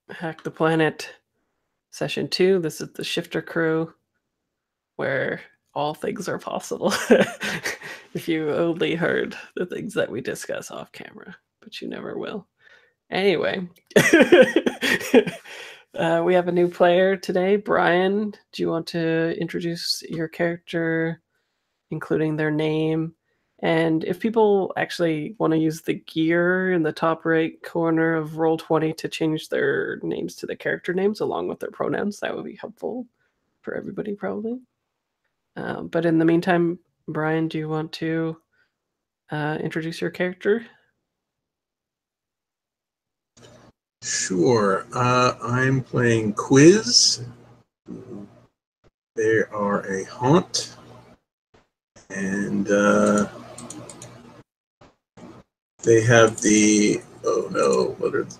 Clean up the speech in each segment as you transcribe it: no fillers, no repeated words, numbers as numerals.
Hack the Planet Session 2. This is the Shifter Crew, where all things are possible. If you only heard the things that we discuss off camera, but you never will. Anyway, we have a new player today. Brian, do you want to introduce your character, including their name? And if people actually want to use the gear in the top right corner of Roll20 to change their names to the character names along with their pronouns, that would be helpful for everybody, probably. But in the meantime, Brian, do you want to introduce your character? Sure. I'm playing Quiz. They are a haunt, and they have the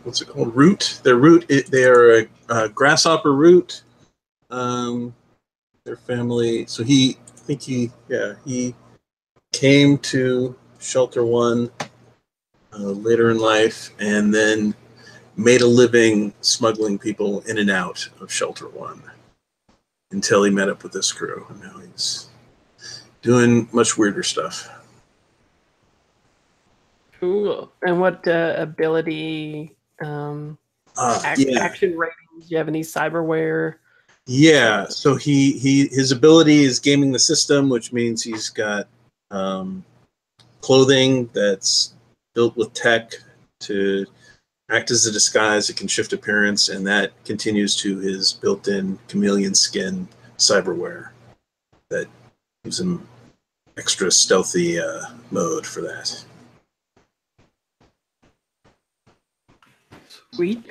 what's it called? Root. Their root. They are a grasshopper root. Their family. So he came to Shelter One later in life, and then made a living smuggling people in and out of Shelter One until he met up with this crew, and now he's doing much weirder stuff. Cool. And what ability, action ratings? Do you have any cyberware? Yeah, so his ability is gaming the system, which means he's got clothing that's built with tech to act as a disguise. It can shift appearance, and that continues to his built-in chameleon skin cyberware that gives him extra stealthy mode for that. Sweet.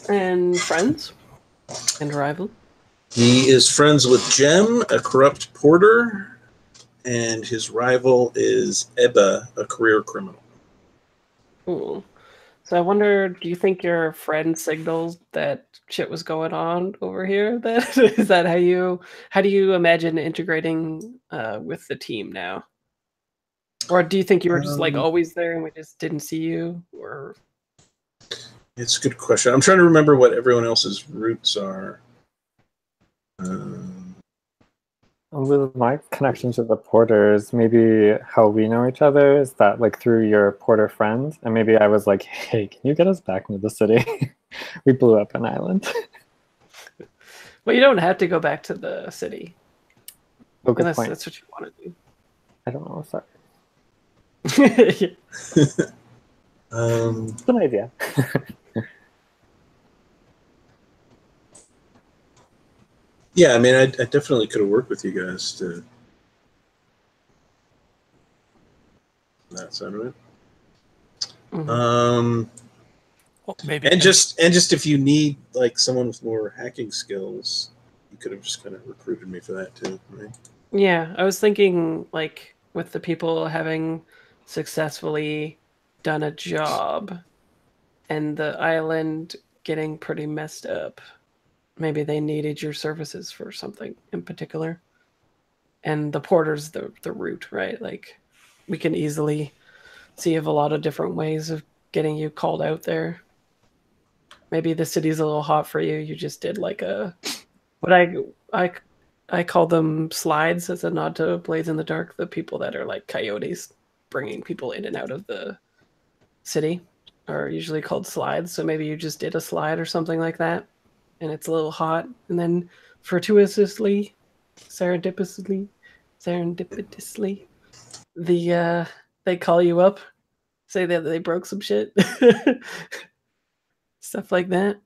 And friends and rival? He is friends with Jem, a corrupt porter, and his rival is Ebba, a career criminal. Cool. So I wonder, do you think your friend signals that shit was going on over here? That is that how do you imagine integrating with the team now? Or do you think you were just like always there and we just didn't see you? Or it's a good question. I'm trying to remember what everyone else's roots are. With my connections with the porters, maybe how we know each other is that like through your porter friend, and maybe I was like, hey, can you get us back into the city? We blew up an island. Well, you don't have to go back to the city. Oh, good unless point. That's what you want to do. I don't know, sorry. It's an idea. Yeah, I mean, I definitely could have worked with you guys to that side of it. Mm-hmm. Well, maybe and just if you need like someone with more hacking skills, you could have just kind of recruited me for that too, right? Yeah, I was thinking like with the people having successfully done a job and the island getting pretty messed up. Maybe they needed your services for something in particular. And the porter's the route, right? Like we can easily see of a lot of different ways of getting you called out there. Maybe the city's a little hot for you. You just did like a what I call them slides as a nod to Blades in the Dark, the people that are like coyotes bringing people in and out of the city are usually called slides. So maybe you just did a slide or something like that. And it's a little hot, and then fortuitously, serendipitously, they call you up, say that they broke some shit, stuff like that.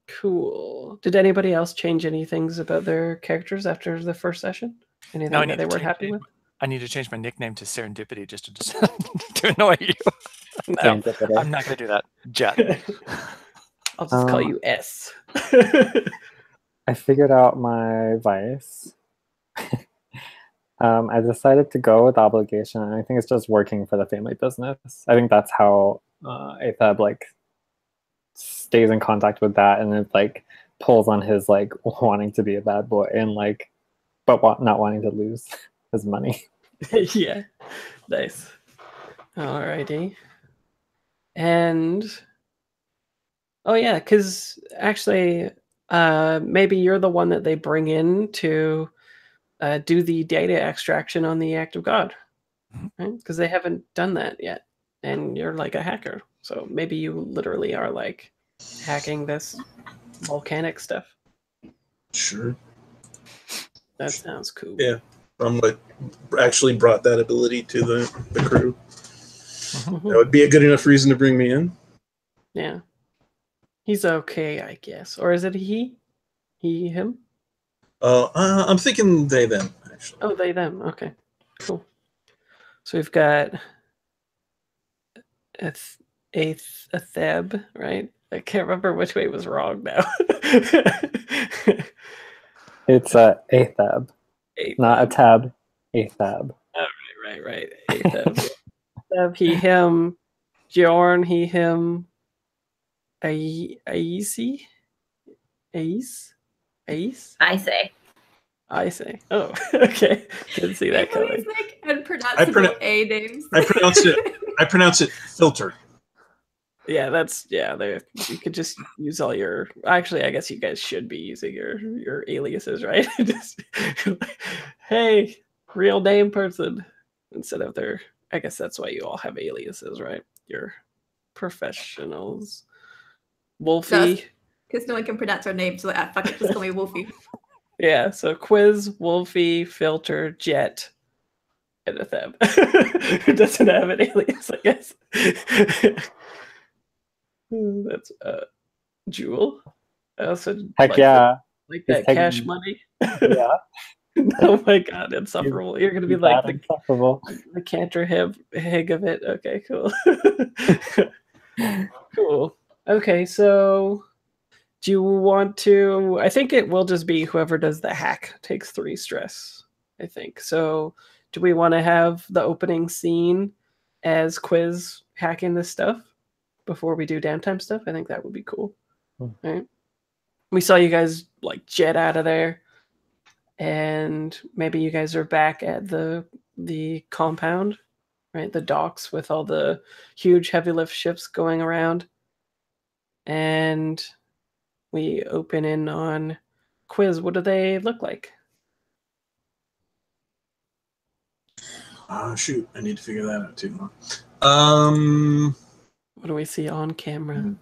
Cool. Did anybody else change any things about their characters after the first session? Anything that they weren't happy with? I need to change my nickname to Serendipity just to annoy you. No, I'm not going to do that, Jet. I'll just call you S. I figured out my vice. I decided to go with obligation, and I think it's just working for the family business. I think that's how Athab like stays in contact with that, and it like pulls on his like wanting to be a bad boy and like, but not wanting to lose his money. Yeah, nice. Alrighty. And Oh yeah, because actually, maybe you're the one that they bring in to do the data extraction on the act of God, right? Because they haven't done that yet, and you're like a hacker, so maybe you literally are like hacking this volcanic stuff. Sure. That sounds cool. Yeah, I'm what actually brought that ability to the crew. That would be a good enough reason to bring me in. Yeah. He's okay, I guess. Or is it he? He, him? I'm thinking they, them, actually. Oh, they, them. Okay. Cool. So we've got a Theb, right? I can't remember which way was wrong now. It's a Athab, not a tab. Athab. Oh, right. Atheb. Theb, he, him. Bjorn, he, him. Aisi? Ace? I say. Oh, okay. Didn't see that coming. Like unpronounceable A names. I pronounce it filter. Yeah, there you could just use all your actually I guess you guys should be using your aliases, right? Just, hey, real name person instead of their I guess that's why you all have aliases, right? You're professionals. Wolfie. Because no one can pronounce our names, so fuck it, just call me Wolfie. Yeah, so Quiz, Wolfie, Filter, Jet, and a Theb. Who doesn't have an alias, I guess. That's Jewel. I also Heck yeah. Like that cash money. Yeah. Oh my god, insufferable. You're gonna be like the cantor hig of it. Okay, cool. Cool. Okay, so do you want to I think it will just be whoever does the hack takes 3 stress, I think. So do we want to have the opening scene as Quiz hacking this stuff before we do downtime stuff? I think that would be cool. Right? We saw you guys like jet out of there, and maybe you guys are back at the compound, right? The docks with all the huge heavy lift ships going around, and we open in on Quiz. What do they look like? Shoot, I need to figure that out too. What do we see on camera?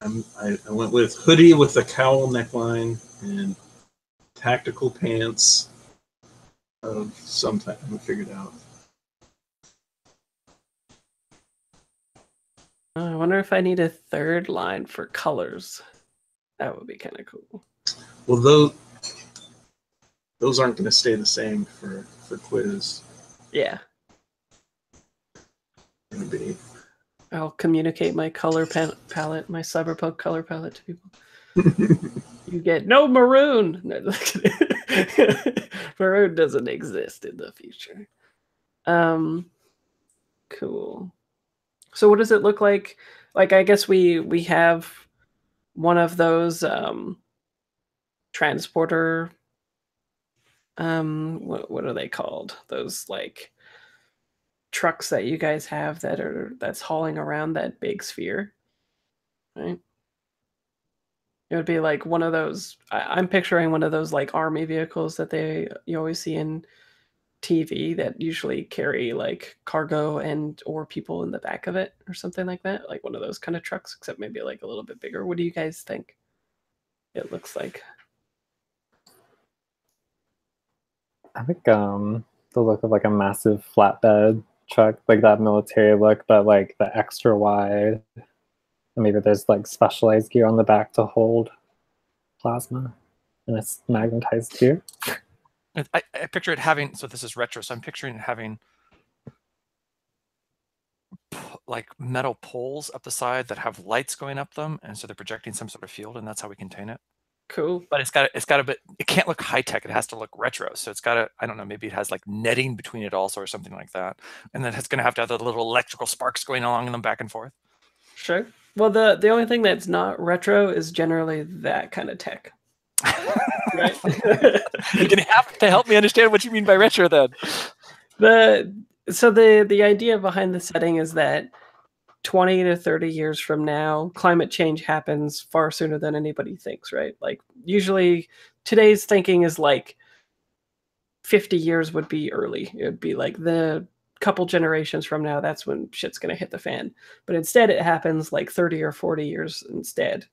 I went with hoodie with a cowl neckline and tactical pants of some type. I figured out. I wonder if I need a third line for colors. That would be kind of cool. Well, those aren't going to stay the same for Quiz. Yeah. Going to be. I'll communicate my color palette, my cyberpunk color palette to people. You get no maroon. Maroon doesn't exist in the future. Cool. So what does it look like? Like I guess we have one of those transporter. What are they called? Those like trucks that you guys have that's hauling around that big sphere, right? It would be like one of those. I'm picturing one of those like army vehicles that you always see in TV that usually carry like cargo or people in the back of it or something like that. Like one of those kind of trucks, except maybe like a little bit bigger. What do you guys think it looks like? I think the look of like a massive flatbed truck, like that military look, but like the extra wide. Maybe there's like specialized gear on the back to hold plasma, and it's magnetized gear. I picture it having, so this is retro, so I'm picturing it having like metal poles up the side that have lights going up them, and so they're projecting some sort of field, and that's how we contain it. Cool. But it's got a bit, it can't look high tech, it has to look retro. So it's got I don't know, maybe it has like netting between it also or something like that. And then it's going to have the little electrical sparks going along them back and forth. Sure. Well, the only thing that's not retro is generally that kind of tech. Right? You're going to have to help me understand what you mean by retro then. The idea behind the setting is that 20 to 30 years from now, climate change happens far sooner than anybody thinks, right? Like usually today's thinking is like 50 years would be early. It would be like the couple generations from now, that's when shit's going to hit the fan. But instead it happens like 30 or 40 years instead.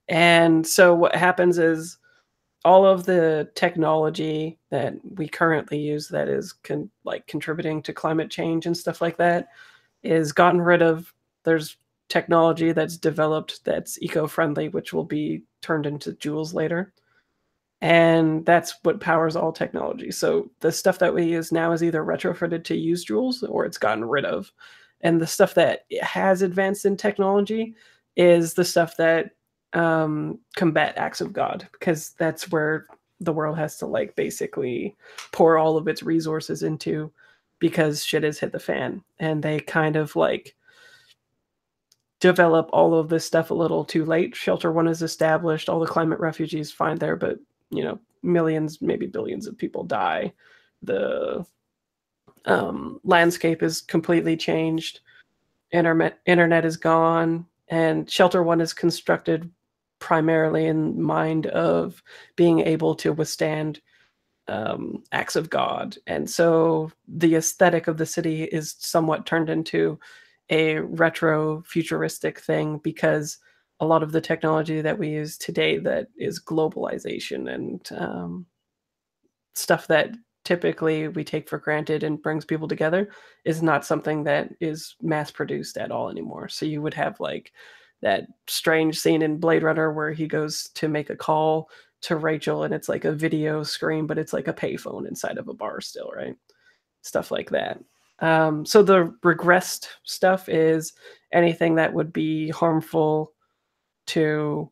And so what happens is all of the technology that we currently use that is like contributing to climate change and stuff like that is gotten rid of. There's technology that's developed that's eco-friendly, which will be turned into joules later. And that's what powers all technology. So the stuff that we use now is either retrofitted to use joules or it's gotten rid of. And the stuff that has advanced in technology is the stuff that combat acts of God, because that's where the world has to like basically pour all of its resources into, because shit has hit the fan. And they kind of like develop all of this stuff a little too late. Shelter One is established, all the climate refugees find there, but millions, maybe billions of people die. The landscape is completely changed. Internet is gone, and Shelter One is constructed primarily in mind of being able to withstand acts of God. And so the aesthetic of the city is somewhat turned into a retro futuristic thing, because a lot of the technology that we use today that is globalization and stuff that typically we take for granted and brings people together is not something that is mass produced at all anymore. So you would have like that strange scene in Blade Runner where he goes to make a call to Rachel and it's like a video screen, but it's like a payphone inside of a bar still, right? Stuff like that. So the regressed stuff is anything that would be harmful to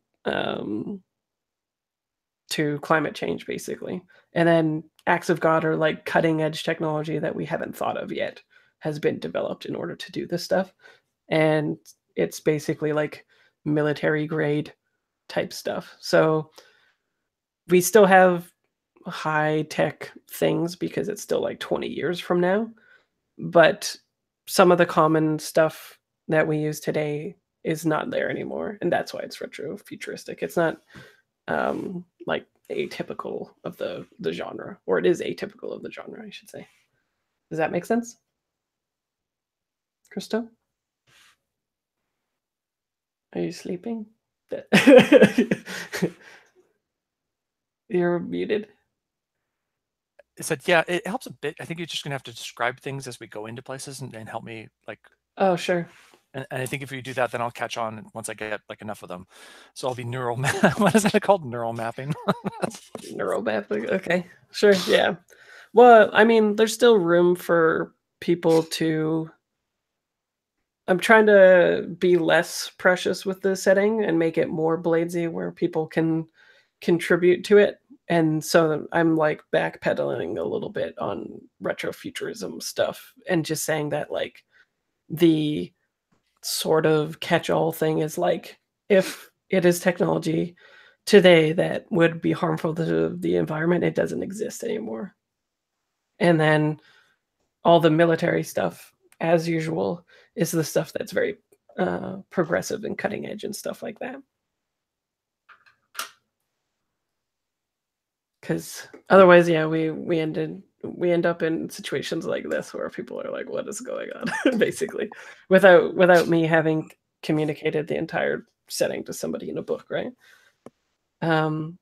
climate change, basically. And then acts of God are like cutting edge technology that we haven't thought of yet has been developed in order to do this stuff. And it's basically like military grade type stuff. So we still have high tech things because it's still like 20 years from now. But some of the common stuff that we use today is not there anymore. And that's why it's retro futuristic. It's not like atypical of the genre, or it is atypical of the genre, I should say. Does that make sense, Christo? Are you sleeping? You're muted. It said, yeah, it helps a bit. I think you're just gonna have to describe things as we go into places and help me like. Oh, sure. And I think if you do that, then I'll catch on once I get like enough of them. So I'll be what is that called? Neural mapping? Neural mapping. Okay, sure. Yeah. Well, I mean, there's still room for people to. I'm trying to be less precious with the setting and make it more Bladesy, where people can contribute to it. And so I'm like backpedaling a little bit on retrofuturism stuff and just saying that like the sort of catch-all thing is like, if it is technology today that would be harmful to the environment, it doesn't exist anymore. And then all the military stuff, as usual, is the stuff that's very progressive and cutting edge and stuff like that. Because otherwise, yeah, we end up in situations like this where people are like, "What is going on?" Basically, without me having communicated the entire setting to somebody in a book, right? So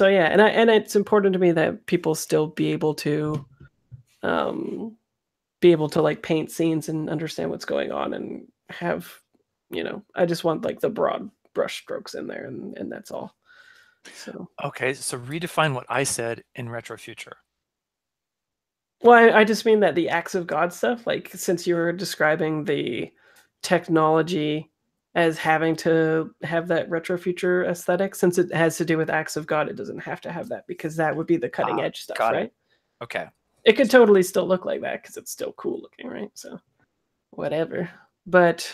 yeah, and it's important to me that people still be able to like paint scenes and understand what's going on and have, I just want like the broad brush strokes in there, and that's all. So okay, so redefine what I said in retro future. Well, I just mean that the acts of God stuff, like since you were describing the technology as having to have that retro future aesthetic, since it has to do with acts of God, it doesn't have to have that, because that would be the cutting edge stuff, right? Okay. It could totally still look like that because it's still cool looking, right? So whatever. But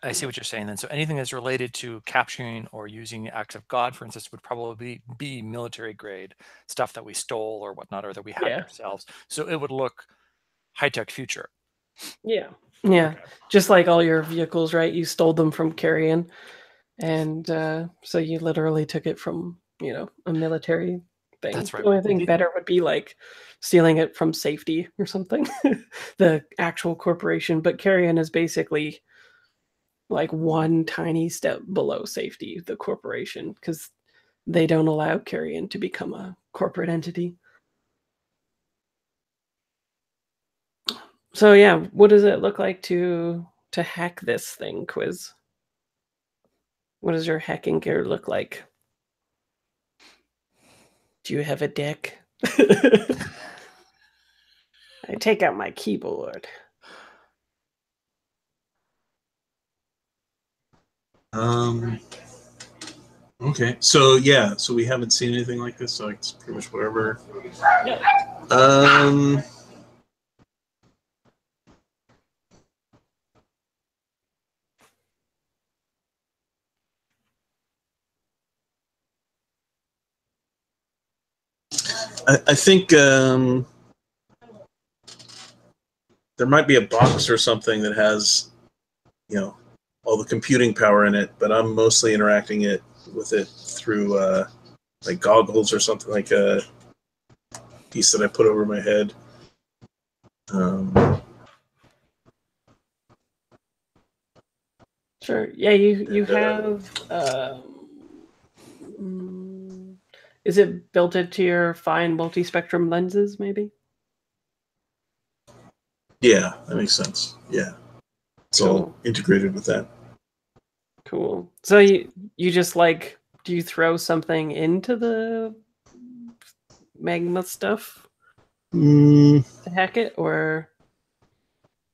I see what you're saying then. So anything that's related to capturing or using acts of God, for instance, would probably be military grade stuff that we stole or whatnot, or that we hacked ourselves. So it would look high-tech future. Yeah. Yeah. Okay. Just like all your vehicles, right? You stole them from Carrion. And so you literally took it from, a military thing. That's right. The only thing better would be like stealing it from safety or something, the actual corporation. But Carrion is basically like one tiny step below safety, the corporation, because they don't allow Carrion to become a corporate entity. So yeah, what does it look like to hack this thing, Quiz? What does your hacking gear look like? Do you have a deck? I take out my keyboard. Okay. So yeah. So we haven't seen anything like this. So it's pretty much whatever. Yeah. I think there might be a box or something that has, all the computing power in it, but I'm mostly interacting with it through like goggles or something, like a piece that I put over my head. Sure. Yeah, you have. Is it built into your fine multispectrum lenses? Maybe. Yeah, that makes sense. Yeah, it's all Cool. integrated with that. Cool. So you just like, do you throw something into the magma stuff to hack it, or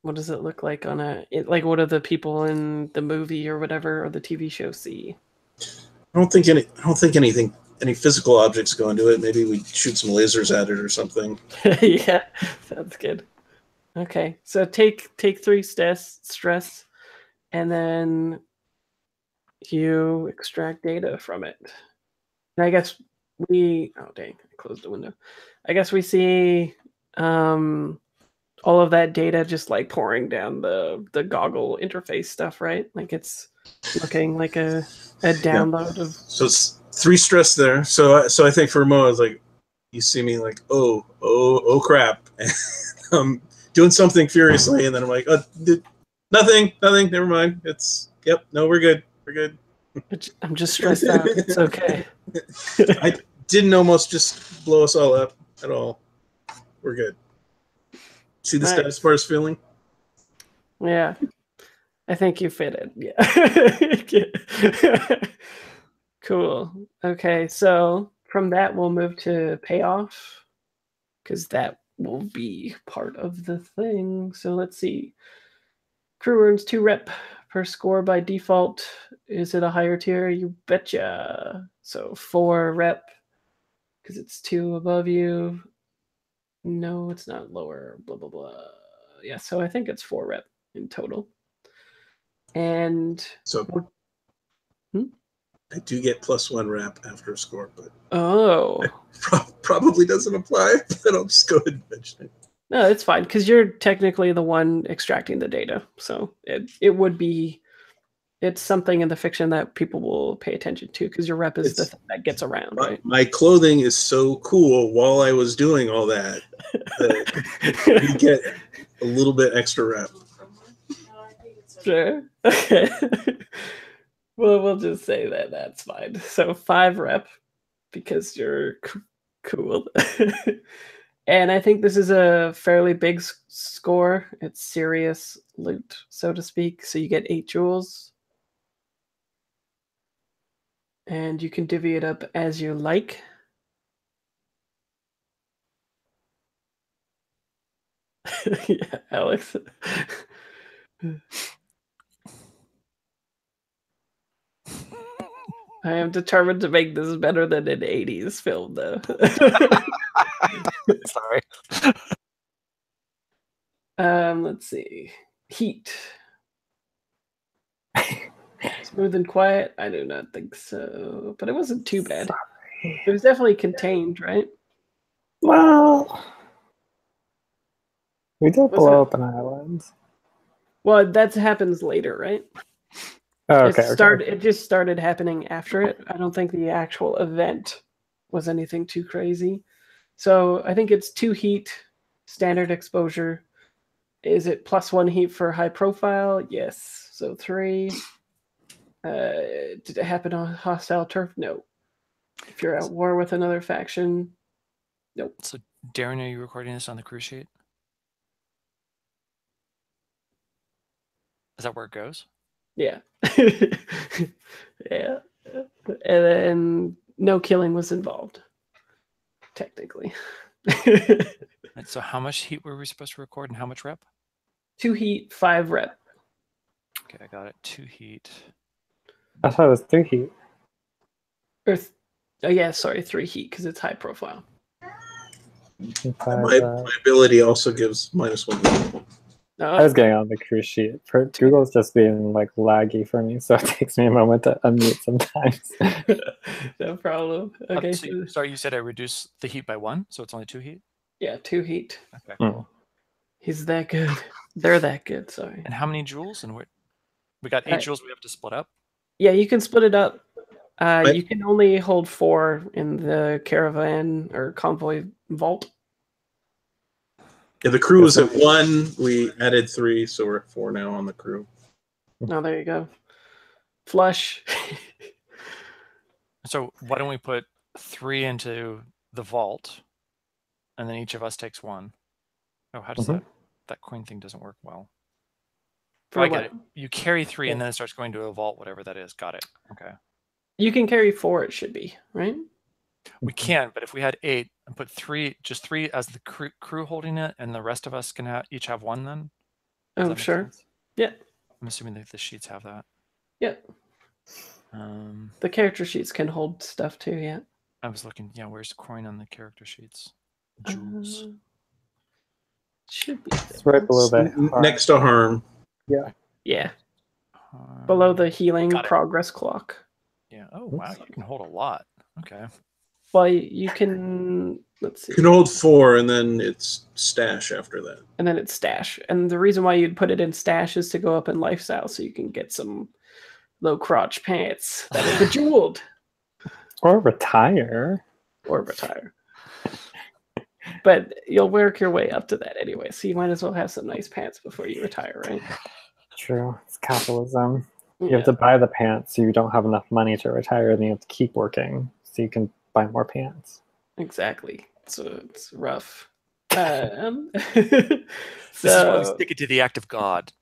what does it look like on like what do the people in the movie or whatever or the TV show see? I don't think any physical objects go into it. Maybe we shoot some lasers at it or something. Yeah, sounds good. Okay, so take 3 stress, and then you extract data from it. And I guess oh dang, I closed the window. I guess we see all of that data just like pouring down the goggle interface stuff, right? Like it's looking like a download of. So it's 3 stress there. So I think for a moment, I was like, you see me like, oh crap, I'm doing something furiously, and then I'm like, oh, nothing, never mind. No, we're good. I'm just stressed out. It's okay. I didn't almost just blow us all up at all. We're good. See the status bars feeling? Yeah. I think you fit it. Yeah. Cool. Okay, so from that we'll move to payoff, because that will be part of the thing. So let's see. Crew earns 2 rep per score by default. Is it a higher tier? You betcha. So 4 rep, because it's 2 above you. No, it's not lower. Blah blah blah. Yeah, so I think it's 4 rep in total. And so I do get +1 rep after a score, but probably doesn't apply. But I'll just go ahead and mention it. No, it's fine, because you're technically the one extracting the data, so it would be. It's something in the fiction that people will pay attention to, because your rep is the thing that gets around, right? My clothing is so cool while I was doing all that you get a little bit extra rep. Sure. Okay. Well, we'll just say that that's fine. So 5 rep, because you're cool. And I think this is a fairly big score. It's serious loot, so to speak. So you get 8 joules. And you can divvy it up as you like. Yeah, Alex. I am determined to make this better than an 80s film, though. Sorry. Let's see. Heat. Smooth and quiet? I do not think so. But it wasn't too bad. It was definitely contained, right? Well, We did What's blow that? up an island. Well, that happens later, right? Oh, It okay, started. okay. It just started happening after it. I don't think the actual event was anything too crazy. So I think it's 2 heat, standard exposure. Is it +1 heat for high profile? Yes. So 3. Did it happen on hostile turf? No. If you're at war with another faction, nope. So, Darren, are you recording this on the cruise sheet? Is that where it goes? Yeah. Yeah. And then no killing was involved, technically. And so how much heat were we supposed to record and how much rep? 2 heat, 5 rep. Okay, I got it. 2 heat. I thought it was 3 heat. Or oh yeah, sorry, 3 heat because it's high profile. And 5 My rep. ability also gives -1. I was getting on the cruise sheet. Google's just being like laggy for me, so it takes me a moment to unmute sometimes. No problem. Okay. So, sorry, you said I reduced the heat by 1, so it's only 2 heat? Yeah, 2 heat. Okay, Mm. cool. He's that good. They're that good, sorry. And how many joules? And we got 8 joules we have to split up? Yeah, you can split it up. You can only hold 4 in the caravan or convoy vault. Yeah, the crew was at 1. We added 3, so we're at 4 now on the crew. Oh, there you go. Flush. So why don't we put 3 into the vault, and then each of us takes 1. Oh, how does that coin thing doesn't work well? Oh, I get it. You carry 3, and then it starts going to a vault, whatever that is. Got it. Okay. You can carry 4, it should be, right? We can, but if we had 8 and put 3, just 3 as the crew holding it, and the rest of us can each have 1 then? Does Oh, sure. Sense? Yeah. I'm assuming that the sheets have that. Yeah. The character sheets can hold stuff too, yeah. I was looking, yeah, where's the coin on the character sheets? Joules. Should be it's right below that. Next to harm. Yeah. Yeah. Below the healing progress clock. Yeah. Oh, wow. You can hold a lot. Okay. Well, you can, let's see. You can hold 4, and then it's stash after that. And then it's stash. And the reason why you'd put it in stash is to go up in lifestyle so you can get some low crotch pants that are bejeweled. Or retire. But you'll work your way up to that anyway, so you might as well have some nice pants before you retire, right? True. It's capitalism. Yeah. You have to buy the pants so you don't have enough money to retire, then you have to keep working so you can buy more pants. Exactly. So it's rough. This is why we stick it to the act of God.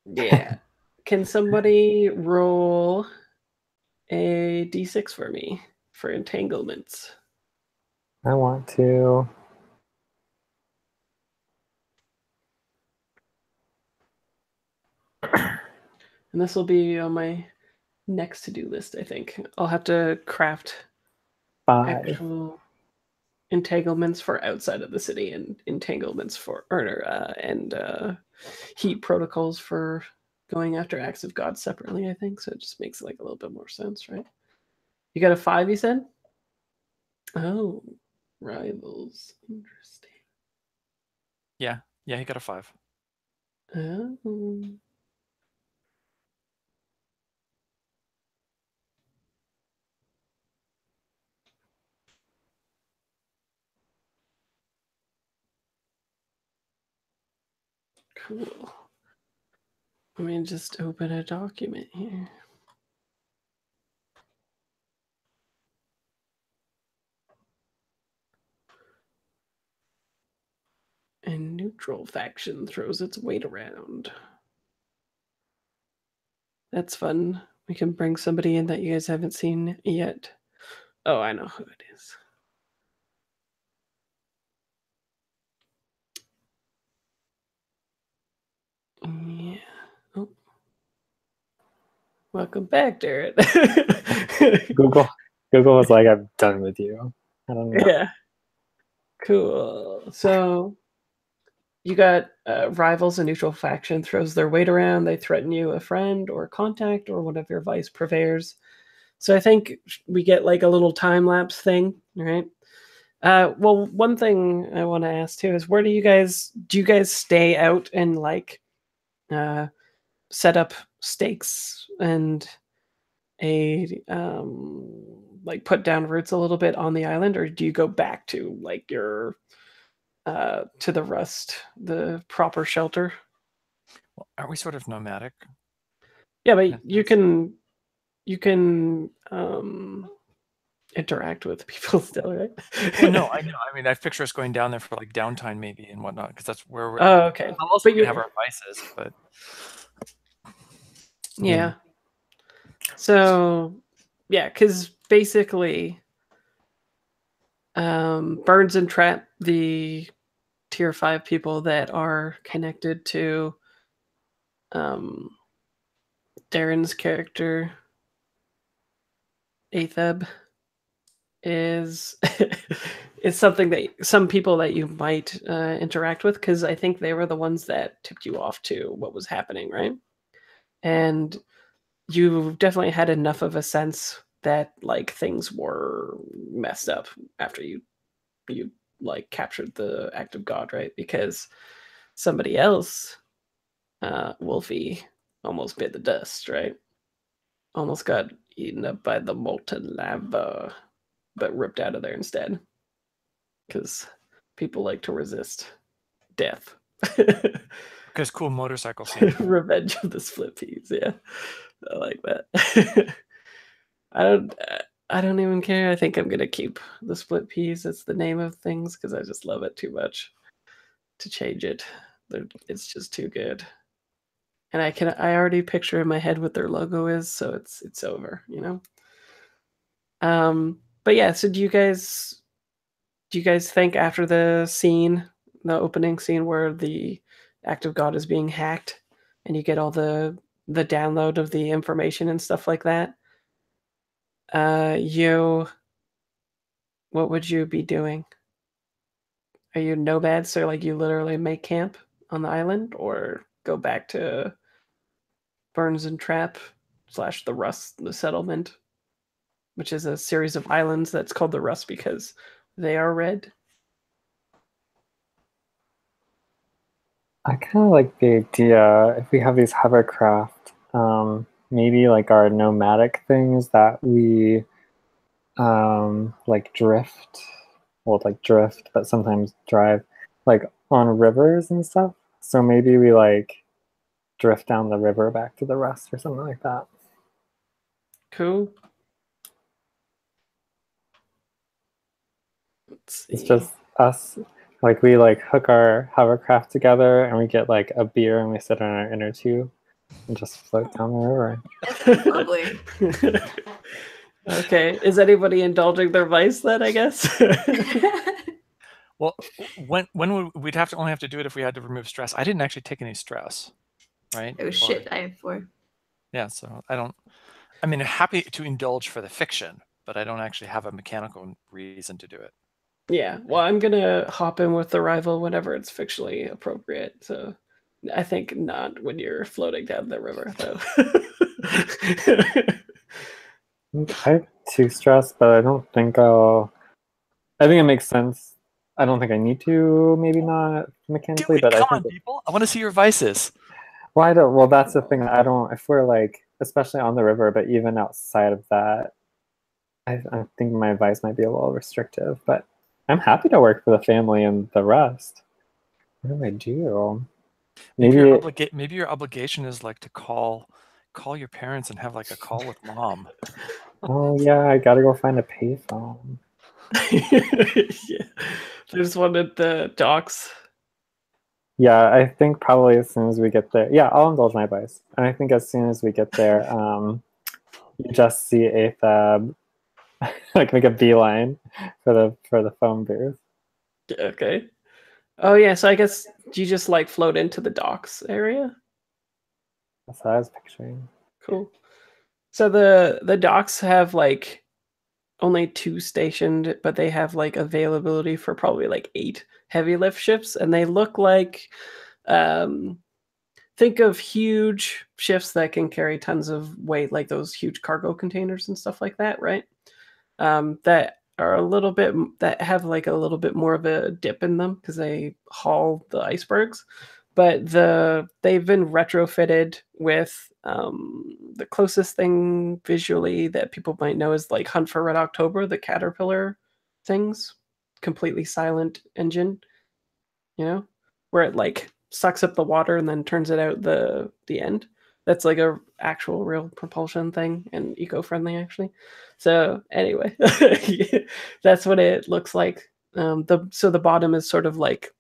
Yeah. Can somebody roll a d6 for me for entanglements? I want to. And this will be on my next to-do list, I think. I'll have to craft 5 actual entanglements for outside of the city and entanglements for heat protocols for going after acts of God separately, I think. So it just makes like a little bit more sense, right? You got a 5, you said? Oh, rivals. Interesting. Yeah, he got a 5. Oh. Cool. Let me just open a document here. And neutral faction throws its weight around. That's fun. We can bring somebody in that you guys haven't seen yet. Oh, I know who it is. Yeah. Oh. Welcome back, Darren. Google was like, I'm done with you. I don't know. Yeah. Cool. So you got rivals, a neutral faction throws their weight around. They threaten you, a friend or contact or one of your vice purveyors. So I think we get like a little time lapse thing, right? Well, one thing I want to ask too is where do you guys stay out and like set up stakes and like put down roots a little bit on the island, or do you go back to like your to the rust, the proper shelter? Well, aren't we sort of nomadic? Yeah, but you can interact with people still, right? Well, no, I know. I mean, I picture us going down there for like downtime maybe and whatnot, because that's where we're. Oh, okay. Also, we have our vices, but yeah. So, yeah, because basically, Burns and Trap, the tier 5 people that are connected to Darren's character, Atheb, is is something that some people that you might interact with, because I think they were the ones that tipped you off to what was happening, right? And you definitely had enough of a sense that like things were messed up after you like captured the act of God, right? Because somebody else, Wolfie, almost bit the dust, right? Almost got eaten up by the molten lava, but ripped out of there instead. Because people like to resist death. because cool motorcycle scene. Revenge of the Split Peas, yeah. I like that. I don't even care. I think I'm gonna keep the Split Peas as the name of things because I just love it too much to change it. It's just too good. And I already picture in my head what their logo is, so it's over, you know. But yeah, so do you guys think after the opening scene where the act of God is being hacked and you get all the download of the information and stuff like that, what would you be doing? Are you nomads, so like you literally make camp on the island, or go back to Burns and Trap / the Rust, the settlement, which is a series of islands that's called the Rust because they are red? I kind of like the idea if we have these hovercraft, maybe like our nomadic things that we like drift, well, like drift, but sometimes drive like on rivers and stuff. So maybe we like drift down the river back to the Rust or something like that. Cool. It's just us, like we like hook our hovercraft together and we get like a beer and we sit on our inner tube and just float down the river. Lovely. Okay. Is anybody indulging their vice then, I guess? Well, when would we'd only have to do it if we had to remove stress. I didn't actually take any stress, right? Oh shit, I have 4. Yeah, so I'm happy to indulge for the fiction, but I don't actually have a mechanical reason to do it. Yeah, well, I'm gonna hop in with the rival whenever it's fictionally appropriate. So I think not when you're floating down the river, though. I have 2 stress, but I don't think I think it makes sense. I don't think I need to, maybe not mechanically, but I think people. I want to see your vices. Well, that's the thing. I don't, if we're like, especially on the river, but even outside of that, I think my advice might be a little restrictive, but I'm happy to work for the family and the rest. What do I do? Maybe your obligation is like to call your parents and have like a call with mom. Oh yeah, I gotta go find a payphone. Yeah. There's one at the docks. Yeah, I think probably as soon as we get there. Yeah, I'll indulge my advice. And I think as soon as we get there, you just see Athab like make a beeline for the phone booth. Okay. Oh yeah, so I guess do you just like float into the docks area? That's what I was picturing. Cool. So the docks have like only 2 stationed, but they have like availability for probably like 8 heavy lift ships, and they look like think of huge ships that can carry tons of weight, like those huge cargo containers and stuff like that, right? That are a little bit that have like a little bit more of a dip in them because they haul the icebergs, but they've been retrofitted with the closest thing visually that people might know is like Hunt for Red October, the Caterpillar things, completely silent engine, you know, where it like sucks up the water and then turns it out the end. That's like a actual real propulsion thing and eco-friendly actually. So anyway, that's what it looks like. The bottom is sort of like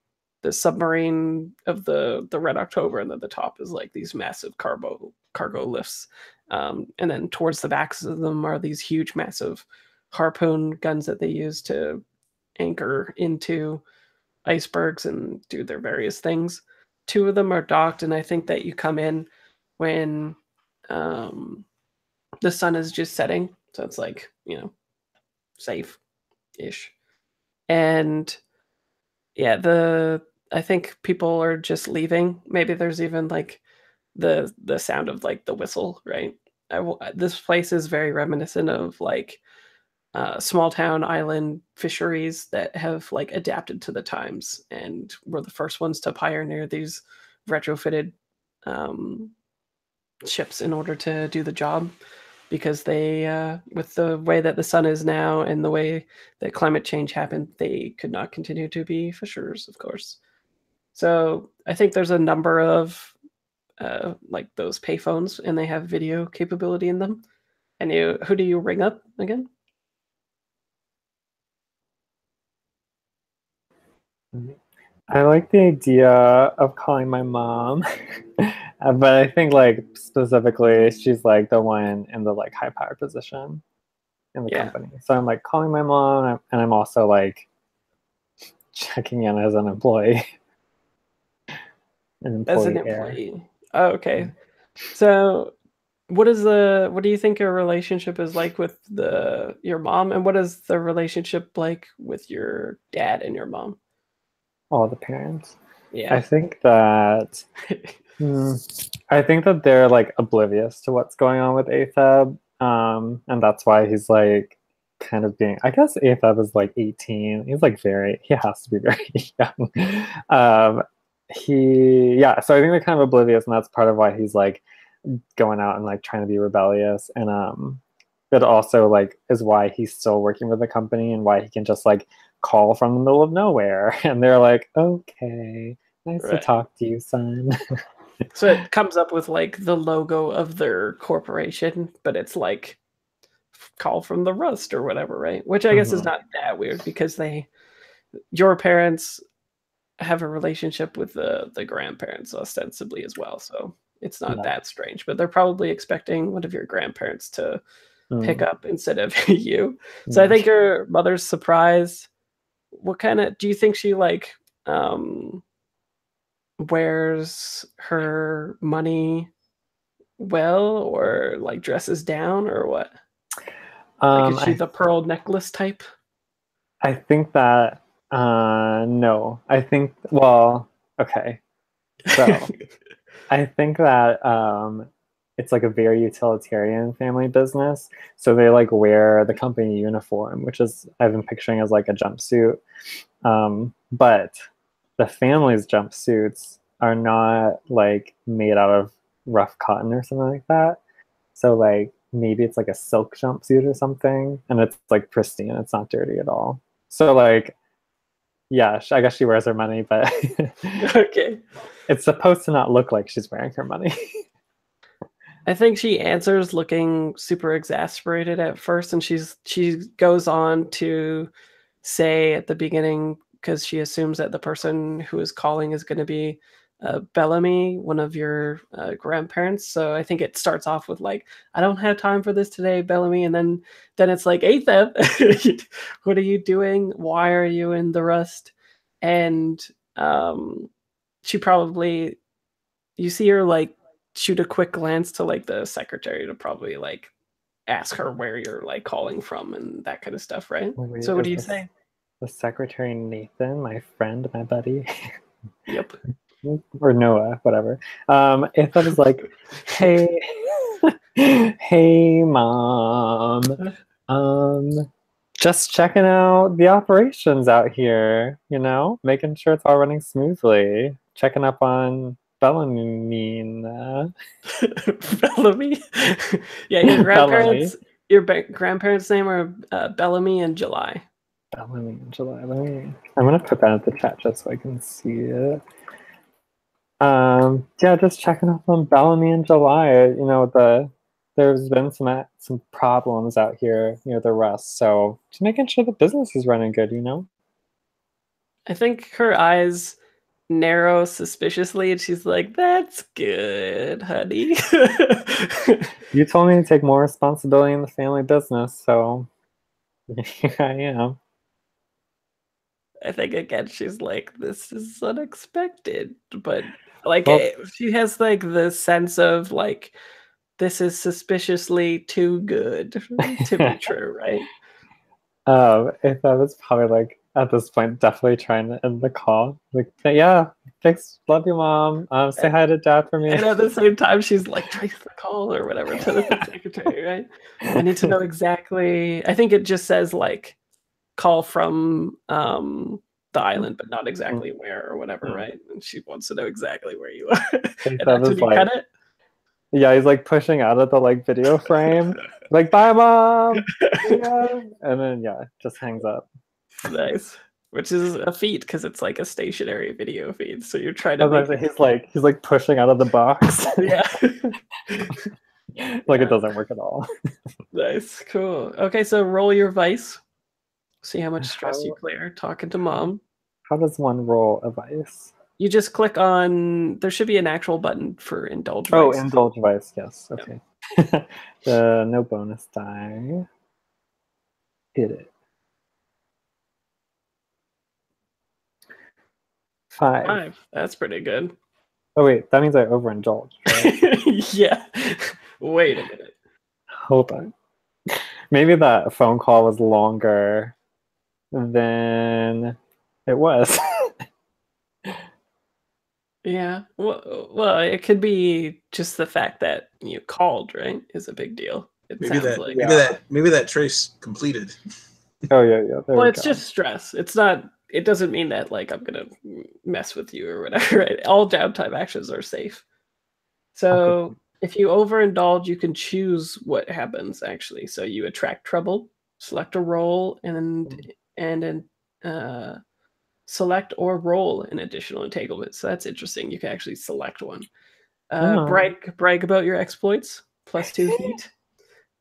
the submarine of the Red October, and then the top is like these massive cargo lifts. And then towards the backs of them are these huge, massive harpoon guns that they use to anchor into icebergs and do their various things. Two of them are docked, and I think that you come in when the sun is just setting, so it's like, you know, safe ish. And yeah, I think people are just leaving. Maybe there's even like the sound of like the whistle, right? This place is very reminiscent of like small town island fisheries that have like adapted to the times and were the first ones to pioneer these retrofitted ships in order to do the job, because they with the way that the sun is now and the way that climate change happened, they could not continue to be fishers, of course. So I think there's a number of like those payphones, and they have video capability in them. And who do you ring up again? I like the idea of calling my mom, but I think like specifically she's like the one in the like high power position in the company. So I'm like calling my mom, and I'm also like checking in as an employee. As an employee. Oh, okay. So what do you think your relationship is like with your mom, and what is the relationship like with your dad and your mom? All the parents. Yeah. I think that they're like oblivious to what's going on with Atheb. And that's why he's like kind of being, I guess Atheb is like 18. He's like he has to be very young. So I think they're kind of oblivious, and that's part of why he's like going out and like trying to be rebellious. And it also like is why he's still working with the company, and why he can just like call from the middle of nowhere and they're like, okay, nice to talk to you, son. So it comes up with like the logo of their corporation, but it's like call from the rust or whatever, right? Which I guess is not that weird, because your parents have a relationship with the grandparents ostensibly as well, so it's not that strange. But they're probably expecting one of your grandparents to pick up instead of you. So I think your mother's surprised. What kind of, do you think she like wears her money well, or like dresses down, or what? Like, is she the pearl necklace type? I think that no. I think, well, okay. So I think that it's like a very utilitarian family business. So they like wear the company uniform, which is, I've been picturing as like a jumpsuit. But the family's jumpsuits are not like made out of rough cotton or something like that. So like maybe it's like a silk jumpsuit or something, and it's like pristine. It's not dirty at all. So like, yeah, I guess she wears her money, but okay, it's supposed to not look like she's wearing her money. I think she answers looking super exasperated at first, and she goes on to say at the beginning, because she assumes that the person who is calling is going to be Bellamy, one of your grandparents. So I think it starts off with like, I don't have time for this today, Bellamy. And then it's like, Atheb, what are you doing? Why are you in the rust? And she probably, you see her like shoot a quick glance to like the secretary to probably like ask her where you're like calling from and that kind of stuff, right? Wait, so what do you say? The secretary Nathan, my friend, my buddy. Yep. Or Noah, whatever. If I was like, hey, hey, mom, Just checking out the operations out here, you know, making sure it's all running smoothly. Checking up on Bellarmine. Bellamy. Yeah, your Bellamy. grandparents' name are Bellamy and July. Bellamy in July. I'm gonna put that at the chat just so I can see it. Yeah, just checking up on Bellamy in July. You know, there's been some problems out here near the Rust, so just making sure the business is running good. You know. I think her eyes narrow suspiciously, and she's like, "That's good, honey." You told me to take more responsibility in the family business, so here I am. I think again, she's like, "This is unexpected," but like, Well, she has like the sense of like, this is suspiciously too good to be true, right? if I was probably like at this point, definitely trying to end the call. Like, yeah, thanks, love you, mom. Say hi to dad for me. And at the same time, she's like, trace the call or whatever to the secretary, right? I need to know exactly. I think it just says like call from the island, but not exactly where or whatever, right? And she wants to know exactly where you are. And that's when you cut it. Yeah, he's like pushing out of the like video frame, like bye mom, yeah, and then yeah, just hangs up. Nice, which is a feat because it's like a stationary video feed. So you're trying to make he's like pushing out of the box. Yeah. Like it doesn't work at all. Nice, cool. Okay, so roll your vice. See how much stress you clear talking to mom. How does one roll a vice? You just click on, there should be an actual button for indulge vice. Oh, indulge vice, yes. Okay. No bonus die. Hit it. 5. That's pretty good. Oh wait, that means I overindulged, right? Yeah. Wait a minute. Hold on. Maybe that phone call was longer than it was. Yeah. Well, it could be just the fact that you called, right? Is a big deal. Maybe that trace completed. Oh yeah. Well, it's just stress. It's not. It doesn't mean that like I'm gonna mess with you or whatever. Right? All downtime actions are safe. So if you overindulge, you can choose what happens actually. So you attract trouble, select a role, and select or roll an additional entanglement. So that's interesting. You can actually select one. Brag about your exploits. +2 heat.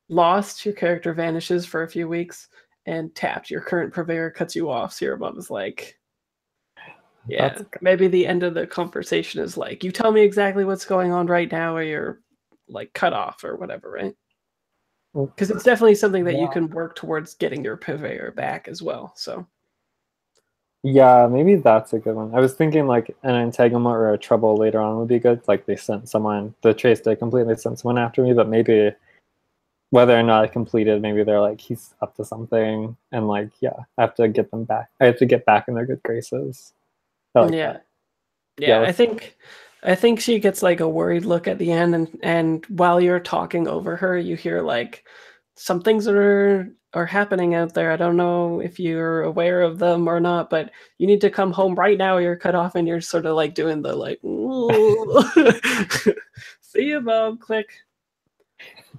Lost, your character vanishes for a few weeks. And tapped, your current purveyor cuts you off. So your mom is like, yeah, maybe the end of the conversation is like, you tell me exactly what's going on right now, or you're like cut off or whatever, right? Because it's definitely something that you can work towards getting your purveyor back as well. So yeah, maybe that's a good one. I was thinking like an entanglement or a trouble later on would be good. Like they sent someone, the trace they completely sent someone after me, but maybe whether or not I completed, maybe they're like, he's up to something, and like, yeah, I have to get them back. I have to get back in their good graces. Yeah, I think she gets like a worried look at the end, and while you're talking over her, you hear like some things are happening out there. I don't know if you're aware of them or not, but you need to come home right now. You're cut off, and you're sort of like doing the like, see you, Mom, click.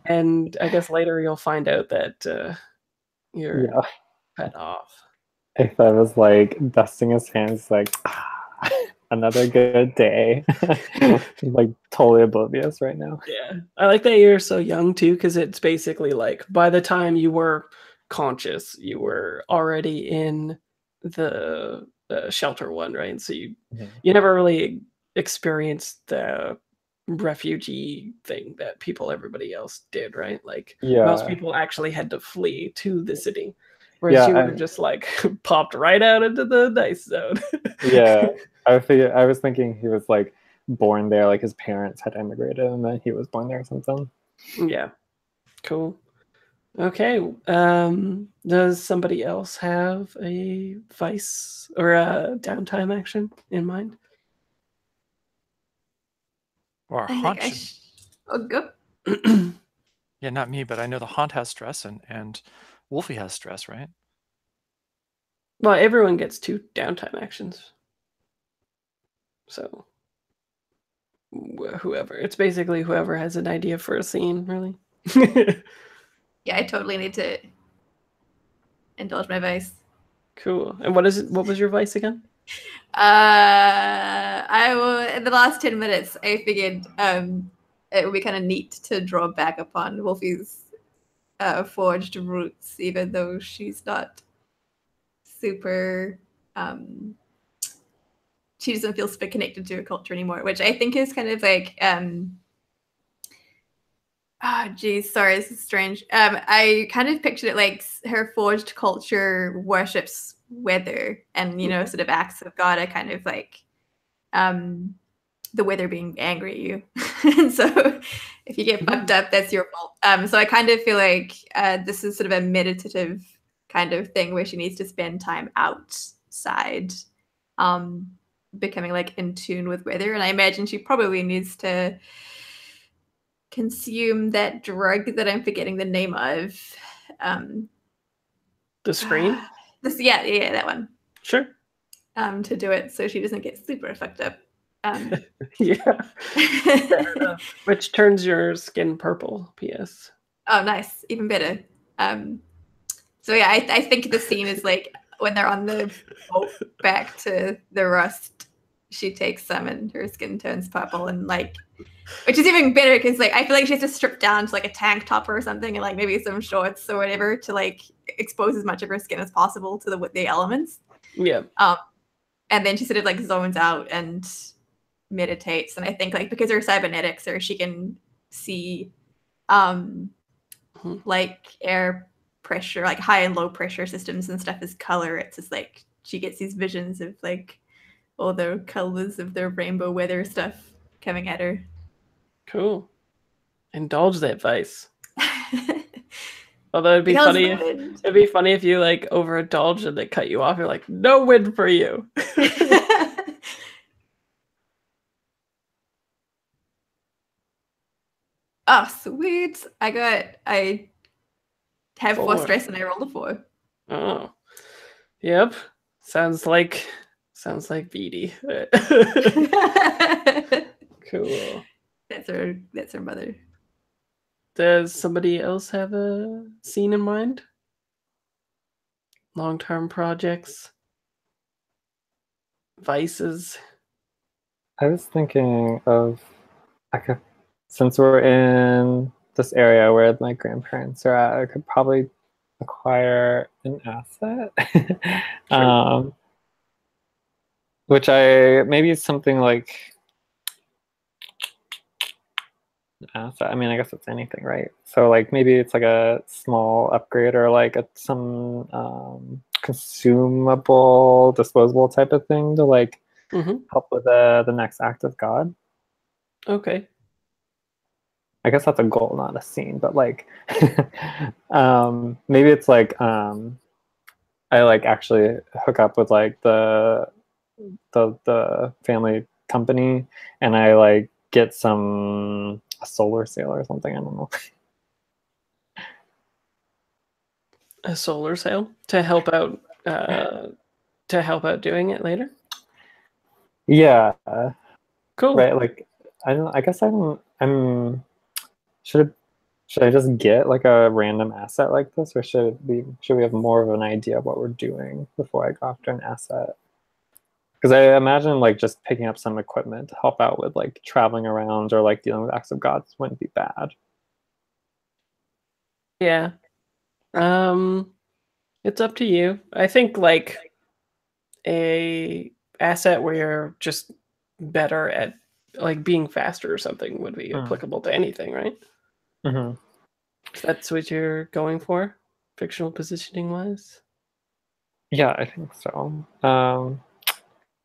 And I guess later you'll find out that you're cut off. If I was like dusting his hands, like another good day. Like totally oblivious right now. Yeah, I like that you're so young too, because it's basically like by the time you were conscious, you were already in the shelter one, right? So you never really experienced the refugee thing that everybody else did, right? Like most people actually had to flee to the city, whereas you would have just like popped right out into the nice zone. Yeah, I was thinking he was like born there, like his parents had immigrated and then he was born there or something. Yeah, cool. Okay, does somebody else have a vice or a downtime action in mind? Or a haunt. Go. Yeah, not me, but I know the haunt has stress and Wolfie has stress, right? Well, everyone gets 2 downtime actions. So whoever. It's basically whoever has an idea for a scene, really. Yeah, I totally need to indulge my vice. Cool. And what is it? What was your vice again? I will. In the last 10 minutes, I figured it would be kind of neat to draw back upon Wolfie's forged roots, even though she's not super. She doesn't feel super connected to her culture anymore, which I think is kind of like. Geez, sorry, this is strange. I kind of pictured it like her forged culture worships weather, and sort of acts of God are kind of like the weather being angry at you. And so if you get fucked up, that's your fault. So I kind of feel like this is sort of a meditative kind of thing where she needs to spend time outside, becoming like in tune with weather. And I imagine she probably needs to consume that drug that I'm forgetting the name of. The screen? Yeah, that one. Sure. To do it so she doesn't get super fucked up. Yeah. Fair enough. Which turns your skin purple, P.S. Oh, nice. Even better. So yeah, I think the scene is like when they're on the boat back to the rust, she takes some and her skin turns purple, and like, which is even better because like I feel like she has to strip down to like a tank top or something and like maybe some shorts or whatever to like expose as much of her skin as possible to the elements. Yeah. And then she sort of like zones out and meditates, and I think like because her cybernetics, or she can see like air pressure, like high and low pressure systems and stuff as color. It's just like she gets these visions of like all the colors of the rainbow weather stuff coming at her. Cool. Indulge that vice. Although it'd be funny if you like overindulge and they cut you off. You're like, no win for you. Oh, sweet. I have 4 stress and I rolled a 4. Oh. Yep. Sounds like Veedy. Cool. That's her mother. Does somebody else have a scene in mind? Long-term projects? Vices? I was thinking of, since we're in this area where my grandparents are at, I could probably acquire an asset. Sure. Which maybe it's something like an asset. I mean, I guess it's anything, right? So like maybe it's like a small upgrade or like some consumable, disposable type of thing to like help with the next act of God. Okay. I guess that's a goal, not a scene, but like maybe it's like I like actually hook up with like the family company and I like get a solar sail or something. I don't know. A solar sail to help out doing it later? Yeah. Cool. Right, like should I just get like a random asset like this, or should we have more of an idea of what we're doing before I go after an asset? Because I imagine like just picking up some equipment to help out with like traveling around or like dealing with acts of gods wouldn't be bad. Yeah. It's up to you. I think like a asset where you're just better at like being faster or something would be applicable to anything, right? That's what you're going for, fictional positioning wise? Yeah, I think so.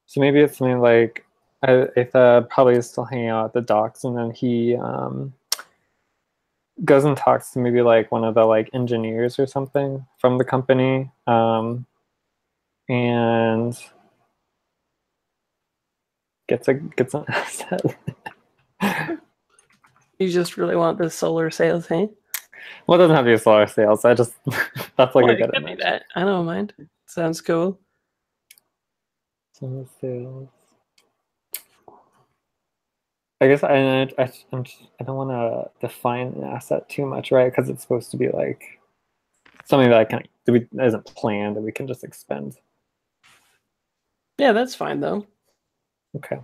So maybe it's something like Aetha probably is still hanging out at the docks, and then he goes and talks to maybe like one of the like engineers or something from the company, and gets an asset. You just really want the solar sails, hey? Well, it doesn't have to be solar sails. That's like a good image. That. I don't mind. Sounds cool. Some sales. I guess I don't want to define an asset too much, right? Because it's supposed to be like something that isn't planned that we can just expend. Yeah, that's fine though. Okay.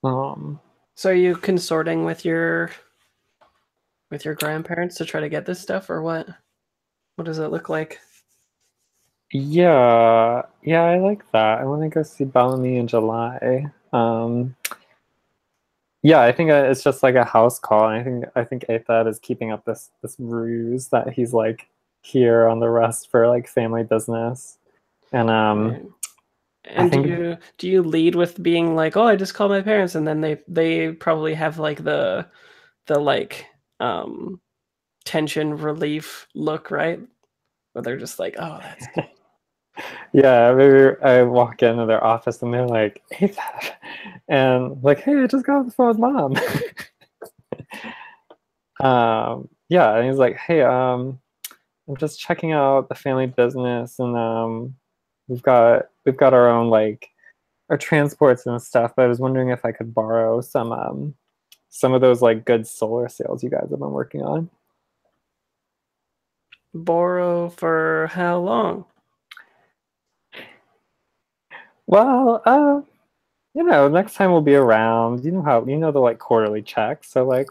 So are you consorting with your grandparents to try to get this stuff, or what? What does it look like? Yeah, I like that. I want to go see Bellamy in July. Yeah, I think it's just like a house call. And I think Aethad is keeping up this ruse that he's like here on the rest for like family business. And Right. And do you lead with being like, oh, I just called my parents, and then they probably have like the like tension relief look, right? Where they're just like, oh, that's good. Yeah, maybe I walk into their office and they're like, Aethad, and like, hey, I just got off the phone with mom. Yeah, and he's like, hey, I'm just checking out the family business, and we've got our own like our transports and stuff, but I was wondering if I could borrow some of those like good solar sails you guys have been working on. Borrow for how long? Well, next time we'll be around. You know the like quarterly checks, so like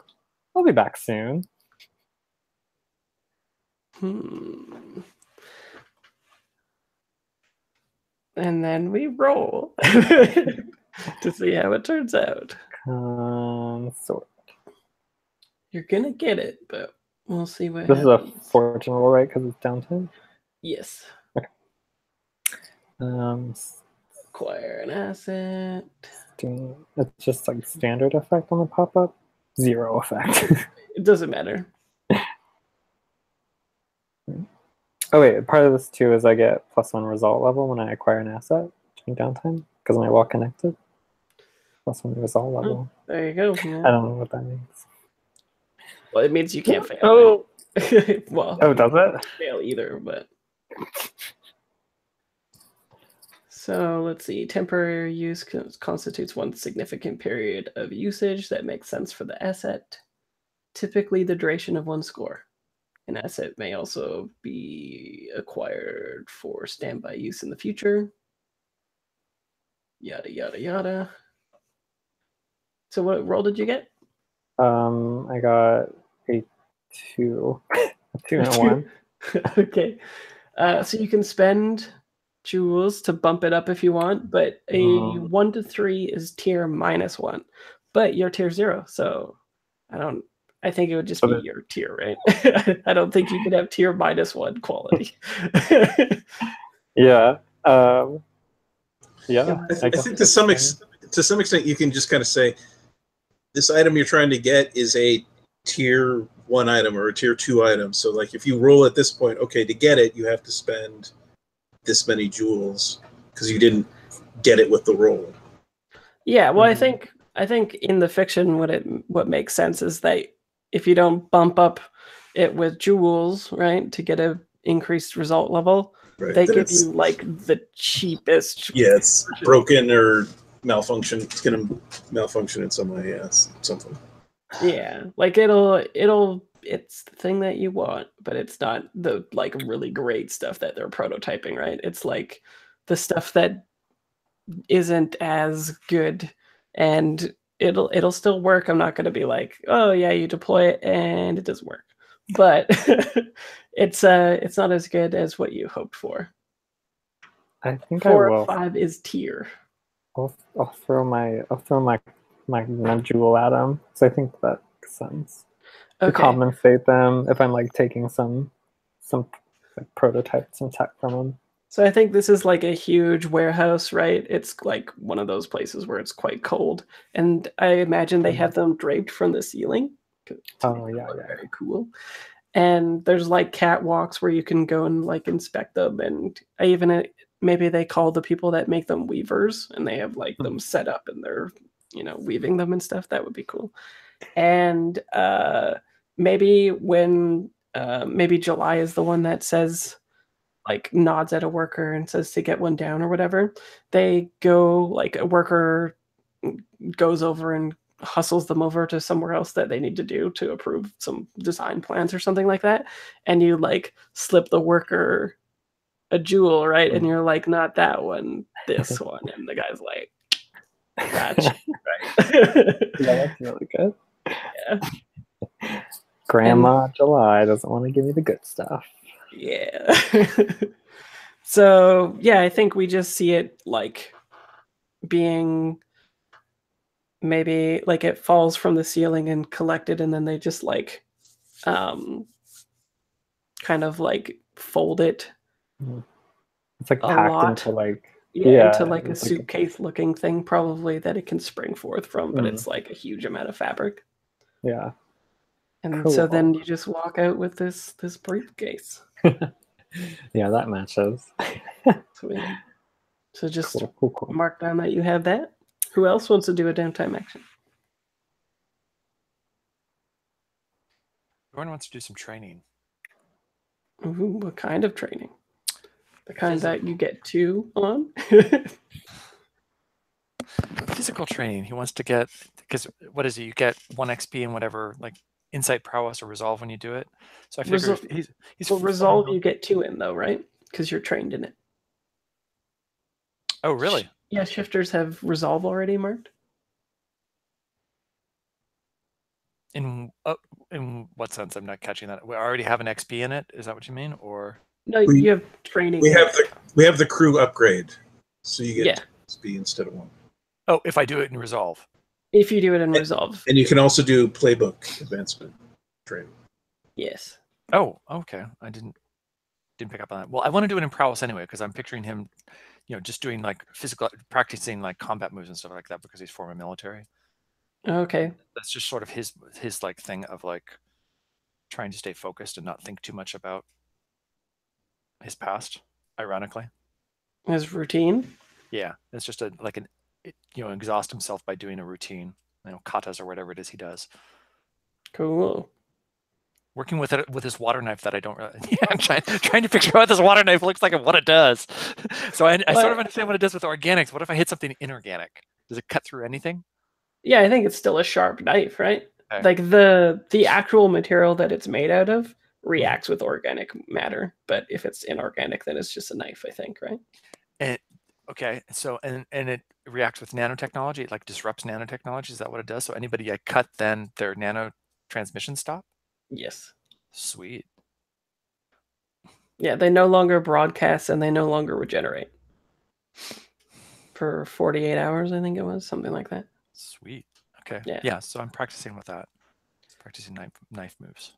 I'll be back soon. And then we roll to see how it turns out. Consort. You're gonna get it, but we'll see what This happens. is a fortune roll, right? Because it's downtime. Yes. Okay. Acquire an asset. It's just like standard effect on the pop-up. 0 effect. It doesn't matter. Oh wait, part of this too is I get +1 result level when I acquire an asset during downtime because my wall connected. +1 result level. Oh, there you go. Yeah. I don't know what that means. Well, it means you can't fail. Oh, well. Oh, does it? Fail either, but. So let's see. Temporary use constitutes one significant period of usage that makes sense for the asset. Typically, the duration of one score. An asset may also be acquired for standby use in the future. Yada, yada, yada. So what roll did you get? I got a 2. A 2 and a 1. Okay. So you can spend jewels to bump it up if you want, but a 1 to 3 is tier -1. But you're tier 0, so I think it would just be your tier, right? I don't think you could have tier -1 quality. Yeah. Yeah. I think to some extent you can just kind of say this item you're trying to get is a tier 1 item or a tier 2 item. So like if you roll at this point, okay, to get it you have to spend this many jewels because you didn't get it with the roll. Yeah, well, I think in the fiction what makes sense is that if you don't bump up it with jewels, right, to get a increased result level, right, they give you like the cheapest. Yeah, it's broken or malfunction. It's gonna malfunction in some way. Yeah, it's something. Yeah, like it's the thing that you want, but it's not the like really great stuff that they're prototyping, right? It's like the stuff that isn't as good, and it'll still work. I'm not going to be like, oh yeah, you deploy it and it doesn't work, but it's not as good as what you hoped for. I think 4 I will. Or 5 is tier. I'll throw my jewel at them. So I think that makes sense. Okay. To compensate them if I'm like taking some like, prototype, some tech from them. So I think this is like a huge warehouse, right? It's like one of those places where it's quite cold, and I imagine they have them draped from the ceiling. Oh yeah, very cool. And there's like catwalks where you can go and like inspect them, and maybe they call the people that make them weavers, and they have like them set up and they're weaving them and stuff. That would be cool. And maybe when maybe July is the one that says like nods at a worker and says to get one down or whatever, they go, like a worker goes over and hustles them over to somewhere else that they need to do to approve some design plans or something like that. And you like slip the worker a jewel, right? And you're like, not that one, this one. And the guy's like, gotcha, right? Yeah, that's really good. Yeah. Grandma July doesn't want to give me the good stuff. Yeah. So yeah, I think we just see it like being maybe like it falls from the ceiling and collected, and then they just like kind of like fold it It's like a packed lot. into like into like a it's suitcase looking thing probably that it can spring forth from, but it's like a huge amount of fabric. Yeah. And so then you just walk out with this briefcase. Yeah, that matches. Sweet. So just cool. mark down that you have that. Who else wants to do a downtime action? Everyone wants to do some training. Ooh, what kind of training? The kind that you get 2 on? Physical training. He wants to get, because what is it? You get 1 XP and whatever, like insight, prowess, or resolve when you do it. So I figure he's well, resolve you get 2 in though, right? Because you're trained in it. Oh, really? Yeah, shifters have resolve already marked. In what sense? I'm not catching that. We already have an XP in it. Is that what you mean, or no? You have training. We have the crew upgrade, so you get 2 XP instead of 1. Oh, if I do it in resolve. If you do it in resolve, and you can also do playbook advancement training. Yes. Oh, okay. I didn't pick up on that. Well, I want to do it in prowess anyway because I'm picturing him, just doing like physical, practicing like combat moves and stuff like that because he's former military. Okay. That's just sort of his like thing of like trying to stay focused and not think too much about his past, ironically. His routine? Yeah. It's just exhaust himself by doing a routine, katas or whatever it is he does. Cool. Working with it with his water knife that I don't really. Yeah, I'm trying to picture what this water knife looks like and what it does. So I sort of understand what it does with organics. What if I hit something inorganic? Does it cut through anything? Yeah, I think it's still a sharp knife, right? Okay. Like the actual material that it's made out of reacts with organic matter, but if it's inorganic, then it's just a knife, I think, right? Okay, so and it reacts with nanotechnology. It like disrupts nanotechnology. Is that what it does? So anybody I cut, then their nano transmission stop? Yes. Sweet. Yeah, they no longer broadcast and they no longer regenerate. For 48 hours, I think it was, something like that. Sweet. Okay. Yeah. So I'm practicing with that. Practicing knife moves.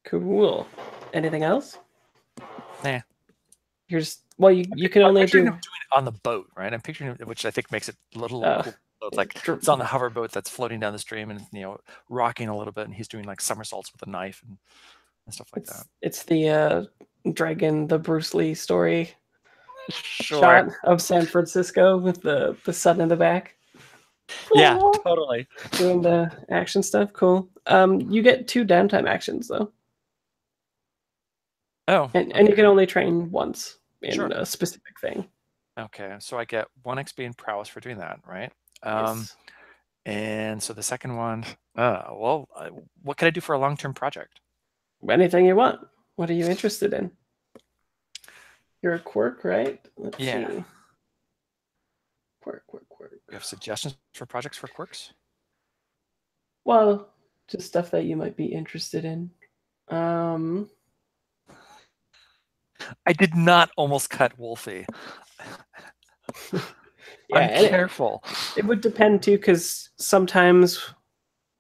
Cool. Anything else? Nah. You're just you can only do him doing it on the boat, right? I'm picturing it, which I think makes it a little cool. It's like it's on the hover boat that's floating down the stream and rocking a little bit, and he's doing like somersaults with a knife and stuff like that. It's the dragon, the Bruce Lee story shot of San Francisco with the sun in the back. Yeah, totally. Doing the action stuff. Cool. You get 2 downtime actions though. Oh. And you can only train once in a specific thing. Okay, so I get 1 XP in prowess for doing that, right? Yes. And so the second one, what can I do for a long-term project? Anything you want. What are you interested in? You're a quirk, right? Let's see. Quirk. You have suggestions for projects for quirks? Well, just stuff that you might be interested in. I did not almost cut Wolfie. Yeah, I'm careful. It would depend too, because sometimes,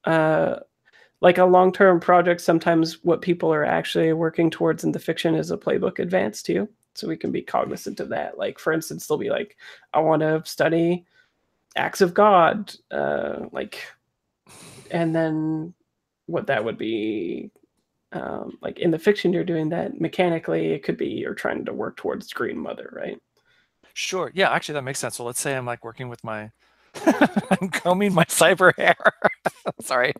like a long-term project, sometimes what people are actually working towards in the fiction is a playbook advance too. So we can be cognizant of that. Like, for instance, they'll be like, I want to study acts of God, and then what that would be, like in the fiction you're doing that mechanically, it could be you're trying to work towards Green Mother, right? Sure. Yeah, actually that makes sense. So let's say I'm like working with my I'm combing my cyber hair. Sorry.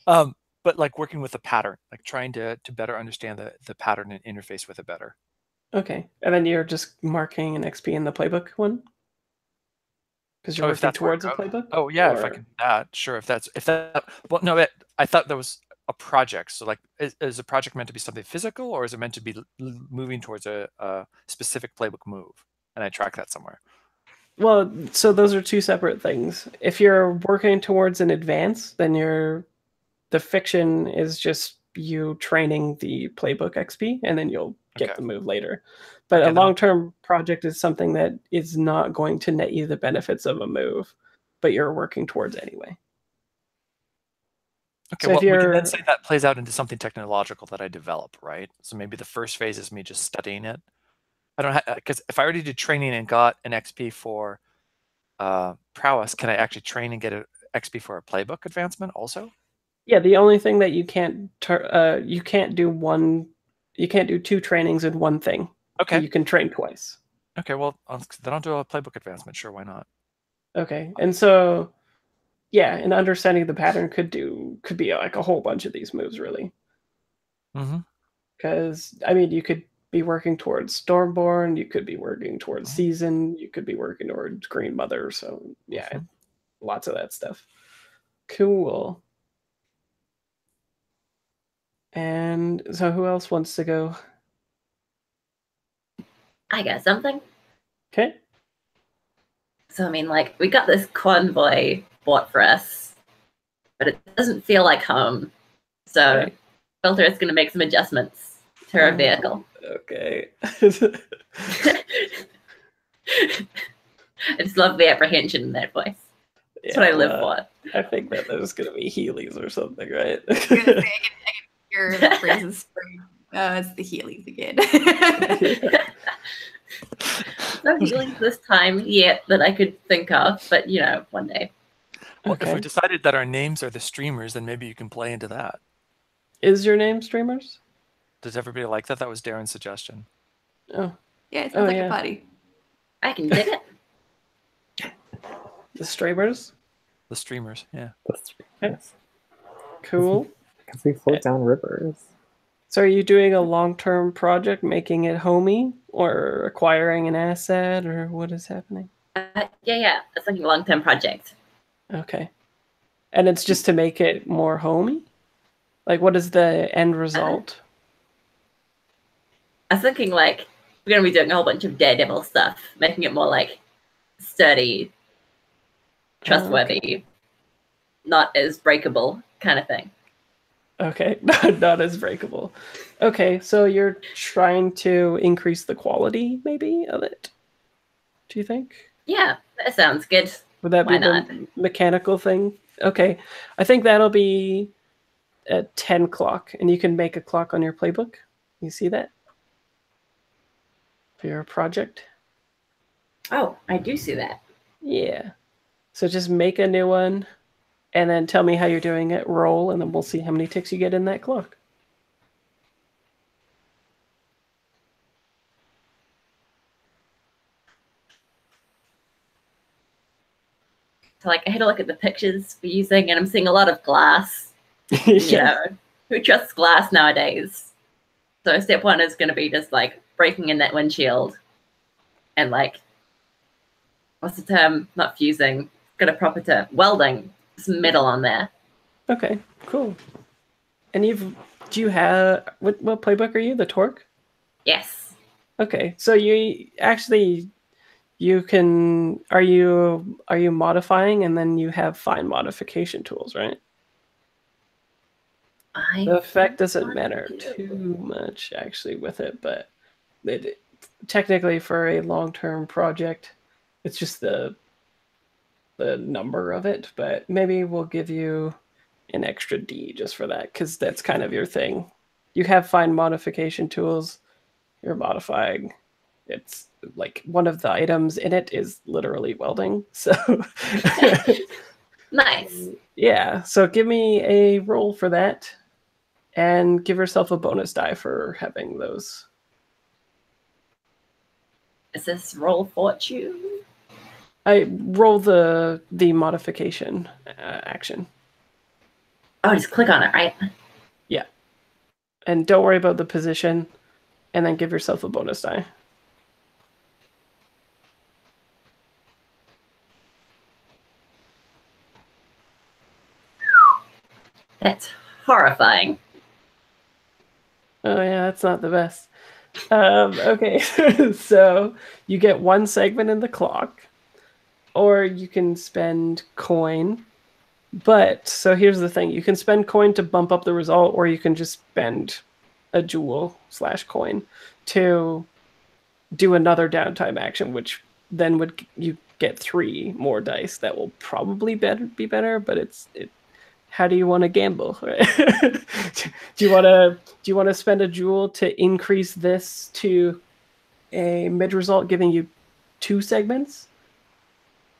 But like working with a pattern, like trying to better understand the pattern and interface with it better. Okay. And then you're just marking an XP in the playbook one? Because you're Oh, if working that's where it towards a goes. playbook? Oh yeah, if I Or can do that, sure. If that, well, no, I thought that was a project. So like, is a project meant to be something physical, or is it meant to be moving towards a specific playbook move? And I track that somewhere. well, so those are two separate things. If you're working towards an advance, then the fiction is just you training the playbook XP, and then you'll get Okay. the move later. But Okay, a then long-term project is something that is not going to net you the benefits of a move, but you're working towards anyway. okay, So if well, we can then you're say that plays out into something technological that I develop, right? So maybe the first phase is me just studying it. I don't have, because if I already did training and got an XP for prowess, can I actually train and get an XP for a playbook advancement also? yeah, the only thing that you can't you can't do two trainings in one thing. Okay. You can train twice. Okay, well, then I'll do a playbook advancement. Sure, why not? Okay. And so yeah, and understanding the pattern could be like a whole bunch of these moves really. Mm-hmm. Because I mean, you could be working towards Stormborn, you could be working towards Season, you could be working towards Green Mother. So yeah, lots of that stuff. Cool. And so, who else wants to go? I got something. Okay. So, I mean, like, we got this convoy bought for us, but it doesn't feel like home. So, Right. Filter is going to make some adjustments to her vehicle. Okay. I just love the apprehension in that voice. That's what I live for. I think that there's going to be Heelys or something, right? I was gonna say, I can hear the phrases spring. It's the Heelys again. No Heelys this time yet that I could think of, but you know, one day. Well, if we Okay. decided that our names are the streamers, then maybe you can play into that. Is your name Streamers? Does everybody like that? That was Darren's suggestion. Oh, Yeah, it sounds like yeah. a party. I can dig it. The Streamers? The streamers, yeah. Yes. Cool. Because we float down rivers. So are you doing a long-term project, making it homey, or acquiring an asset, or what is happening? Yeah. That's like a long-term project. Okay. And it's just to make it more homey? Like, what is the end result? I was thinking like we're going to be doing a whole bunch of Daredevil stuff, making it more like sturdy, trustworthy, not as breakable kind of thing. Okay, not as breakable. Okay, so you're trying to increase the quality, maybe, of it? Do you think? Yeah, that sounds good. Would that Why be the mechanical thing? Okay, I think that'll be at 10 clock, and you can make a clock on your playbook. You see that? For your project? Oh, I do see that. Yeah. So just make a new one, and then tell me how you're doing it, roll, and then we'll see how many ticks you get in that clock. So like I had a look at the pictures we're using and I'm seeing a lot of glass. You know, who trusts glass nowadays? So step one is gonna be just like breaking in that windshield and like what's the term? Not fusing. Got a proper term. Welding some metal on there. Okay, cool. And do you have what playbook are you? The Torque? Yes. Okay, so you can are you modifying, and then you have fine modification tools, right? The effect doesn't matter too much actually with it, but technically for a long-term project, it's just the number of it. But maybe we'll give you an extra D just for that, because that's kind of your thing. You have fine modification tools. You're modifying. It's like one of the items in it is literally welding. So Nice. Yeah. So give me a roll for that, and give yourself a bonus die for having those. Is this roll fortune? I roll the modification action. Oh, just click on it, right? Yeah. And don't worry about the position. and then give yourself a bonus die. That's horrifying. Oh yeah, that's not the best. Okay, so you get 1 segment in the clock, or you can spend coin. But so here's the thing: you can spend coin to bump up the result, or you can just spend a jewel/coin to do another downtime action, which then would you get 3 more dice. That will probably be better, but how do you want to gamble? do you want to spend a jewel to increase this to a mid result, giving you 2 segments?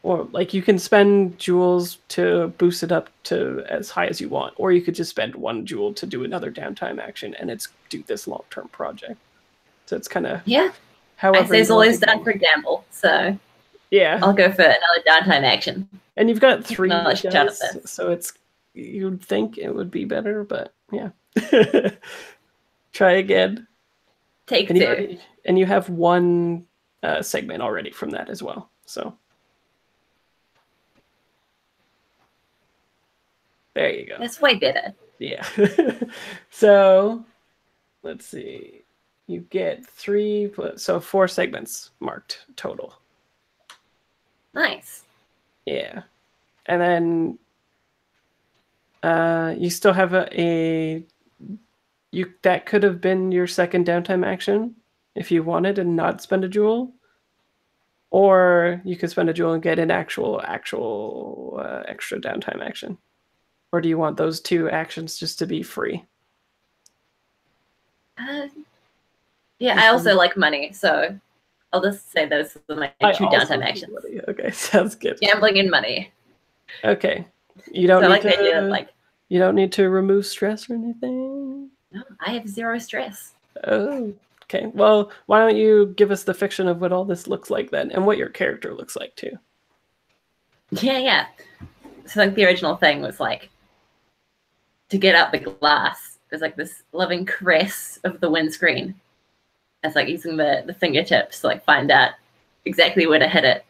Or like you can spend jewels to boost it up to as high as you want, or you could just spend 1 jewel to do another downtime action and do this long-term project. So it's kind of however. There's always done for gamble, so yeah, I'll go for another downtime action. And you've got 3 dice, so you'd think it would be better, but yeah. Try again. Take 2. And you have 1 segment already from that as well. So there you go. That's way better. Yeah. So let's see. You get 4 segments marked total. Nice. Yeah. And then you still have that could have been your second downtime action if you wanted and not spend a jewel. Or you could spend a jewel and get an actual extra downtime action. Or do you want those 2 actions just to be free? Yeah, I also like money, so I'll just say those are my 2 downtime actions. Money. Okay, sounds good. Gambling and money. Okay. You don't So need the idea of, you don't need to remove stress or anything? No, I have 0 stress. Oh, okay. Well, why don't you give us the fiction of what all this looks like then, and what your character looks like too? Yeah. So the original thing was to get out the glass. There's this loving caress of the windscreen. It's using the fingertips to find out exactly where to hit it,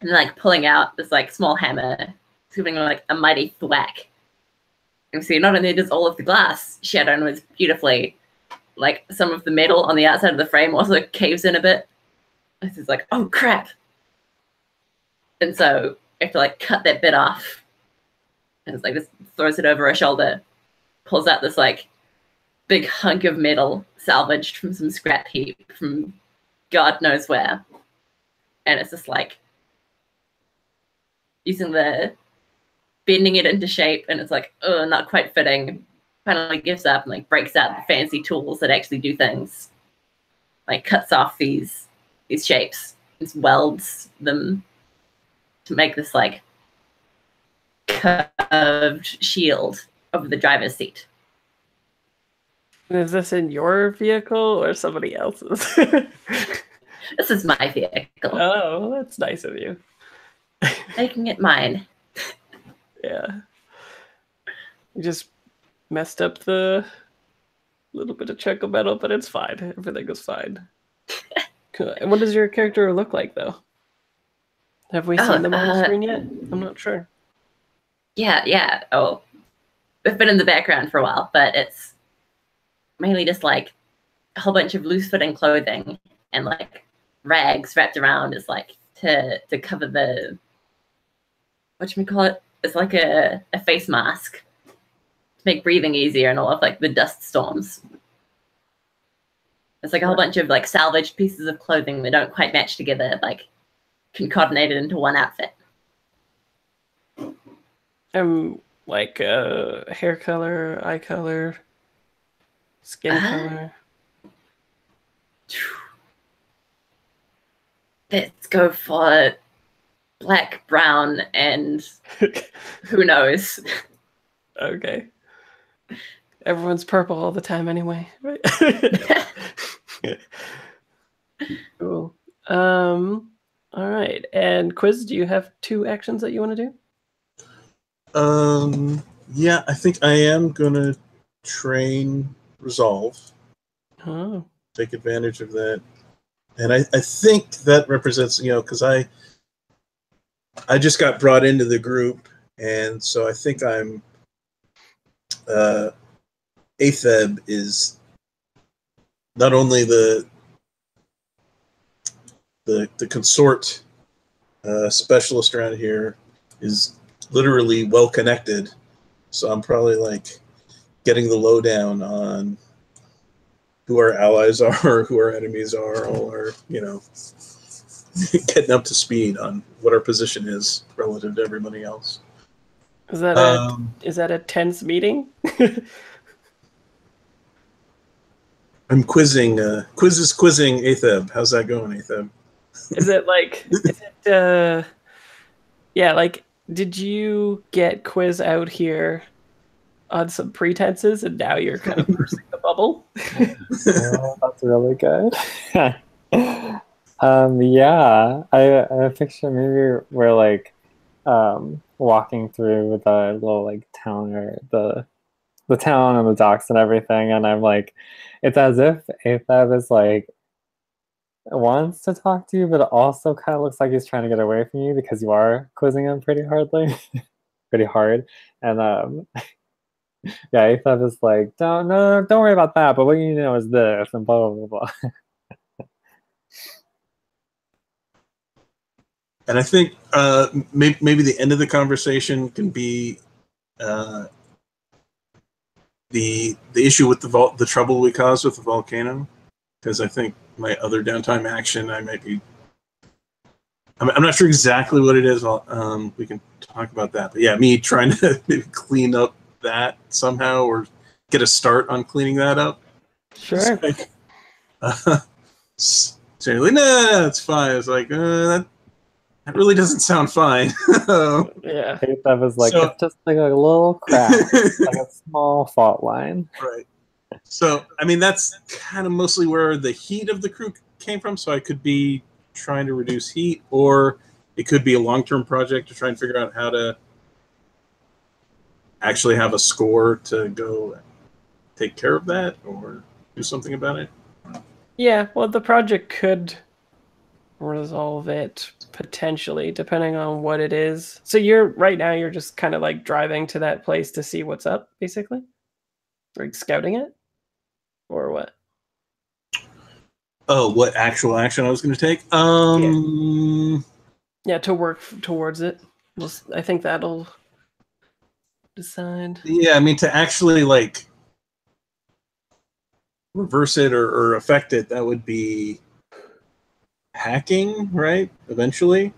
and pulling out this small hammer, giving a mighty thwack. And so not only does all of the glass shatter and was beautifully, some of the metal on the outside of the frame also caves in a bit. It's just oh crap. And so you have to cut that bit off. And it's just throws it over her shoulder, pulls out this big hunk of metal salvaged from some scrap heap from God knows where. And it's just using bending it into shape, and it's not quite fitting. Finally gives up and breaks out the fancy tools that actually do things. Cuts off these shapes, just welds them to make this curved shield over the driver's seat. Is this in your vehicle or somebody else's? This is my vehicle. Oh, that's nice of you. Making it mine. Yeah. You just messed up the little bit of chunk of metal, but it's fine. Everything is fine. Cool. And what does your character look like, though? Have we seen them on the screen yet? I'm not sure. Yeah. Oh, they've been in the background for a while, but it's mainly just a whole bunch of loose-fitting clothing and rags wrapped around is to cover the whatchamacallit? It's a face mask to make breathing easier and all of the dust storms. It's a whole bunch of salvaged pieces of clothing that don't quite match together, concatenated into one outfit. Hair color, eye color, skin color. Let's go for black, brown, and who knows. Okay. Everyone's purple all the time anyway, right? Cool. All right. And Quiz, do you have 2 actions that you want to do? Yeah, I think I am gonna train Resolve. Oh. take advantage of that. And I think that represents, because I just got brought into the group, and so I think I'm AFEB is not only the consort specialist around here, is literally well connected. So I'm probably like getting the lowdown on who our allies are, who our enemies are, all our, getting up to speed on what our position is relative to everybody else. Is that a tense meeting? I'm quizzing Atheb. How's that going, Atheb? Yeah, like, did you get quiz out here on some pretenses and now you're kind of bursting the bubble? Oh, that's really good. Yeah, I picture maybe we're like walking through the little like town, or the town and the docks and everything, and I'm like, it's as if Atheb is like wants to talk to you, but it also kind of looks like he's trying to get away from you because you are quizzing him pretty hardly, pretty hard, and yeah, Atheb is like, don't worry about that, but what you need to know is this, and blah blah blah blah. And I think maybe the end of the conversation can be the issue with the trouble we caused with the volcano, because I think my other downtime action, I'm not sure exactly what it is. We can talk about that. But yeah, me trying to maybe clean up that somehow, or get a start on cleaning that up. Sure. It's like, saying, no, it's fine. It's like, that really doesn't sound fine. Yeah. Atheb was like, it's just like a little crack, like a small fault line. Right. So, I mean, that's kind of mostly where the heat of the crew came from. So I could be trying to reduce heat, or it could be a long-term project to try and figure out how to actually have a score to go take care of that or do something about it. Yeah, well, the project could resolve it potentially, depending on what it is. So right now you're just kind of like driving to that place to see what's up, basically? Like scouting it? Or what? Oh, what actual action I was going to take? Yeah, to work towards it. I think that'll decide. Yeah, I mean, to actually like reverse it or affect it, that would be hacking, right? Eventually.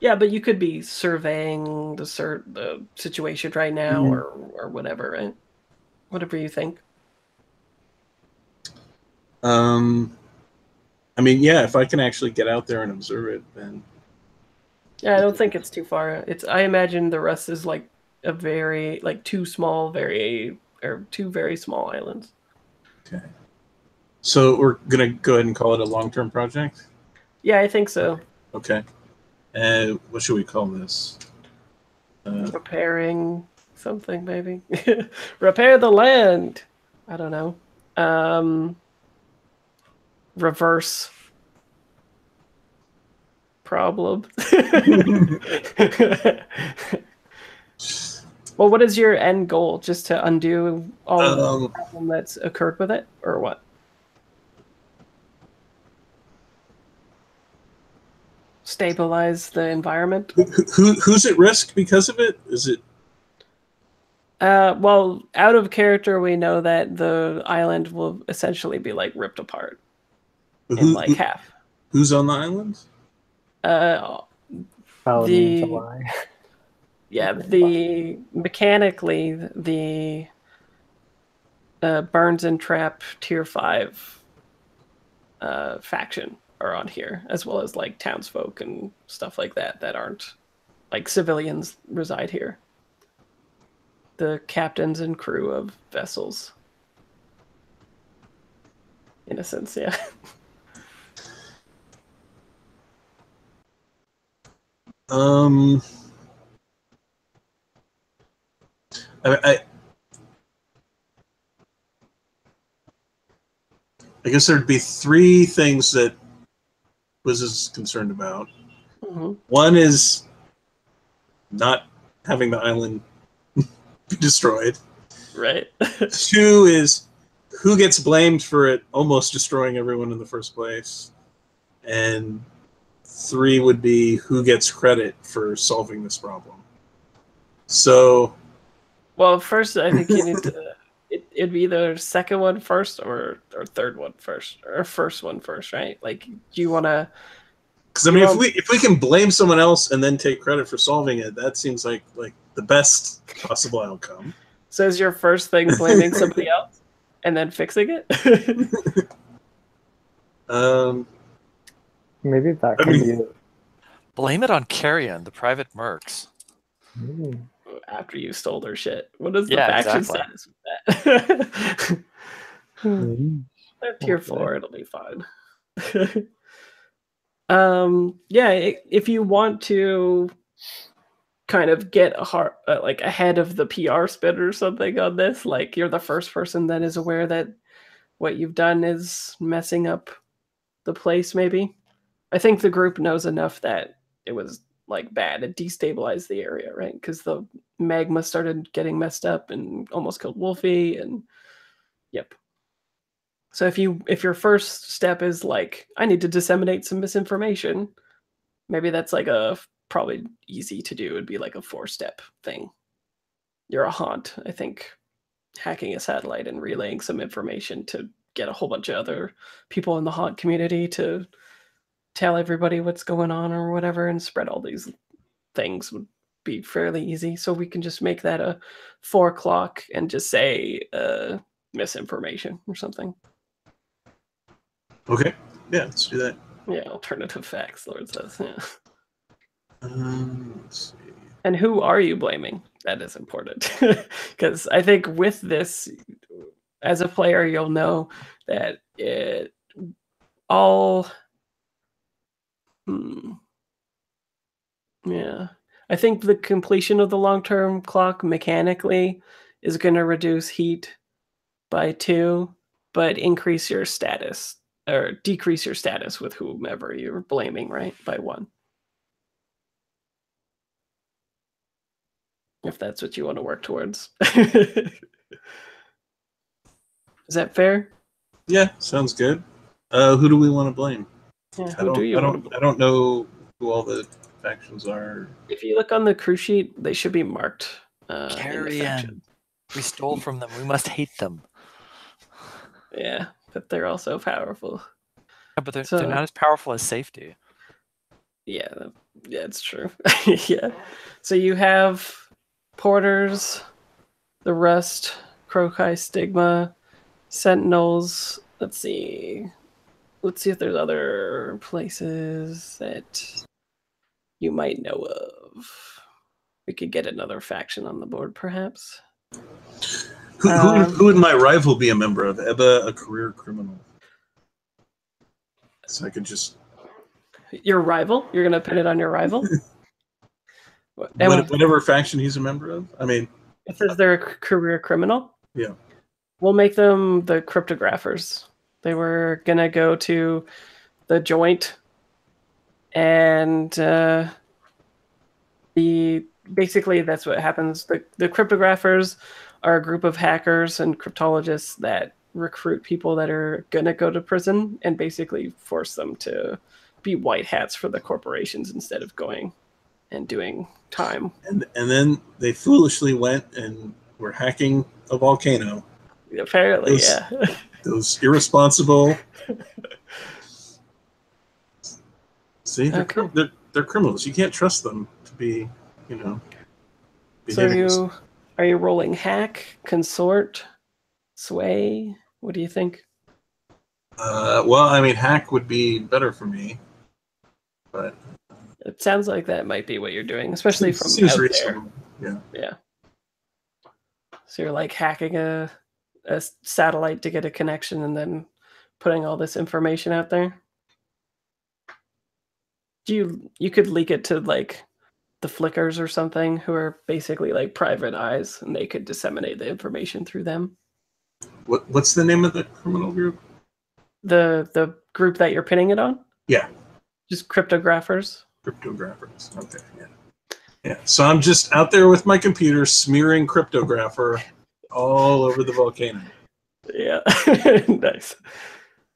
Yeah, but you could be surveying the situation right now, or whatever, right? Whatever you think. I mean, yeah, if I can actually get out there and observe it, then. Yeah, I don't think it's too far. I imagine the rest is like two very small islands. Okay. So we're gonna go ahead and call it a long-term project? Yeah, I think so. Okay. And what should we call this? Repairing something, maybe. Repair the land. I don't know. Reverse problem. Well, what is your end goal? Just to undo all of the problem that's occurred with it, or what? Stabilize the environment. Who's at risk because of it? Is it? Well, out of character, we know that the island will essentially be like ripped apart in like half. Who's on the island? Mechanically, the Burns and Trap Tier 5 faction are on here, as well as like townsfolk and stuff like that aren't like civilians reside here. The captains and crew of vessels. In a sense, yeah. I guess there'd be 3 things that Wiz is concerned about. Mm-hmm. One is not having the island be destroyed. Right. 2 is who gets blamed for it almost destroying everyone in the first place. And 3 would be who gets credit for solving this problem. So, well, first, I think you need to. It'd be either second one first or third one first or first one first, right? Like, do you want to? because I mean, if we can blame someone else and then take credit for solving it, that seems like the best possible outcome. So is your first thing blaming somebody else and then fixing it? Maybe that could be it. Blame it on Carrion, the private mercs. After you stole their shit. What is the Yeah, faction exactly. status with that? At tier 4, it'll be fine. Yeah, if you want to kind of get like ahead of the PR spin or something on this, like you're the first person that is aware that what you've done is messing up the place, maybe. I think the group knows enough that it was like bad. It destabilized the area, right? Because the magma started getting messed up and almost killed Wolfie, and yep. So if your first step is like, I need to disseminate some misinformation, maybe that's like a probably easy to do. It'd be like a 4-step thing. You're a haunt. I think hacking a satellite and relaying some information to get a whole bunch of other people in the haunt community to tell everybody what's going on or whatever and spread all these things would be fairly easy. So we can just make that a 4 o'clock and just say misinformation or something. Okay. Yeah, let's do that. Yeah, alternative facts, Lord says. Yeah. Let's see. And who are you blaming? That is important. Because I think with this, as a player, you'll know that it all... Yeah. I think the completion of the long-term clock mechanically is going to reduce heat by 2, but increase your status, or decrease your status with whomever you're blaming, right? By 1. If that's what you want to work towards. Is that fair? Yeah, sounds good. Who do we want to blame? Yeah, I don't know who all the factions are. If you look on the crew sheet, they should be marked in the Carrion. faction. We stole from them. We must hate them. Yeah, but they're also powerful. Yeah, but they're not as powerful as safety. Yeah, it's true. Yeah. So you have Porters, the Rust, Crokai Stigma, Sentinels. Let's see if there's other places that you might know of. We could get another faction on the board, perhaps. Who would my rival be a member of? Ebba, a career criminal. So I could just... Your rival? You're going to pin it on your rival? Whatever faction he's a member of? I mean... It says they're a career criminal? Yeah. We'll make them the cryptographers. They were going to go to the joint and basically that's what happens. The cryptographers are a group of hackers and cryptologists that recruit people that are going to go to prison and basically force them to be white hats for the corporations instead of going and doing time. And then they foolishly went and were hacking a volcano. Apparently, yeah. Those irresponsible... See, they're criminals. You can't trust them to be, So are you rolling hack, consort, sway? What do you think? Well, I mean, hack would be better for me, but it sounds like that might be what you're doing, especially from out there. Yeah. So you're like hacking a satellite to get a connection and then putting all this information out there. You could leak it to like the Flickers or something, who are basically like private eyes, and they could disseminate the information through them. What's the name of the criminal group? The group that you're pinning it on? Yeah. Just cryptographers? Cryptographers. Okay, yeah. Yeah. So I'm just out there with my computer smearing cryptographer all over the volcano. Yeah. Nice.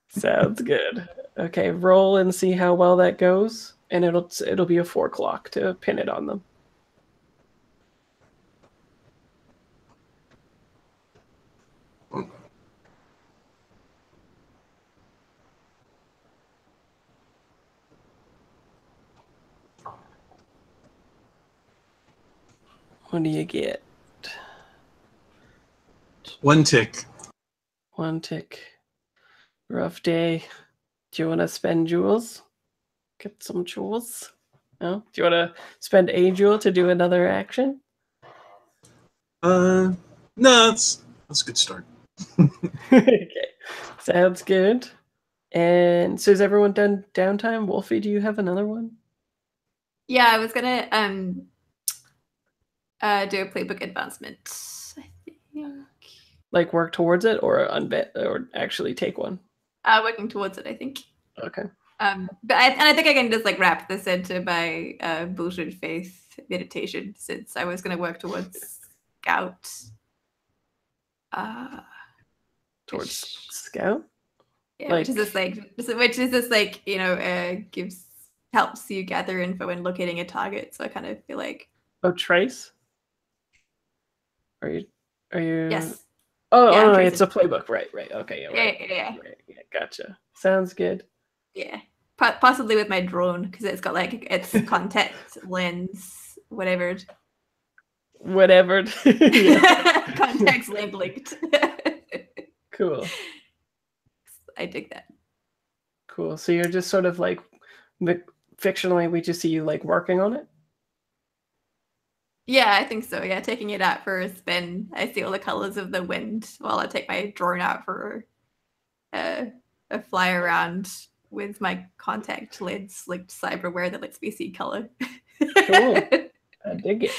Sounds good. Okay, roll and see how well that goes, and it'll be a 4 o'clock to pin it on them. What do you get? 1 tick. 1 tick. Rough day. Do you want to spend jewels? Get some jewels? No? Do you want to spend a jewel to do another action? No, that's a good start. Okay. Sounds good. And so is everyone done downtime? Wolfie, do you have another one? Yeah, I was gonna do a playbook advancement. I think. Like work towards it or unbet or actually take one? Working towards it, I think. Okay. But I think I can just like wrap this into my bullshit faith meditation, since I was gonna work towards Scout. Towards Which, Scout? yeah, which is this like helps you gather info when locating a target. So I kind of feel like, Oh, Trace? Are you yes. Oh, Yeah, I'm no, tracing. it's a playbook, right? Okay, yeah, right. Yeah. Right, yeah, gotcha. Sounds good. Yeah, possibly with my drone, because it's got like its contact lens, whatever. Yeah. Contacts lens linked. Cool. I dig that. Cool. So you're just sort of like fictionally, we just see you like working on it. Yeah, I think so. Yeah, taking it out for a spin. I see all the colors of the wind while I take my drone out for a fly around with my contact lens linked cyberware that lets me see color. Cool. I dig it.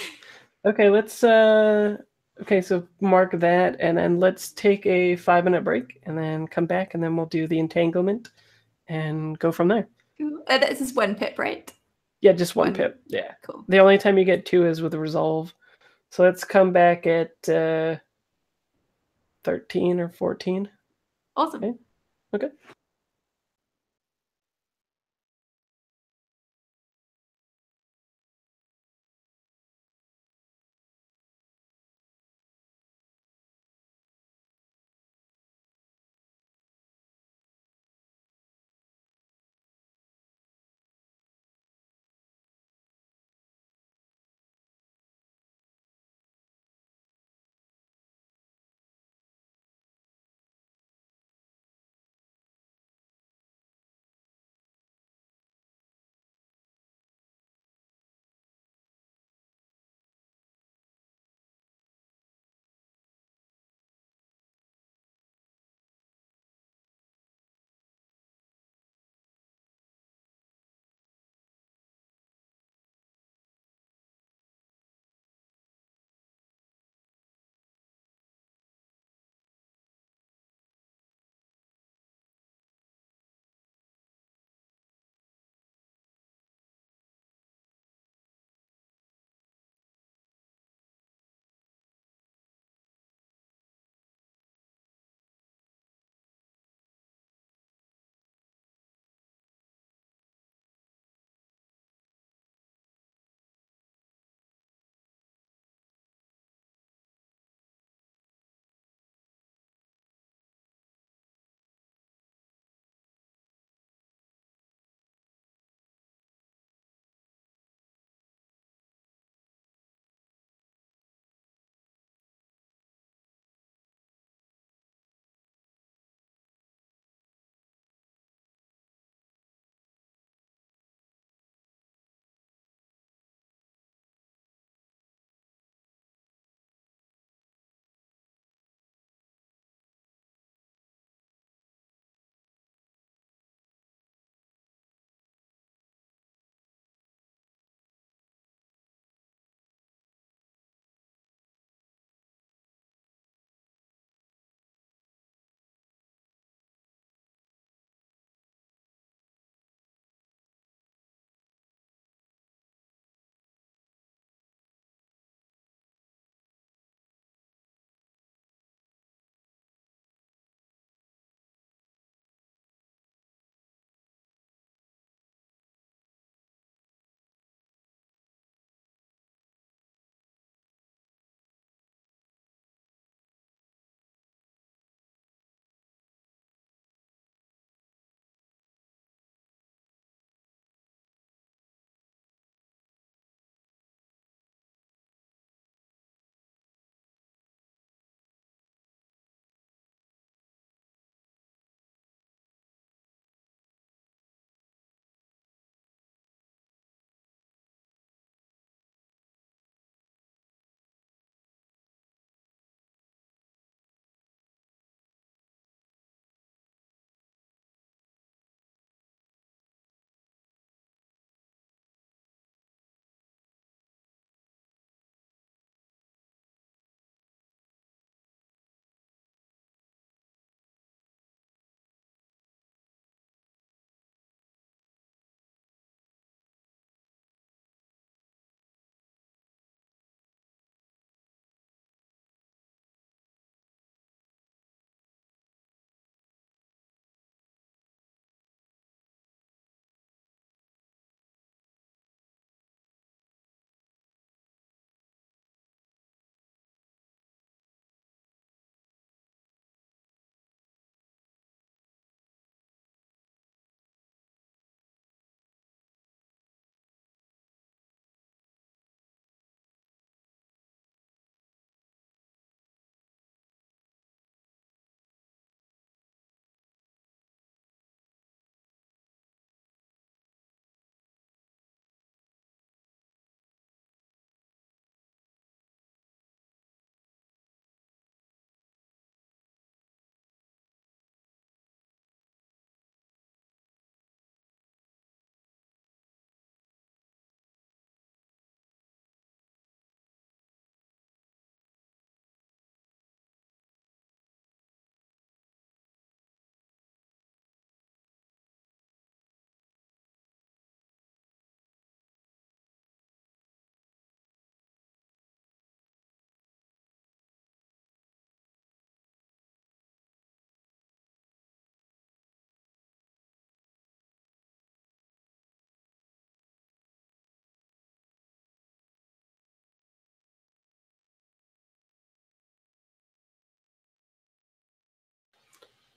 Okay, let's okay, so mark that and then let's take a 5-minute break and then come back and then we'll do the entanglement and go from there. This is 1 pip, right? Yeah, just 1 pip. Yeah. Cool. The only time you get 2 is with resolve. So let's come back at 13 or 14. Awesome. Okay.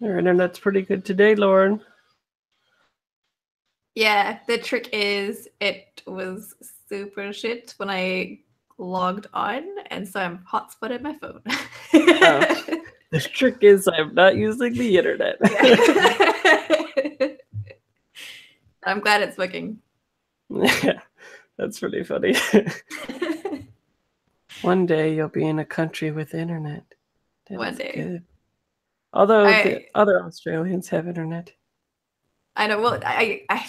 Your internet's pretty good today, Lauren. Yeah, the trick is it was super shit when I logged on, and so I'm hotspotted my phone. Oh. The trick is I'm not using the internet. I'm glad it's working. Yeah, that's pretty funny. One day you'll be in a country with internet. That One is day. good. Although the other Australians have internet. I know. Well, I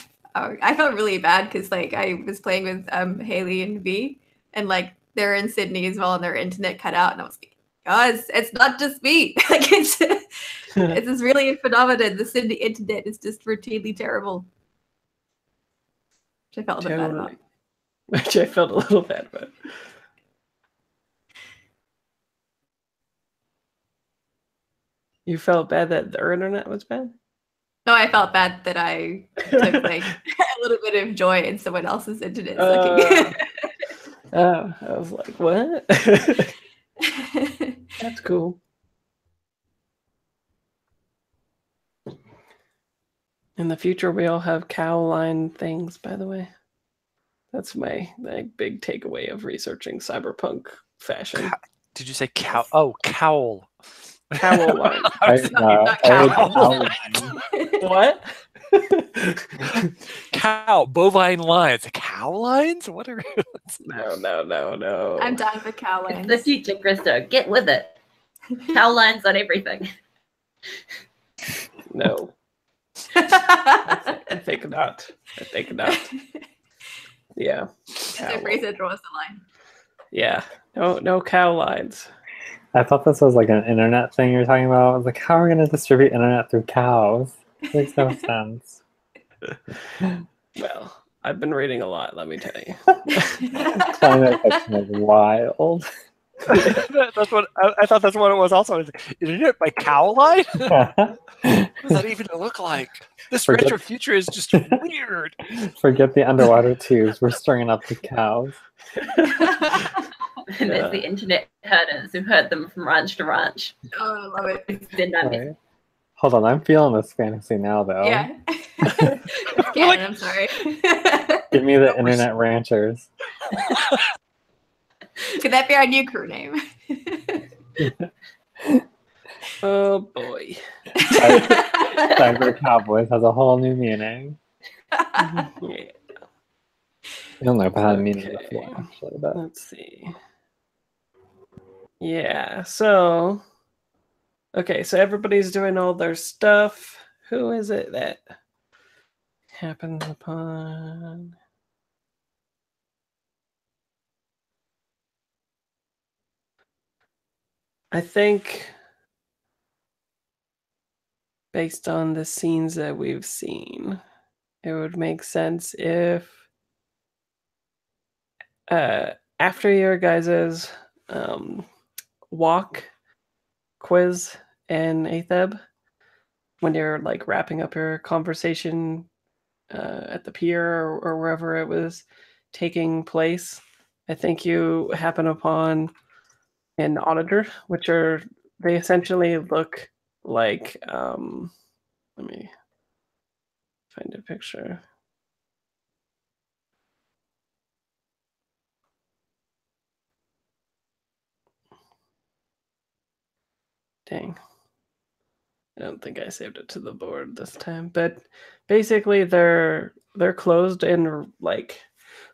felt really bad because like I was playing with Haley and V, and like they're in Sydney as well, and their internet cut out, and I was like, guys, it's not just me. Like it's this really phenomenon. The Sydney internet is just routinely terrible. Which I felt a bit bad about. Which I felt a little bad about. You felt bad that their internet was bad? No, I felt bad that I took like a little bit of joy in someone else's internet sucking. Oh, I was like, what? That's cool. In the future, we all have cow line things, by the way. That's my big takeaway of researching cyberpunk fashion. Did you say cow? Oh, cowl. Cowl line. What? Cow, bovine lines. Cow lines? What are No. I'm done with cow lines. It's the future, Krista. Get with it. Cow lines on everything. No. I think not. Yeah. So Fraser draws the line. Yeah. No cow lines. I thought this was like an internet thing you're talking about. I was like, how are we going to distribute internet through cows? It makes no sense. Well, I've been reading a lot, let me tell you. Climate fiction is wild. That's what I thought. That's what it was. Also, internet by cow line. What does that even look like? This retro future is just weird. Forget the underwater tubes. We're stringing up the cows. And there's the internet herders who herd them from ranch to ranch. Oh, I love it. Right. Hold on, I'm feeling this fantasy now, though. Yeah. Yeah, I'm sorry. Give me the internet ranchers. Could that be our new crew name? Oh boy. Cyber Cowboys has a whole new meaning. Yeah. I don't know if I had a meaning before, actually, but let's see. Yeah, so everybody's doing all their stuff. Who is it that happens upon? I think based on the scenes that we've seen, it would make sense if after your guys's walk quiz and Atheb, when you're like wrapping up your conversation at the pier or wherever it was taking place, I think you happen upon an auditor, which they essentially look like let me find a picture. Dang. I don't think I saved it to the board this time, but basically they're closed in like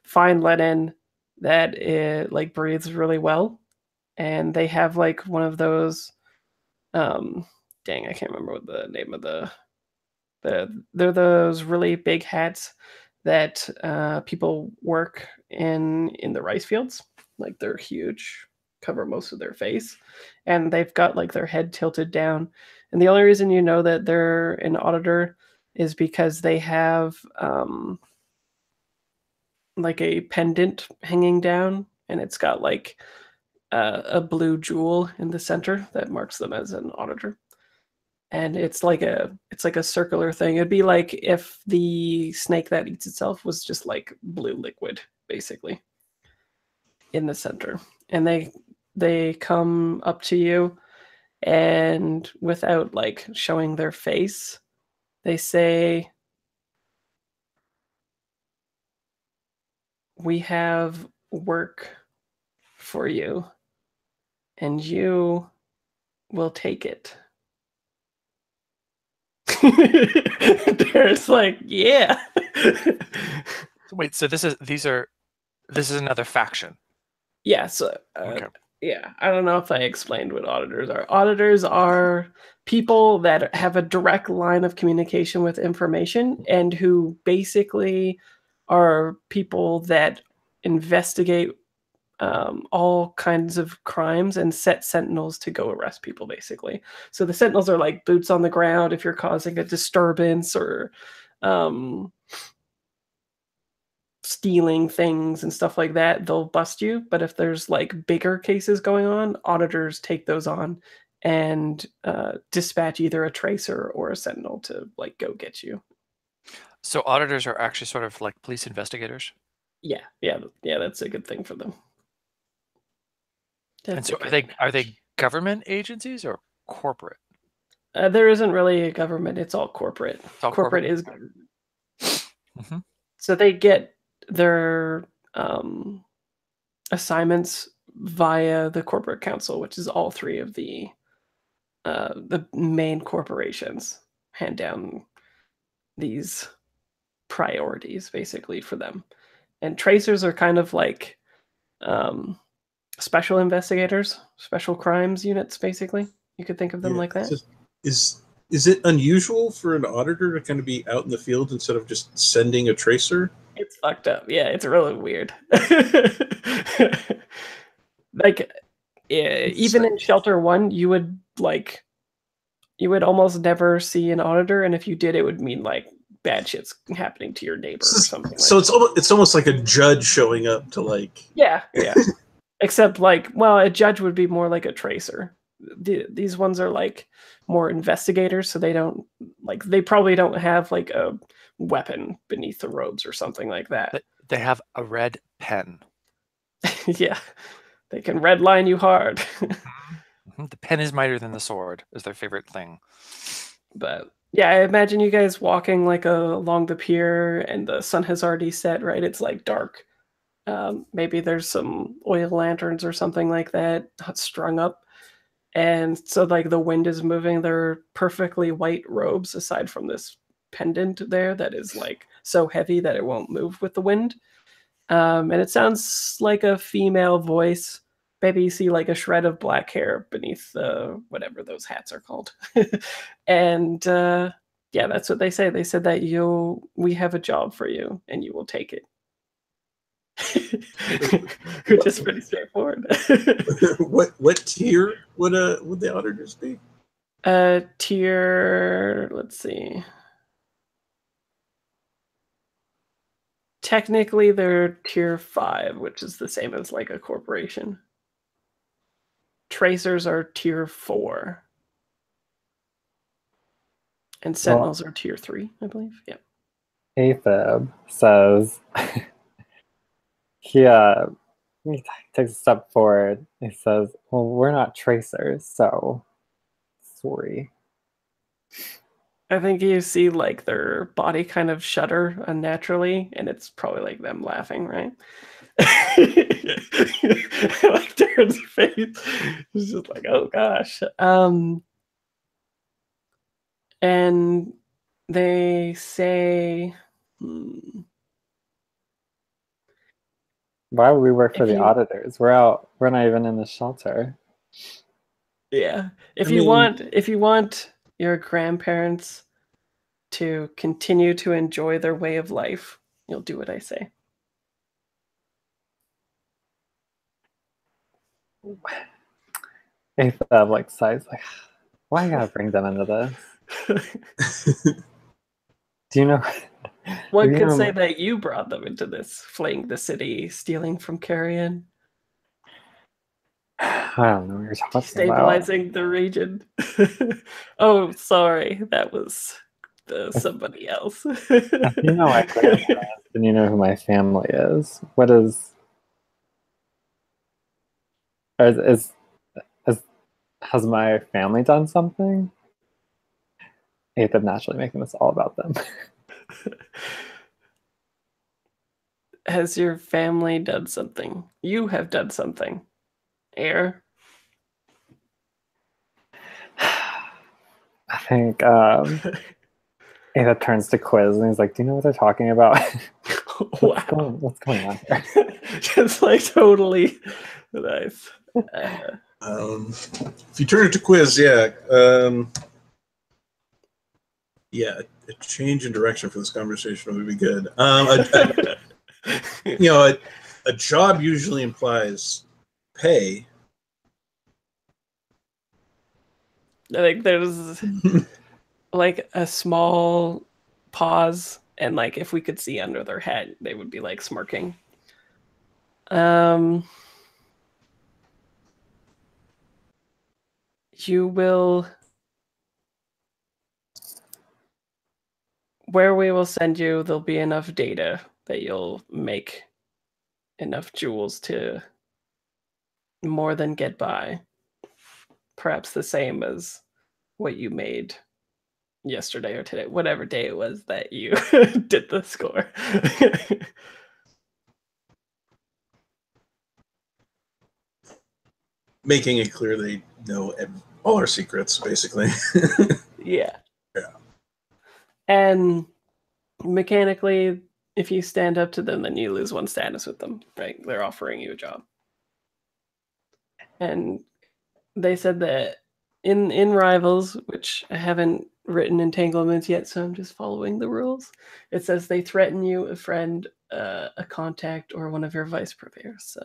fine linen that it like breathes really well, and they have like one of those dang, I can't remember what the name of they're those really big hats that people work in the rice fields. Like they're huge, cover most of their face, and they've got like their head tilted down. And the only reason you know that they're an auditor is because they have like a pendant hanging down, and it's got like a blue jewel in the center that marks them as an auditor. And it's like a circular thing. It'd be like if the snake that eats itself was just like blue liquid, basically, in the center. And they come up to you and without like showing their face, they say, "We have work for you, and you will take it." There's like, yeah. Wait, so this is another faction. Yeah, so Okay. yeah, I don't know if I explained what auditors are. Auditors are people that have a direct line of communication with information and who basically are people that investigate all kinds of crimes and set sentinels to go arrest people, basically. So the sentinels are like boots on the ground if you're causing a disturbance or stealing things and stuff like that, they'll bust you. But if there's like bigger cases going on, auditors take those on and dispatch either a tracer or a sentinel to like go get you. So auditors are actually sort of like police investigators. Yeah, that's a good thing for them. And so are they government agencies or corporate? There isn't really a government. It's all corporate. It's all corporate is. Mm-hmm. So they get their assignments via the corporate council, which is all three of the main corporations hand down these priorities basically for them. And tracers are kind of like special investigators, special crimes units, basically. You could think of them like that. So is it unusual for an auditor to kind of be out in the field instead of just sending a tracer? It's fucked up. Yeah, it's really weird. Like, even in Shelter 1, you would almost never see an auditor, and if you did, it would mean like bad shit's happening to your neighbor or something. So it's almost like a judge showing up to like. Yeah. Except like, well, a judge would be more like a tracer. These ones are like more investigators, so they probably don't have like a weapon beneath the robes or something like that. They have a red pen. Yeah, they can redline you hard. The pen is mightier than the sword is their favorite thing. But yeah, I imagine you guys walking like along the pier, and the sun has already set. Right, it's like dark. Maybe there's some oil lanterns or something like that strung up. And so like the wind is moving their perfectly white robes aside from this pendant there that is like so heavy that it won't move with the wind. And it sounds like a female voice. Maybe you see like a shred of black hair beneath whatever those hats are called. And yeah, that's what they say. They said that we have a job for you and you will take it. Which is pretty straightforward. What tier would the auditors be? Tier, let's see. Technically, they're tier 5, which is the same as like a corporation. Tracers are tier 4. And sentinels are tier 3, I believe. Yeah. AFib says he takes a step forward. He says, "Well, we're not tracers, so sorry." I think you see like their body kind of shudder unnaturally, and it's probably like them laughing, right? Like Darren's face is just like, oh gosh. And they say, why would we work for the auditors? We're not even in the shelter. Yeah. If you want your grandparents to continue to enjoy their way of life, you'll do what I say. AFib like sighs like, why I gotta bring them into this? Do you know? One could say that you brought them into this, fleeing the city, stealing from Carrion. I don't know what you're talking Stabilizing the region. Oh, sorry, that was somebody else. You know my grandparents, and you know who my family is. What is has my family done something? Aethab naturally making this all about them. Has your family done something? You have done something. Air? I think Aethab turns to Quiz and he's like, do you know what they're talking about? Wow. What's going on here? Just like totally nice. If you turn it to Quiz, yeah, a change in direction for this conversation would be good. A job usually implies pay. I think there's like a small pause, and like if we could see under their head, they would be like smirking. You will. Where we will send you, there'll be enough data that you'll make enough jewels to more than get by. Perhaps the same as what you made yesterday or today, whatever day it was that you did the score. Making it clear they know all our secrets, basically. Yeah. Yeah. And mechanically, if you stand up to them, then you lose one status with them, right? They're offering you a job. And they said that in Rivals, which I haven't written entanglements yet, so I'm just following the rules. It says they threaten you, a friend, a contact, or one of your vice purveyors. So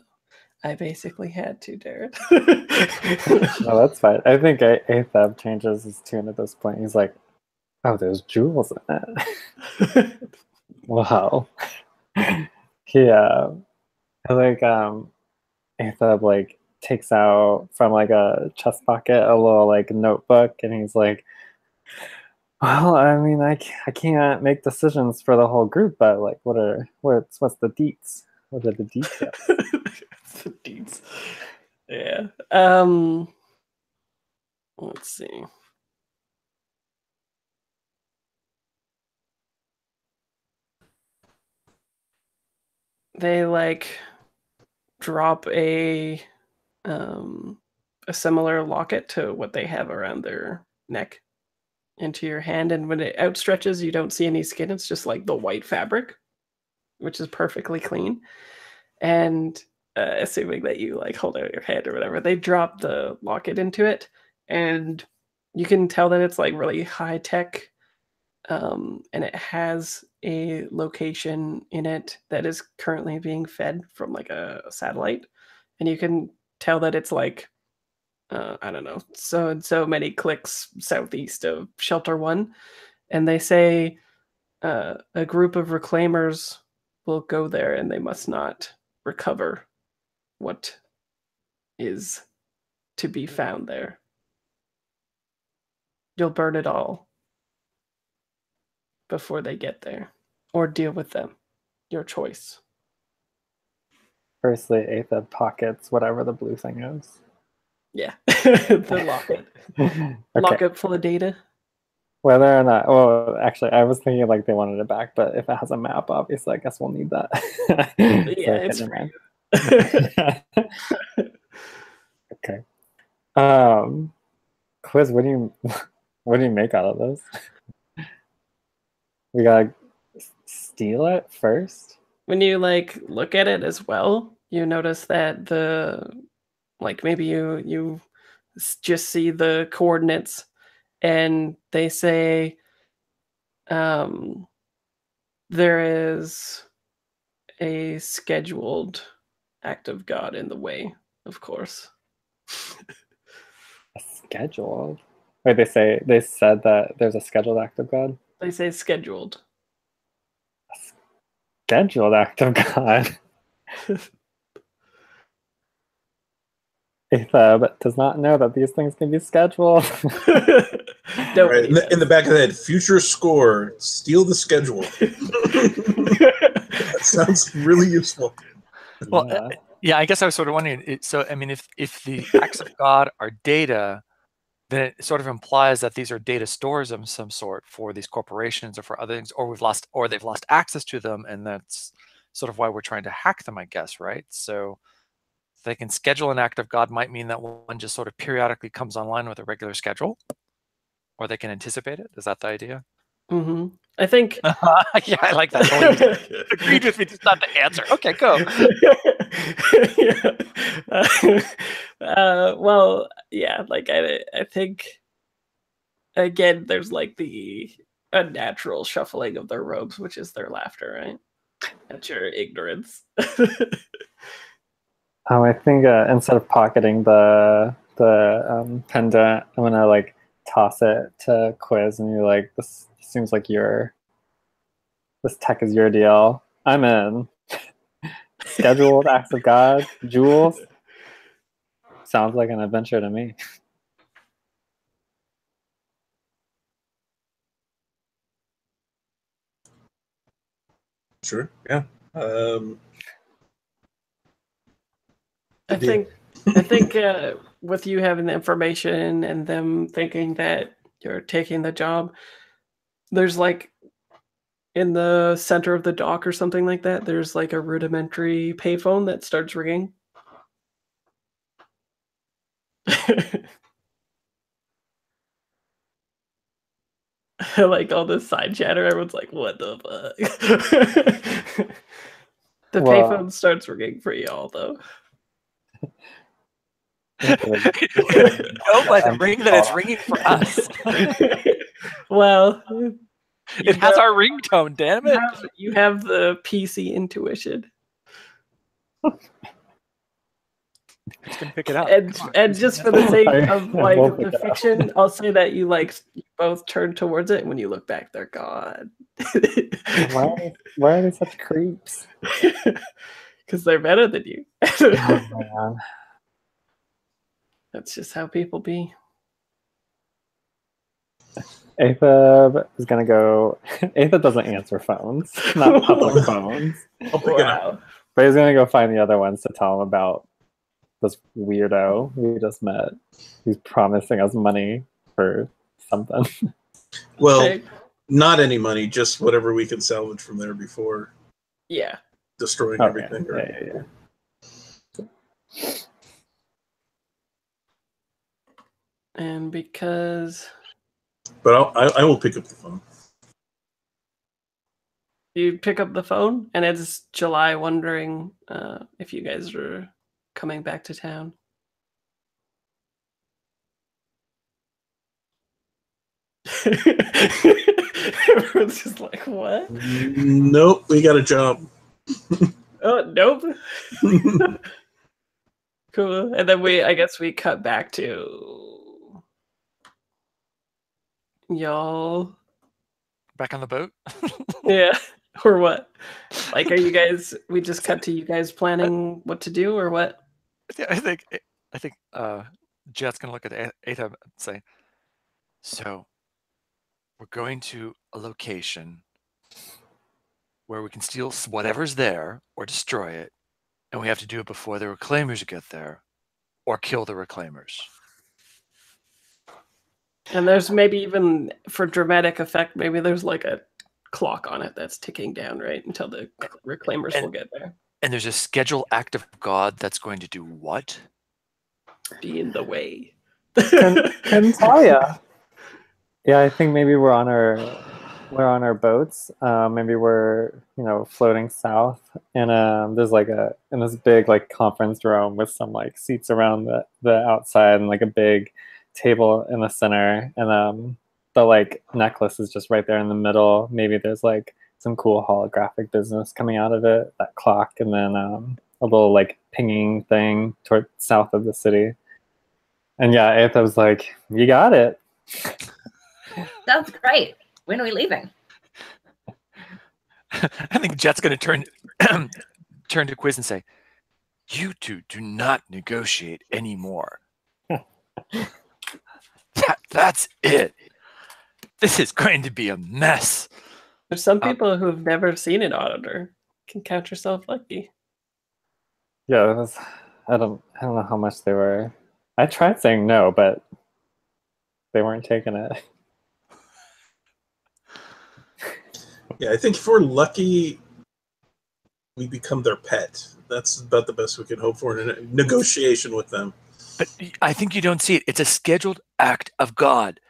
I basically had to, Darren. No, that's fine. I think Aethab changes his tune at this point. He's like, oh, there's jewels in it. Wow. Yeah. Like Aethab like takes out from like a chest pocket a little like notebook, and he's like, well, I mean, I can't make decisions for the whole group, but like what's the deets? What are the details? The deets. Yeah. Let's see. They like drop a similar locket to what they have around their neck into your hand, and when it outstretches, you don't see any skin. It's just like the white fabric, which is perfectly clean. And assuming that you like hold out your hand or whatever, they drop the locket into it, and you can tell that it's like really high tech. And it has a location in it that is currently being fed from like a satellite, and you can tell that it's like I don't know, so and so many clicks southeast of Shelter One, and they say a group of reclaimers will go there, and they must not recover what is to be found there. You'll burn it all before they get there, or deal with them. Your choice. Firstly, Aethab pockets whatever the blue thing is. Yeah, the locket. Okay. Locket full of data. Whether or not, well, actually, I was thinking like they wanted it back, but if it has a map, obviously, I guess we'll need that. Yeah, it's free. free. Okay. Quiz, what do you make out of this? We gotta steal it first. When you like look at it as well, you notice that the like maybe you just see the coordinates, and they say there is a scheduled act of God in the way, of course. Scheduled? Wait, they said that there's a scheduled act of God? They say scheduled. Scheduled act of God? Aethab does not know that these things can be scheduled. Right. In the back of the head, future score, steal the schedule. That sounds really useful. Well, Yeah, I guess I was sort of wondering. So, I mean, if the acts of God are data, then it sort of implies that these are data stores of some sort for these corporations or for other things, or they've lost access to them, and that's sort of why we're trying to hack them, I guess, right? So they can schedule an act of God might mean that one just sort of periodically comes online with a regular schedule, or they can anticipate it. Is that the idea? Mm-hmm. I think. Yeah, I like that. Oh, agreed with me. Just not the answer. Okay, go. Well, yeah, like I think again, there's like the unnatural shuffling of their robes, which is their laughter, right? At your ignorance. Oh, I think instead of pocketing the pendant, I'm gonna like toss it to Quiz, and you're like, this seems like this tech is your deal. I'm in. Scheduled acts of God, jewels. Sounds like an adventure to me. Sure. Yeah. I think with you having the information and them thinking that you're taking the job, there's like in the center of the dock or something like that, there's like a rudimentary payphone that starts ringing. Like all this side chatter, everyone's like, what the fuck? The payphone starts ringing for y'all though. No, by the ring that it's ringing for us. Well, it has our ringtone, damn it. You have the PC intuition. It's gonna pick it up. And just for the sake of like the fiction, I'll say that you both turn towards it, and when you look back, they're gone. Why are they such creeps? Because they're better than you. Oh, man. That's just how people be. Aethab is gonna go. Aethab doesn't answer phones, not public phones. Wow. But he's gonna go find the other ones to tell him about this weirdo we just met. He's promising us money for something. Well, not any money, just whatever we can salvage from there before. Yeah. Destroying everything. Yeah. And because. But I will pick up the phone. You pick up the phone, and it's July, wondering if you guys are coming back to town. Everyone's just like, what? Nope, we got a job. Oh, nope. Cool. And then I guess we cut back to y'all back on the boat. Yeah. Or what? Like, are you guys? We just cut to you guys planning what to do, or what? Yeah, I think Jet's gonna look at Aethab and say, "So, we're going to a location where we can steal whatever's there or destroy it, and we have to do it before the reclaimers get there, or kill the reclaimers." And there's maybe even for dramatic effect, maybe there's like a clock on it that's ticking down, right, until the reclaimers will get there. And there's a scheduled act of God that's going to do what? Be in the way. Couldn't tell ya. Yeah, I think maybe we're on our boats. Maybe we're floating south, and there's like in this big like conference room with some like seats around the outside and like a big table in the center, and the like necklace is just right there in the middle. Maybe there's like some cool holographic business coming out of it, that clock, and then a little like pinging thing toward south of the city. And yeah, Aetha was like, "You got it." Sounds great. When are we leaving? I think Jet's going to turn to Quiz and say, "You two do not negotiate anymore. That's it. This is going to be a mess." There's some people who've never seen an auditor. Can count yourself lucky. Yeah, it was, I don't know how much they were. I tried saying no, but they weren't taking it. Yeah, I think if we're lucky, we become their pet. That's about the best we can hope for in a negotiation with them. But I think you don't see it. It's a scheduled act of God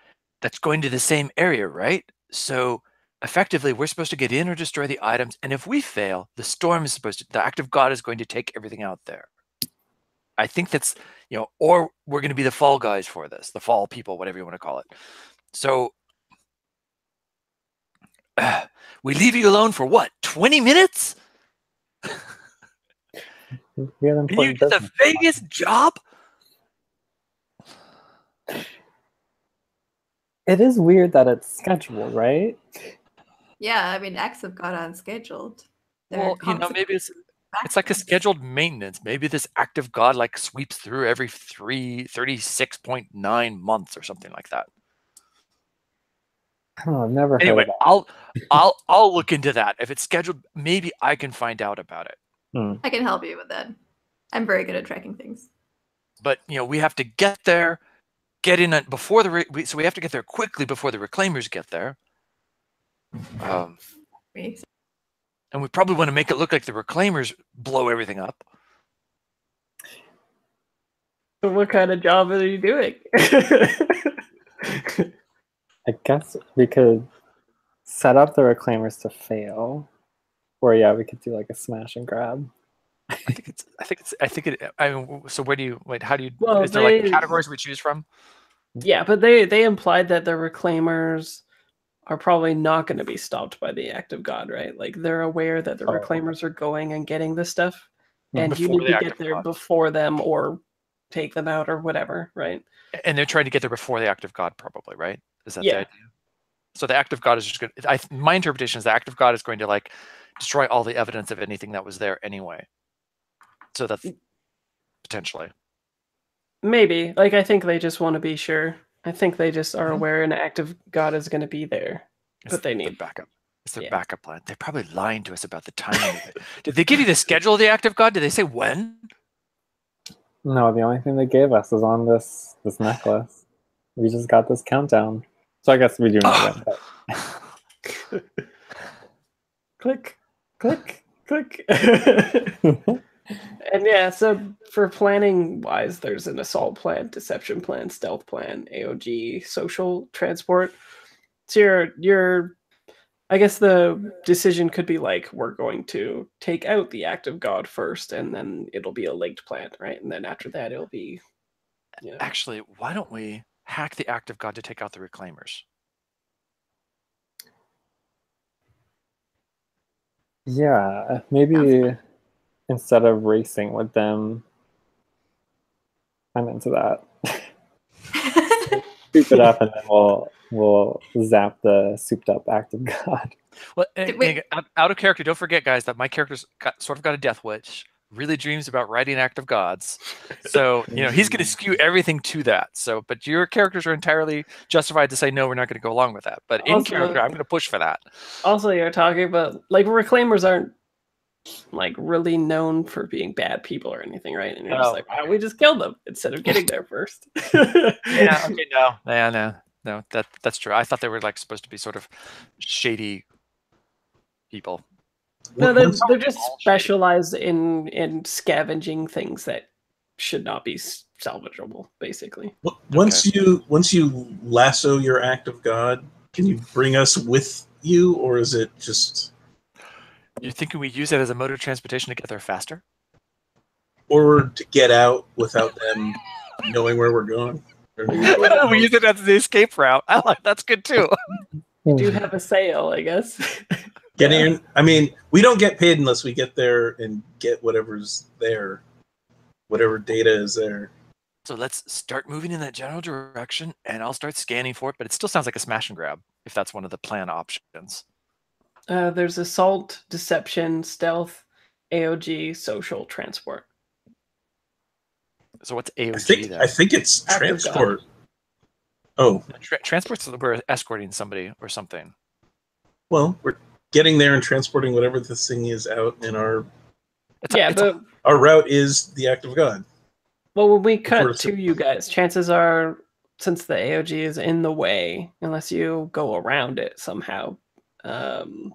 that's going to the same area, right? So effectively, we're supposed to get in or destroy the items. And if we fail, the act of God is going to take everything out there. I think that's, or we're going to be the fall guys for this, the fall people, whatever you want to call it. So we leave you alone for what, 20 minutes? We have And you important did the business. Vegas job? It is weird that it's scheduled, right? Yeah, I mean, acts have got unscheduled. Well, maybe it's like a scheduled maintenance. Maybe this act of God like sweeps through every 36.9 months or something like that. Oh, I've never heard Anyway, of that. I'll look into that. If it's scheduled, maybe I can find out about it. I can help you with that. I'm very good at tracking things. But we have to get there, get in before so we have to get there quickly before the reclaimers get there. And we probably want to make it look like the reclaimers blow everything up. So what kind of job are you doing? I guess we could set up the reclaimers to fail, or yeah, we could do like a smash and grab. So where do you wait? How do you? Well, is there like categories we choose from? Yeah, but they implied that the reclaimers are probably not going to be stopped by the act of God, right? Like they're aware that the reclaimers are going and getting this stuff, and you need to get there before them or take them out or whatever, right? And they're trying to get there before the act of God, probably, right? Is that the idea? So the act of God is just going to, my interpretation is the act of God is going to like destroy all the evidence of anything that was there anyway. So that's potentially. Maybe. Like, I think they just want to be sure. I think they just are aware an act of God is going to be there. But they need backup. It's their backup plan. They're probably lying to us about the timing of it. Did they give you the schedule of the act of God? Did they say when? No, the only thing they gave us is on this necklace. We just got this countdown. So I guess we do know when. But... click, click, click. And yeah, so for planning wise, there's an assault plan, deception plan, stealth plan, AOG, social transport. So your I guess the decision could be like, we're going to take out the act of God first, and then it'll be a linked plan, right? And then after that, it'll be. Actually, why don't we hack the act of God to take out the reclaimers? Yeah, maybe instead of racing with them, I'm into that. Soup it up, and then we'll zap the souped up act of God. Well, out of character, don't forget, guys, that my character's sort of got a death wish. Really dreams about writing act of gods. So he's going to skew everything to that. So, but your characters are entirely justified to say no, we're not going to go along with that. But in character, I'm going to push for that. Also, you're talking about like reclaimers aren't like really known for being bad people or anything, right? And you're just like, why don't we just kill them instead of getting there first? Yeah. Okay. No. That's true. I thought they were like supposed to be sort of shady people. No, they're just specialized in scavenging things that should not be salvageable, basically. Once you lasso your act of God, can you bring us with you, or is it just? You're thinking we use it as a mode of transportation to get there faster, or to get out without them knowing where we're going? We use it as the escape route. I like that's good too. You do have a sail, I guess. Getting in, I mean, we don't get paid unless we get there and get whatever's there, whatever data is there. So let's start moving in that general direction, and I'll start scanning for it. But it still sounds like a smash and grab if that's one of the plan options. There's assault, deception, stealth, AOG, social, transport. So what's AOG? I think it's transport. Oh, transport's we're escorting somebody or something. Well, we're getting there and transporting whatever this thing is out in our But our route is the act of God. Well, when we cut to you guys, chances are, since the AOG is in the way, unless you go around it somehow, we're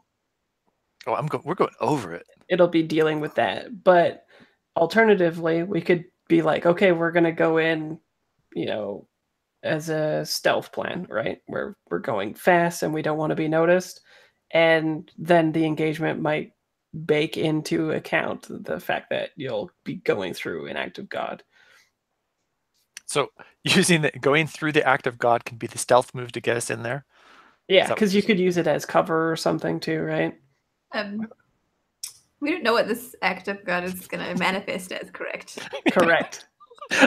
going over it. It'll be dealing with that. But alternatively, we could be like, okay, we're gonna go in, as a stealth plan, right? Where we're going fast and we don't want to be noticed, and then the engagement might bake into account the fact that you'll be going through an act of God. So going through the act of God can be the stealth move to get us in there? Yeah, because you could use it as cover or something too, right? We don't know what this act of God is going to manifest as, correct? Correct.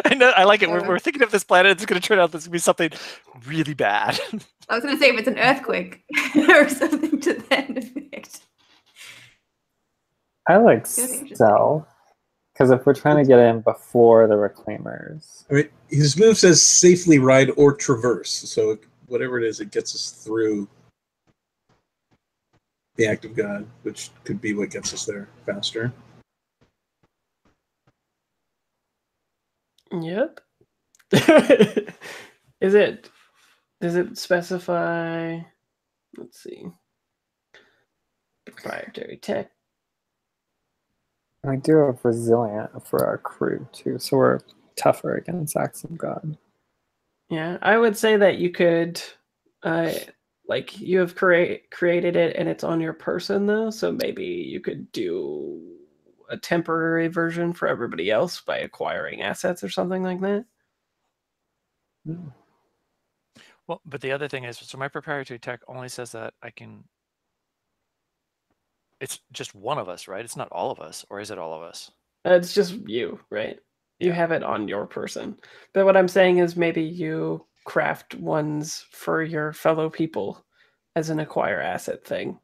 I know. I like it. We're thinking of this planet. It's going to turn out this to be something really bad. I was going to say if it's an earthquake or something to that effect. I like stealth. Because if we're trying to get in before the reclaimers. I mean, his move says safely ride or traverse. So whatever it is, it gets us through the act of God, which could be what gets us there faster. Yep. Does it specify? Let's see. Proprietary tech. We do have resilient for our crew too, so we're tougher against acts of God. Yeah, I would say that you could, you have created it and it's on your person though, so maybe you could do a temporary version for everybody else by acquiring assets or something like that. Well, but the other thing is, so my proprietary tech only says that I can. It's just one of us, right? It's not all of us, or is it all of us? It's just you, right? Yeah. You have it on your person. But what I'm saying is maybe you craft ones for your fellow people as an acquire asset thing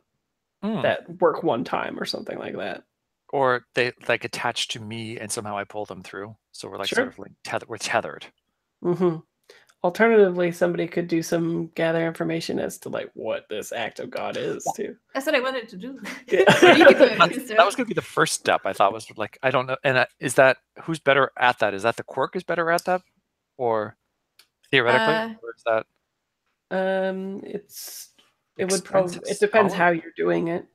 that work one time or something like that. Or they like attach to me and somehow I pull them through. So we're like sort of like we're tethered. Mm-hmm. Alternatively, somebody could do some gather information as to like what this act of God is too. That's what I wanted to do. Yeah. That was going to be the first step. I thought was like, I don't know. And is that who's better at that? Is that the quirk is better at that, or theoretically, or is that? It would probably. It depends how you're doing it.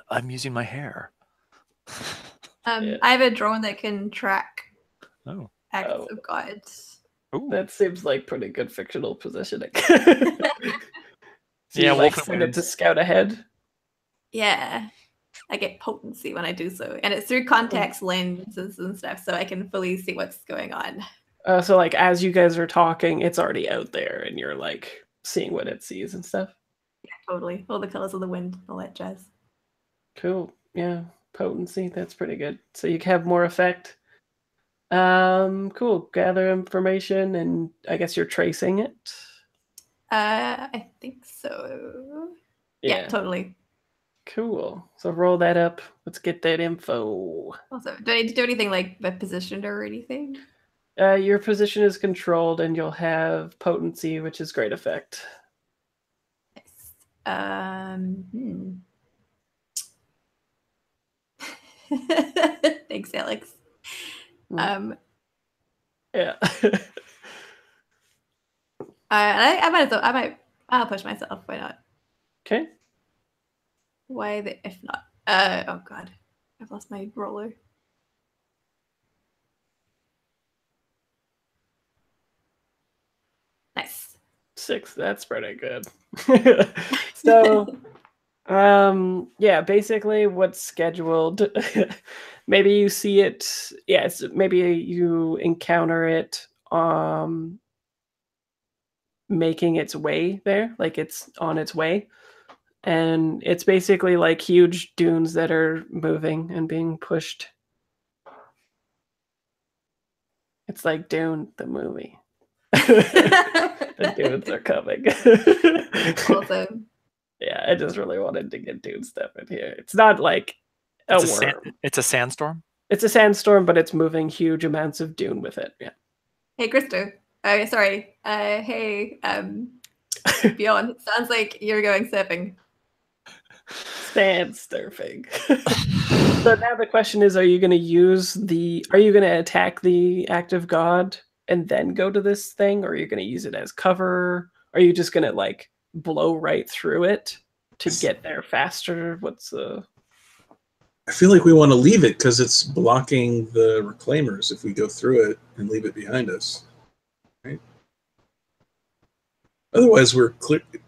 I'm using my hair. I have a drone that can track acts of God. Ooh. That seems like pretty good fictional positioning. Yeah, we'll send it to scout ahead. Yeah, I get potency when I do so, and it's through context lenses and stuff, so I can fully see what's going on. So like as you guys are talking, it's already out there, and you're like seeing what it sees and stuff. Yeah, totally. All the colors of the wind, all that jazz. Cool. Yeah, potency. That's pretty good. So you can have more effect. Cool. Gather information, and I guess you're tracing it. I think so. Yeah, totally. Cool. So roll that up. Let's get that info. Awesome. Do I need to do anything like positioned or anything? Your position is controlled, and you'll have potency, which is great effect. Nice. Thanks, Alex. Yeah. I'll push myself. Why not? Okay. Why if not? Oh god, I've lost my roller. Nice. 6. That's pretty good. So, yeah, basically what's scheduled. Maybe you see it. Yeah, maybe you encounter it. Making its way there, like it's on its way, and it's basically like huge dunes that are moving and being pushed. It's like Dune the movie. The dunes are coming. Awesome. Yeah, I just really wanted to get Dune stuff in here. It's not like it's a sandstorm. It's a sandstorm, but it's moving huge amounts of dune with it. Yeah. Hey, Christo. Sorry. Hey, Bjorn. Sounds like you're going surfing. Stand surfing. So now the question is, are you going to attack the act of God and then go to this thing, or are you going to use it as cover? Are you just going to like blow right through it to get there faster? I feel like we want to leave it because it's blocking the reclaimers if we go through it and leave it behind us. Right? Otherwise, we're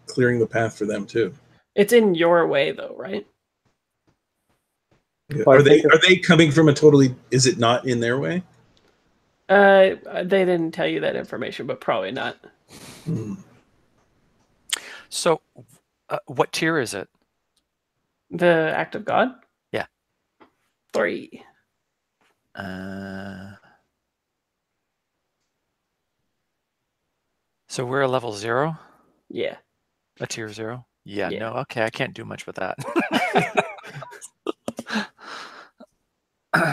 clearing the path for them too. It's in your way though, right? Yeah. Well, Are they coming from a totally? Is it not in their way? They didn't tell you that information, but probably not. Hmm. So, what tier is it? The act of God? Yeah. 3. So we're a level 0? Yeah. A tier 0? Yeah, Yeah. no, okay, I can't do much with that. You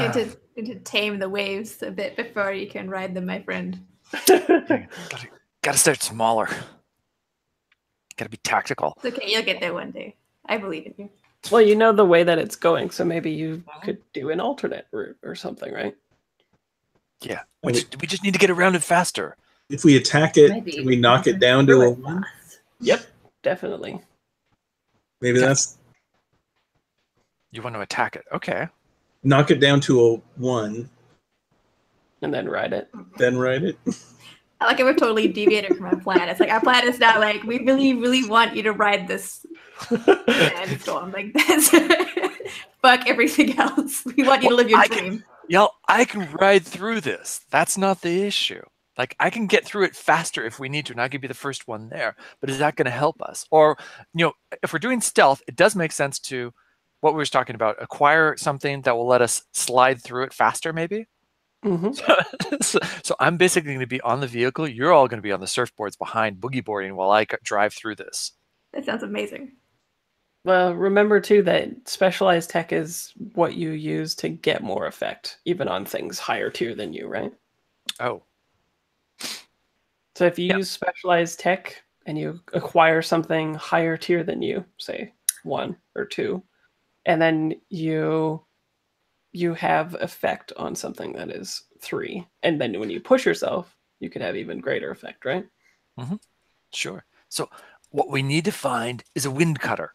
need to tame the waves a bit before you can ride them, my friend. Gotta start smaller. Gotta be tactical. It's okay, you'll get there one day. I believe in you. Well, you know the way that it's going, so maybe you could do an alternate route or something, right? Yeah, we just need to get around it faster. If we attack it, can we knock it down to a 1? Yep, definitely. Maybe that's... You want to attack it. Okay. Knock it down to a 1. And then ride it. Then ride it. I like it. We've totally deviated from our plan. It's like our plan is now like we really, really want you to ride this sandstorm like this. Fuck everything else. We want you to live your dream. I can ride through this. That's not the issue. Like I can get through it faster if we need to, and I could be the first one there. But is that going to help us? Or, if we're doing stealth, it does make sense to what we were talking about. Acquire something that will let us slide through it faster, maybe. Mm-hmm. So I'm basically going to be on the vehicle. You're all going to be on the surfboards behind boogie boarding while I drive through this. That sounds amazing. Well, remember too that specialized tech is what you use to get more effect, even on things higher tier than you, right? Oh. So if you use specialized tech and you acquire something higher tier than you, say 1 or 2, and then you have effect on something that is 3, and then when you push yourself, you could have even greater effect, right? Mm-hmm. Sure. So what we need to find is a wind cutter.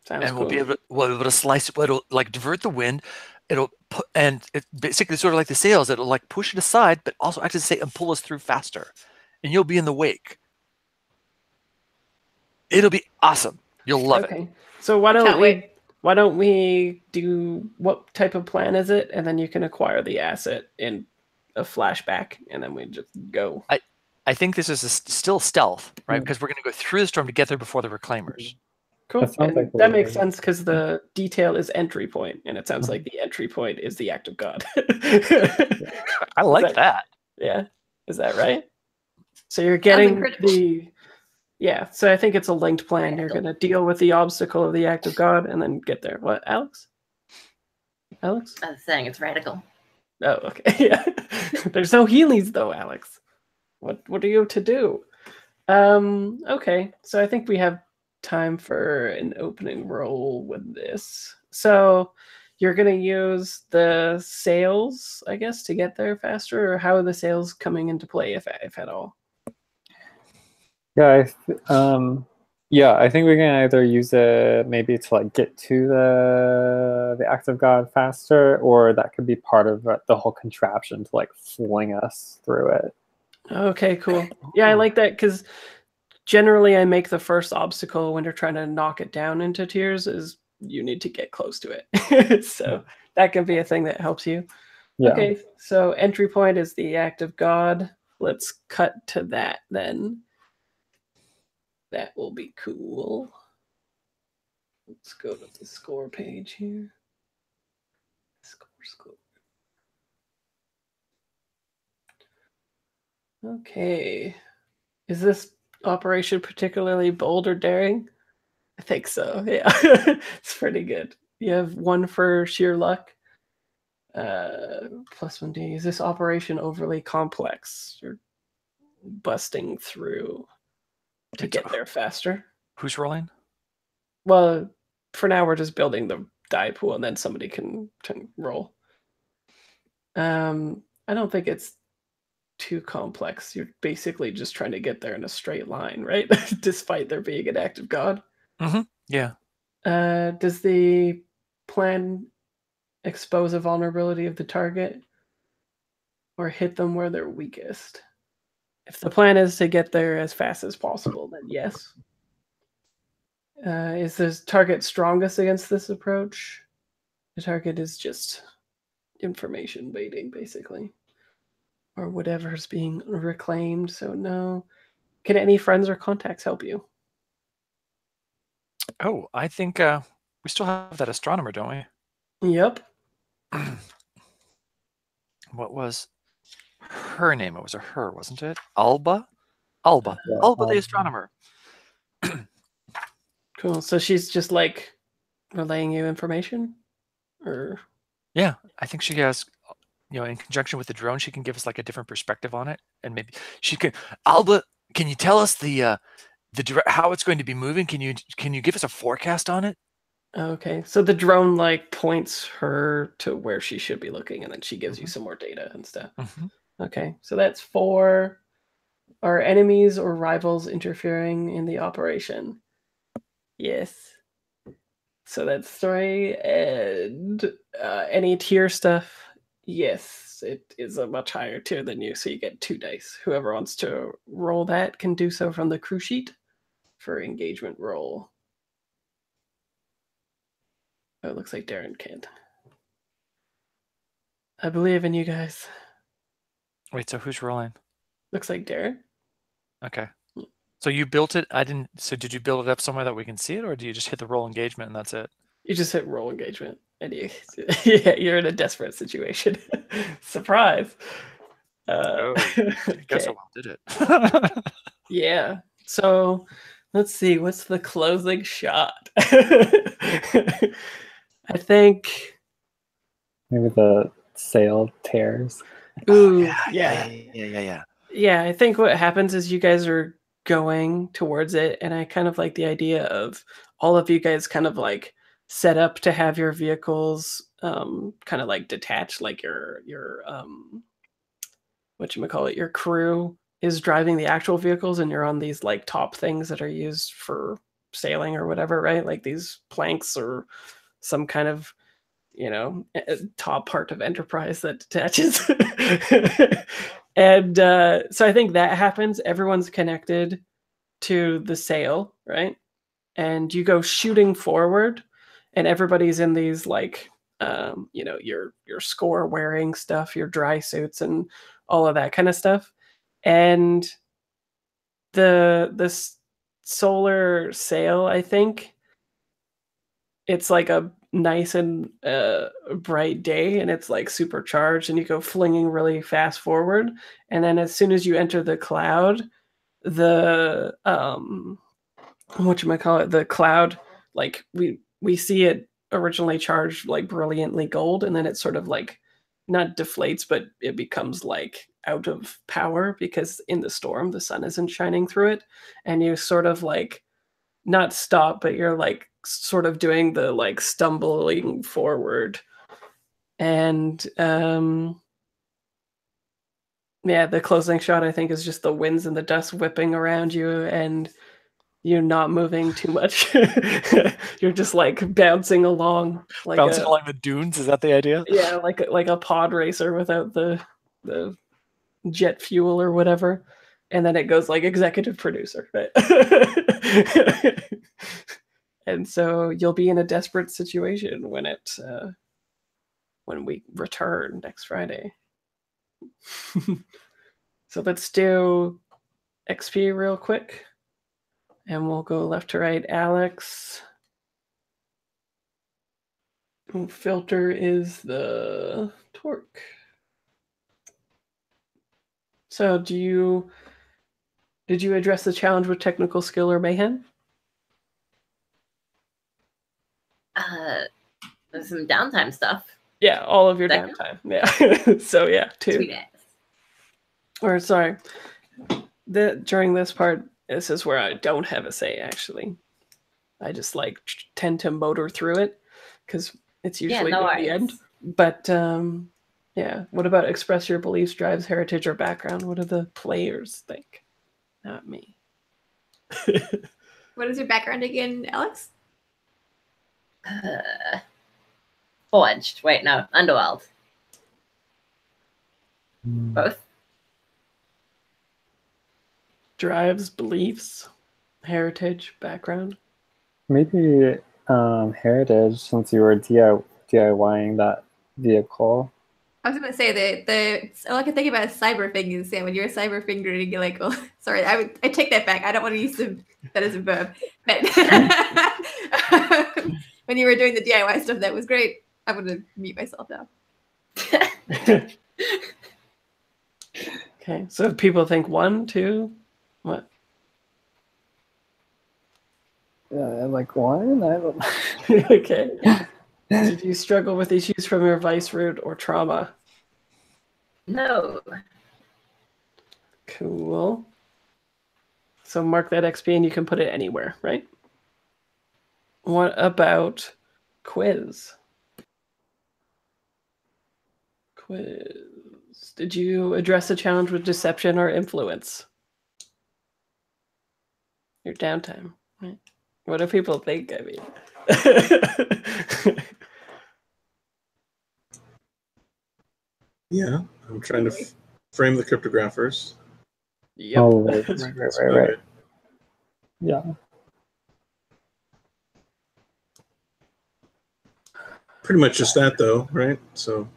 Sounds and cool. we'll be able to slice it. It'll like divert the wind. It'll put, and it's basically sort of like the sails. It'll like push it aside, but also actually say and pull us through faster. And you'll be in the wake. It'll be awesome. You'll love it. So why don't we do, what type of plan is it? And then you can acquire the asset in a flashback, and then we just go. I think this is still stealth, right? Because we're going to go through the storm to get there before the reclaimers. Cool. That makes sense because the detail is entry point, and it sounds like the entry point is the act of God. I like that. Yeah. Is that right? So you're getting so I think it's a linked plan. You're going to deal with the obstacle of the act of God and then get there. What, Alex? I was saying it's radical. Oh, okay. Yeah. There's no Heelys though, Alex. What are you to do? Okay. So I think we have time for an opening roll with this. So you're going to use the sails, I guess, to get there faster, or how are the sails coming into play, if at all? Yeah, I think we can either use it maybe to like get to the act of God faster, or that could be part of the whole contraption to like fling us through it. Okay, cool. Yeah, I like that because generally I make the first obstacle when you're trying to knock it down into tiers is you need to get close to it. So that can be a thing that helps you. Yeah. Okay, so entry point is the act of God. Let's cut to that then. That will be cool. Let's go to the score page here. Score. Okay. Is this operation particularly bold or daring? I think so, yeah. It's pretty good. You have 1 for sheer luck. Plus 1d. Is this operation overly complex? You're busting through to get there faster. Who's rolling? Well, for now we're just building the die pool, and then somebody can roll. I don't think it's too complex. You're basically just trying to get there in a straight line, right? Despite there being an active god. Yeah. Does the plan expose a vulnerability of the target or hit them where they're weakest? If the plan is to get there as fast as possible, then yes. Is the target strongest against this approach? The target is just information waiting, basically. Or whatever's being reclaimed, so no. Can any friends or contacts help you? Oh, I think we still have that astronomer, don't we? Yep. What was her name? It was a her, wasn't it? Alba? Alba. Yeah, Alba the astronomer. Cool. So she's just like relaying you information? Or Yeah, I think she has, in conjunction with the drone, she can give us like a different perspective on it, and maybe she can. Alba, can you tell us the how it's going to be moving? Can you give us a forecast on it? okay. So the drone like points her to where she should be looking, and then she gives you some more data and stuff. Okay. So that's 4. Are enemies or rivals interfering in the operation? Yes. So that's 3. And any tier stuff? Yes, it is a much higher tier than you, so you get 2 dice. Whoever wants to roll that can do so from the crew sheet for engagement roll. Oh, it looks like Darren can't. I believe in you guys. Wait, so who's rolling? Looks like Darren. Okay. So you built it. I didn't. So did you build it up somewhere that we can see it, or do you just hit the roll engagement and that's it? You just hit roll engagement, and yeah, you're in a desperate situation. Surprise. I guess I Okay. well did it. Yeah. So let's see. What's the closing shot? I think. maybe the sail tears. Ooh, yeah. Yeah, I think what happens is you guys are going towards it, and I kind of like the idea of all of you guys kind of like set up to have your vehicles kind of like detached, like your whatchamacallit, your crew is driving the actual vehicles, and you're on these like top things that are used for sailing or whatever, right? Like these planks or some kind of top part of Enterprise that detaches. And so I think that happens. Everyone's connected to the sail, right? And you go shooting forward, and everybody's in these like your score wearing stuff, your dry suits, and all of that kind of stuff. And the solar sail, I think it's like a nice and bright day, and it's like supercharged, and you go flinging really fast forward, and then as soon as you enter the cloud, the the cloud, like we see it originally charged like brilliantly gold, and then it sort of like not deflates, but it becomes like out of power because in the storm the sun isn't shining through it, and you sort of like not stop, but you're like sort of doing the like stumbling forward. And yeah, the closing shot I think is just the winds and the dust whipping around you, and you're not moving too much. You're just like bouncing along like Bouncing along the dunes, is that the idea? Yeah, like a pod racer without the jet fuel or whatever. And then it goes like executive producer, right? And so you'll be in a desperate situation when we return next Friday. So let's do XP real quick, and we'll go left to right. Alex. Filter is the torque. So did you address the challenge with technical skill or mayhem? There's some downtime stuff. Yeah, all of your downtime. Yeah. So yeah, 2. Sweet ass. Or sorry, during this part, this is where I don't have a say actually. I just like tend to motor through it because it's usually no near the end. worries. But yeah, what about express your beliefs, drives, heritage, or background? What do the players think? Not me. What is your background again, Alex? Forged. Wait, no. Underworld. Both. Drives, beliefs, heritage, background. Maybe heritage, since you were DIYing that vehicle. I was gonna say all I can think about is cyber fingers. Yeah, when you're a cyber fingering, you're like, oh, sorry, I take that back. I don't want to use that as a verb. But when you were doing the DIY stuff, that was great. I'm gonna mute myself now. Okay, so people think 1, 2, what? Like one? I don't know. Okay. Did you struggle with issues from your vice root or trauma? No. Cool. So mark that XP and you can put it anywhere, right? What about quiz? Quiz. Did you address a challenge with deception or influence? Your downtime, right? What do people think? I mean, Yeah, I'm trying to frame the cryptographers. yep. Oh, right. Yeah. Pretty much just that, though, right? So,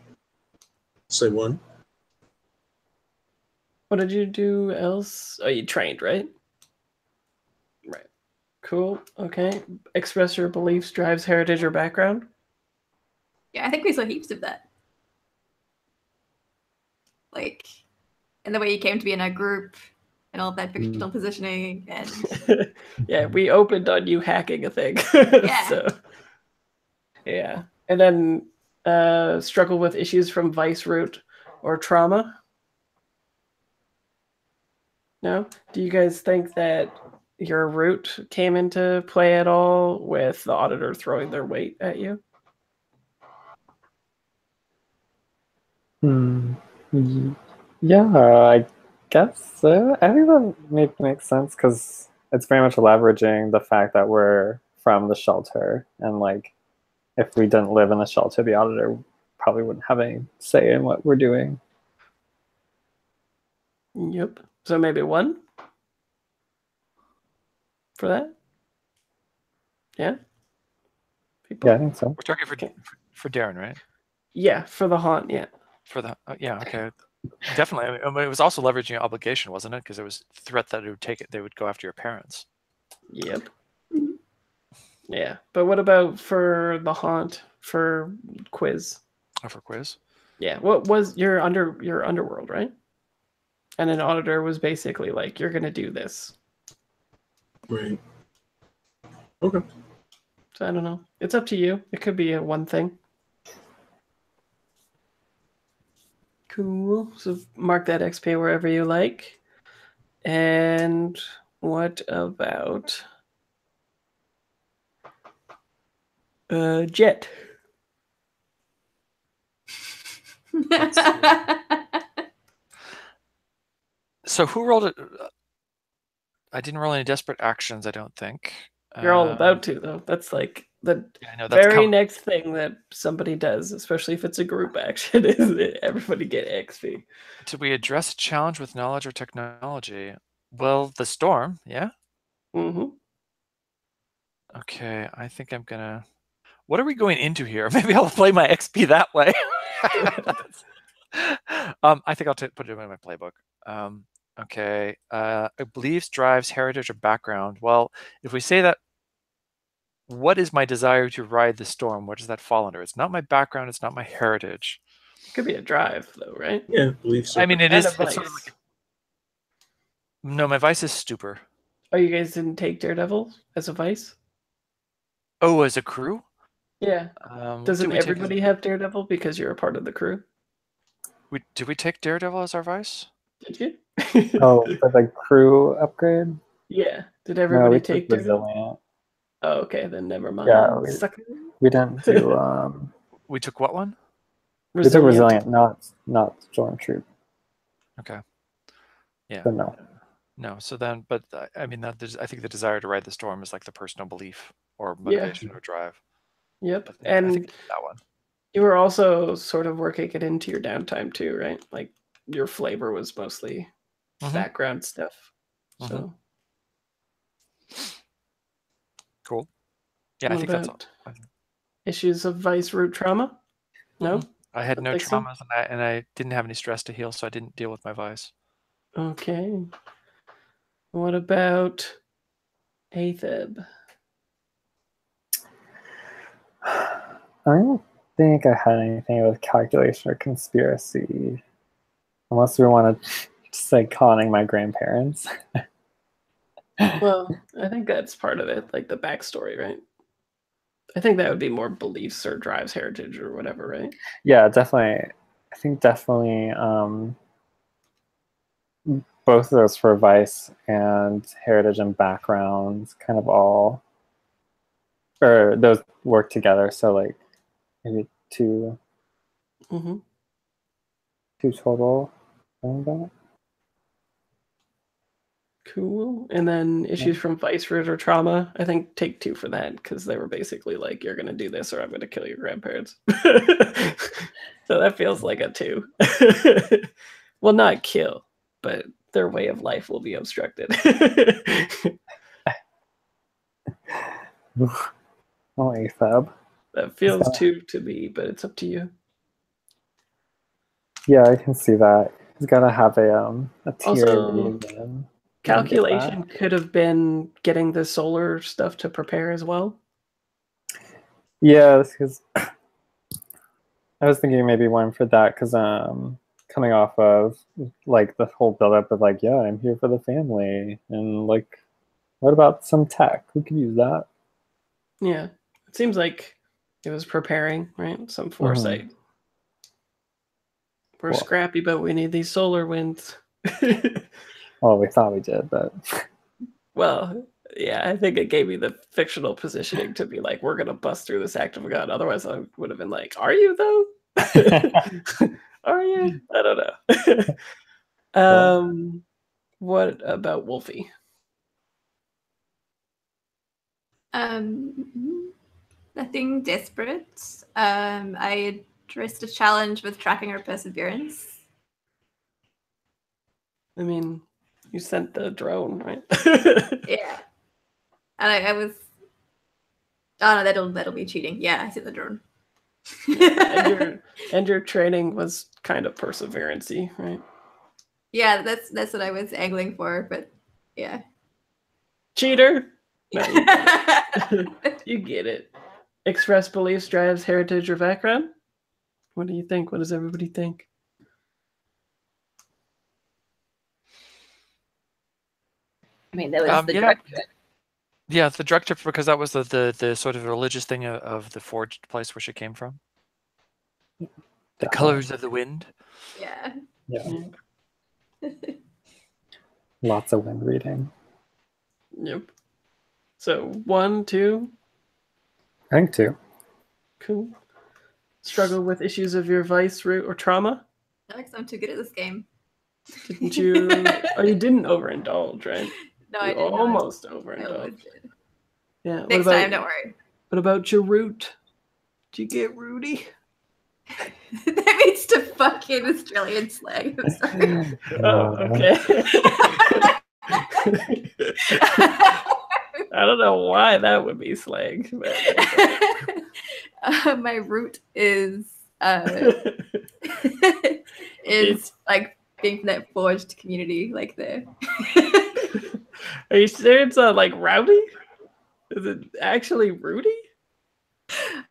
say 1. What did you do else? Oh, you trained, right? Right. Cool. Okay. Express your beliefs, drives, heritage, or background. Yeah, I think we saw heaps of that. Like, and the way you came to be in our group and all of that fictional positioning and Yeah, we opened on you hacking a thing. Yeah. So, yeah. And then struggle with issues from vice root or trauma. No? Do you guys think that your root came into play at all with the auditor throwing their weight at you? Yeah, I guess so. I think that makes sense because it's very much leveraging the fact that we're from the shelter, and like if we didn't live in the shelter, the auditor probably wouldn't have any say in what we're doing. Yep. So maybe 1 for that? Yeah? People? Yeah, I think so. We're talking for Darren, right? Yeah, for the haunt, yeah. For the yeah, okay, definitely. I mean, it was also leveraging your obligation, wasn't it? Because it was threat that it would take it. They would go after your parents. Yep. Yeah, but what about for the haunt for quiz? Oh, for quiz. Yeah, what was your underworld, right? And an auditor was basically like, you're gonna do this. Right. Okay. So I don't know. It's up to you. It could be a 1 thing. Cool. So mark that XP wherever you like. And what about Jet? So who rolled it? I didn't roll any desperate actions, I don't think. You're all about to, though. That's like the Yeah, I know, that's very next thing that somebody does, especially if it's a group action, is that everybody get XP. Did we address a challenge with knowledge or technology? Well, the storm, yeah? Mm-hmm. Okay, I think I'm gonna... What are we going into here? Maybe I'll play my XP that way. I think I'll put it in my playbook. Okay, beliefs, drives, heritage, or background. Well, if we say that, what is my desire to ride the storm? What does that fall under? It's not my background. It's not my heritage. It could be a drive, though, right? Yeah, beliefs. I mean, it And is. a It's sort of vice. like, no, my vice is stupor. Oh, you guys didn't take Daredevil as a vice? Oh, as a crew? Yeah. What Doesn't did we take everybody have Daredevil because you're a part of the crew? Did we take Daredevil as our vice? Did you? Oh, for the crew upgrade? Yeah. Did No, everybody we took take Daredevil? resilient. Oh, okay, then never mind. Yeah, Sucker. we didn't do We took what one? we took resilient, not stormtroop. Okay. Yeah. But no. No. So then, but I mean, I think the desire to ride the storm is like the personal belief or motivation or drive. Yep. I think And that one. you were also sort of working it into your downtime too, right? Like your flavor was mostly background stuff. So cool. Yeah, what I think that's all. Issues of vice root trauma? No? I had no so? traumas and I didn't have any stress to heal, so I didn't deal with my vice. Okay. What about AFib? I don't think I had anything with calculation or conspiracy. Unless we want to just like conning my grandparents. Well, I think that's part of it, like the backstory, right? I think that would be more beliefs or drives heritage or whatever, right? Yeah, definitely. I think definitely both of those for vice and heritage and backgrounds kind of all, or those work together. So like maybe two total. Cool. And then issues from vice root or trauma, I think take 2 for that because they were basically like, you're going to do this or I'm going to kill your grandparents. So that feels like a 2. Well, not kill, but their way of life will be obstructed. Oh, AFib. That feels 2 to me, but it's up to you. Yeah, I can see that. He's got to have a tier also, reason. Calculation could have been getting the solar stuff to prepare as well. Yeah, because I was thinking maybe one for that because coming off of like the whole buildup of like, yeah, I'm here for the family, and like, what about some tech? Who could use that? Yeah, it seems like it was preparing, right? Some foresight. We're scrappy, but we need these solar winds. Well, we thought we did, but well, yeah, I think it gave me the fictional positioning to be like, we're gonna bust through this act of God. Otherwise, I would have been like, are you though? Are you? I don't know. What about Wolfie? Nothing desperate. I addressed a challenge with tracking her perseverance. I mean, you sent the drone, right? Yeah. And I was. Oh no, that'll be cheating. Yeah, I sent the drone. and your training was kind of perseverancy, right? Yeah, that's what I was angling for, but yeah. Cheater. No, you get it. Express beliefs drives heritage or background. What do you think? What does everybody think? I mean, there was the drug trip. Yeah, the drug trip, because that was the sort of religious thing of the forged place where she came from. The colors of the wind. Yeah. Lots of wind reading. Yep. So 1, 2. I think 2. Cool. Struggle with issues of your vice, root, or trauma? No, because I'm too good at this game. Didn't you? Oh, you didn't overindulge, right? No, I didn't. Almost overindulged. Yeah. Next time, don't worry. What about your root? Did you get Rudy? That means to fuck in Australian slang. I'm sorry. Oh, okay. I don't know why that would be slang. But... my root is like being from that forged community, like there. Are you sure it's like rowdy? Is it actually Rudy?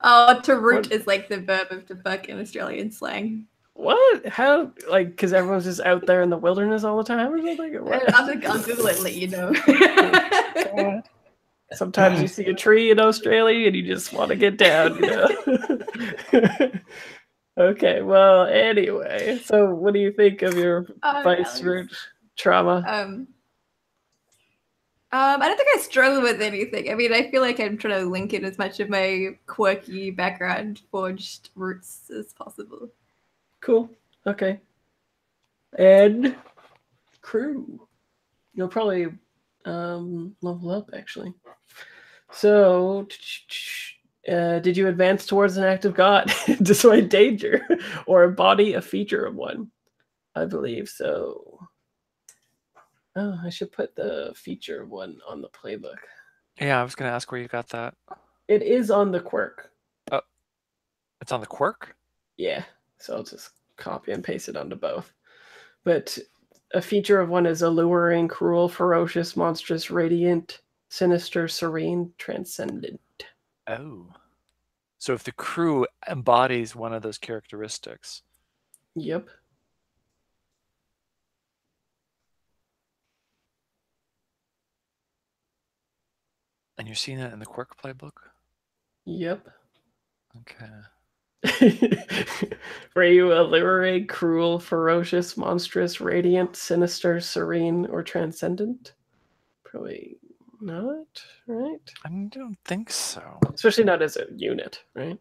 Oh, to root is like the verb of to fuck in Australian slang. What? How? Like, because everyone's just out there in the wilderness all the time or something? Or what? I'll Google it and let you know. Sometimes you see a tree in Australia and you just want to get down, you know? Okay, well, anyway. So what do you think of your vice root trauma? I don't think I struggle with anything. I mean, I feel like I'm trying to link in as much of my quirky background forged roots as possible. Cool. Okay. And crew. You'll probably level up, actually. So, did you advance towards an act of God, dissuade danger, or embody a feature of one? I believe so. Oh, I should put the feature of one on the playbook. Yeah, I was going to ask where you got that. It is on the quirk. Oh, it's on the quirk? Yeah, so I'll just copy and paste it onto both. But a feature of one is alluring, cruel, ferocious, monstrous, radiant, sinister, serene, transcendent. Oh. So if the crew embodies one of those characteristics. Yep. And you're seeing that in the quirk playbook? Yep. Okay. Were you alluring, cruel, ferocious, monstrous, radiant, sinister, serene, or transcendent? Probably not, right? I don't think so. Especially not as a unit, right?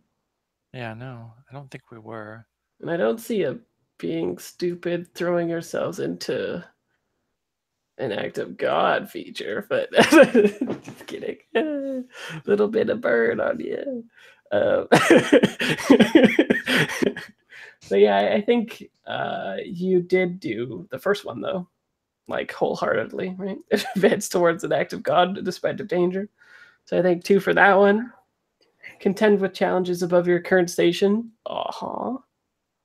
Yeah, no, I don't think we were. And I don't see a being stupid throwing yourselves into an act of God feature, but just kidding. A little bit of burn on you. But yeah, I think you did do the first one though, like wholeheartedly, right? Advance towards an act of God despite of danger. So I think 2 for that one. Contend with challenges above your current station.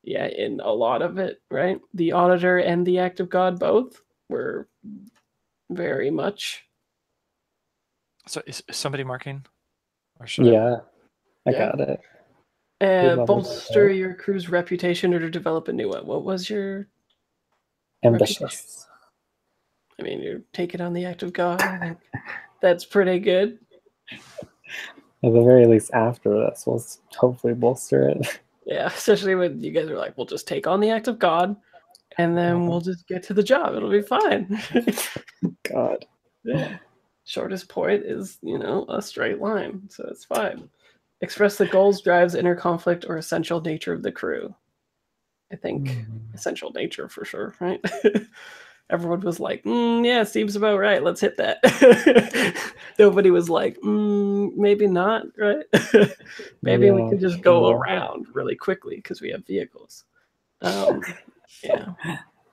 Yeah, in a lot of it, right? The auditor and the act of God both were very much. So is somebody marking? Or should I got it. Bolster your crew's reputation or to develop a new one. What was your ambitious reputation? I mean, you're taking on the act of God. I think that's pretty good. At the very least, after this, we'll hopefully bolster it. Yeah, especially when you guys are like, we'll just take on the act of God, and then we'll just get to the job. It'll be fine. God. Yeah. Shortest point is, a straight line, so it's fine. Express the goals, drives, inner conflict, or essential nature of the crew. I think essential nature for sure, right? Everyone was like, yeah, seems about right. Let's hit that. Nobody was like, maybe not, right? Maybe we can just go around really quickly because we have vehicles. Yeah.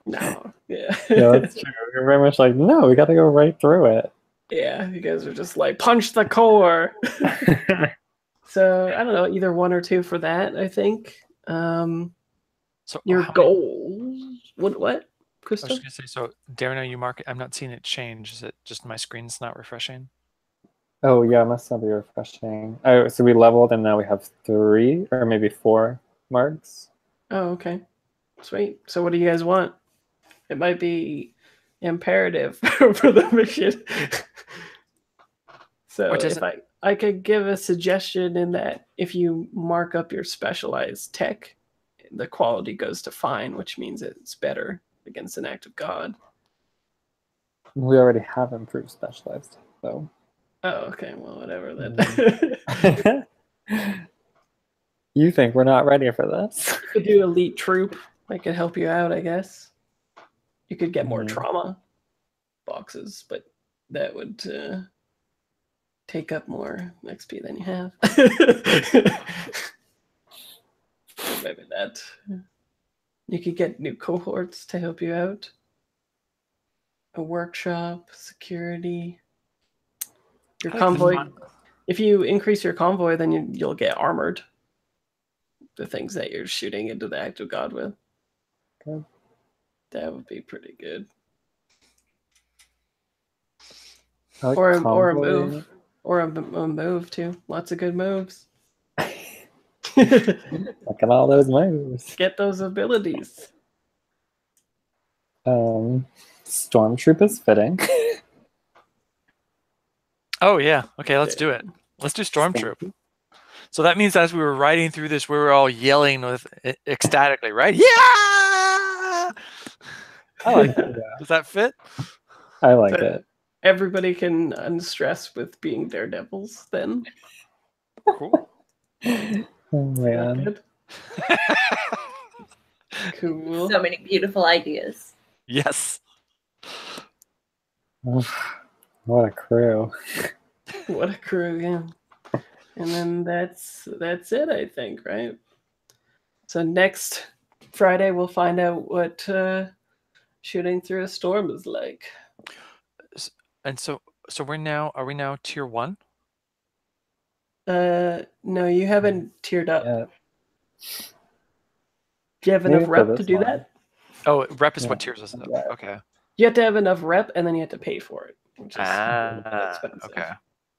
No. Yeah. Yeah, that's true. We're very much like, no, we got to go right through it. Yeah, you guys are just like, punch the core. So, I don't know, either 1 or 2 for that, I think. So your goals. What? Krista? I was going to say, so Darren, you mark it? I'm not seeing it change. Is it just my screen's not refreshing? Oh, yeah, it must not be refreshing. Oh, so we leveled and now we have 3 or maybe 4 marks. Oh, okay. Sweet. So what do you guys want? It might be imperative for the mission. So if I could give a suggestion in that if you mark up your specialized tech, the quality goes to fine, which means it's better against an act of God. We already have improved specialized, though. Oh, okay. Well, whatever then. You think we're not ready for this? You could do elite troop. I could help you out, I guess. You could get more trauma boxes, but that would take up more XP than you have. Maybe that. You could get new cohorts to help you out. A workshop, security. Your convoy. If you increase your convoy, then you'll get armored. The things that you're shooting into the act of God with. Okay. That would be pretty good. Like or a move. Or a move too. Lots of good moves. Look at all those moves. Get those abilities. Stormtroop is fitting. Oh yeah. Okay, let's do it. Let's do Stormtroop. So that means as we were riding through this, we were all yelling with ecstatically, right? Yeah. I like it. Yeah. Does that fit? I like it. everybody can unstress with being daredevils then. Cool. Oh Is that man. good? Cool. So many beautiful ideas. Yes. What a crew. What a crew, yeah. And then that's it, I think, right? So next Friday we'll find out what shooting through a storm is like. And so are we now tier 1? No, you haven't tiered up. Yeah. Do you have Maybe enough for rep this to do one. that? Oh, rep is Yeah. what tiers us up. Yeah. Okay. You have to have enough rep, and then you have to pay for it, which is expensive. Okay.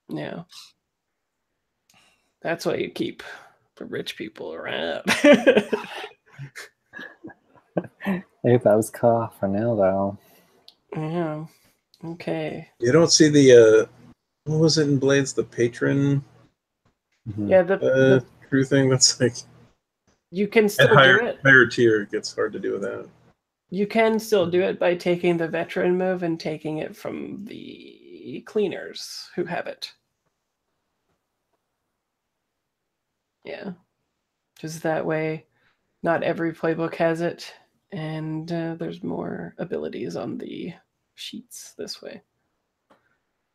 Yeah. That's why you keep the rich people around. Hey, that was cut off for now, though. Yeah. Okay. You don't see the what was it in Blades? The patron Mhm. Yeah, the crew thing. That's like you can at still do higher it. higher tier. It gets hard to do without. You can still do it by taking the veteran move and taking it from the cleaners who have it. Yeah. Just that way, not every playbook has it, and there's more abilities on the sheets this way.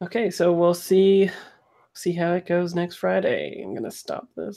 Okay, so we'll see how it goes next Friday. I'm gonna stop this.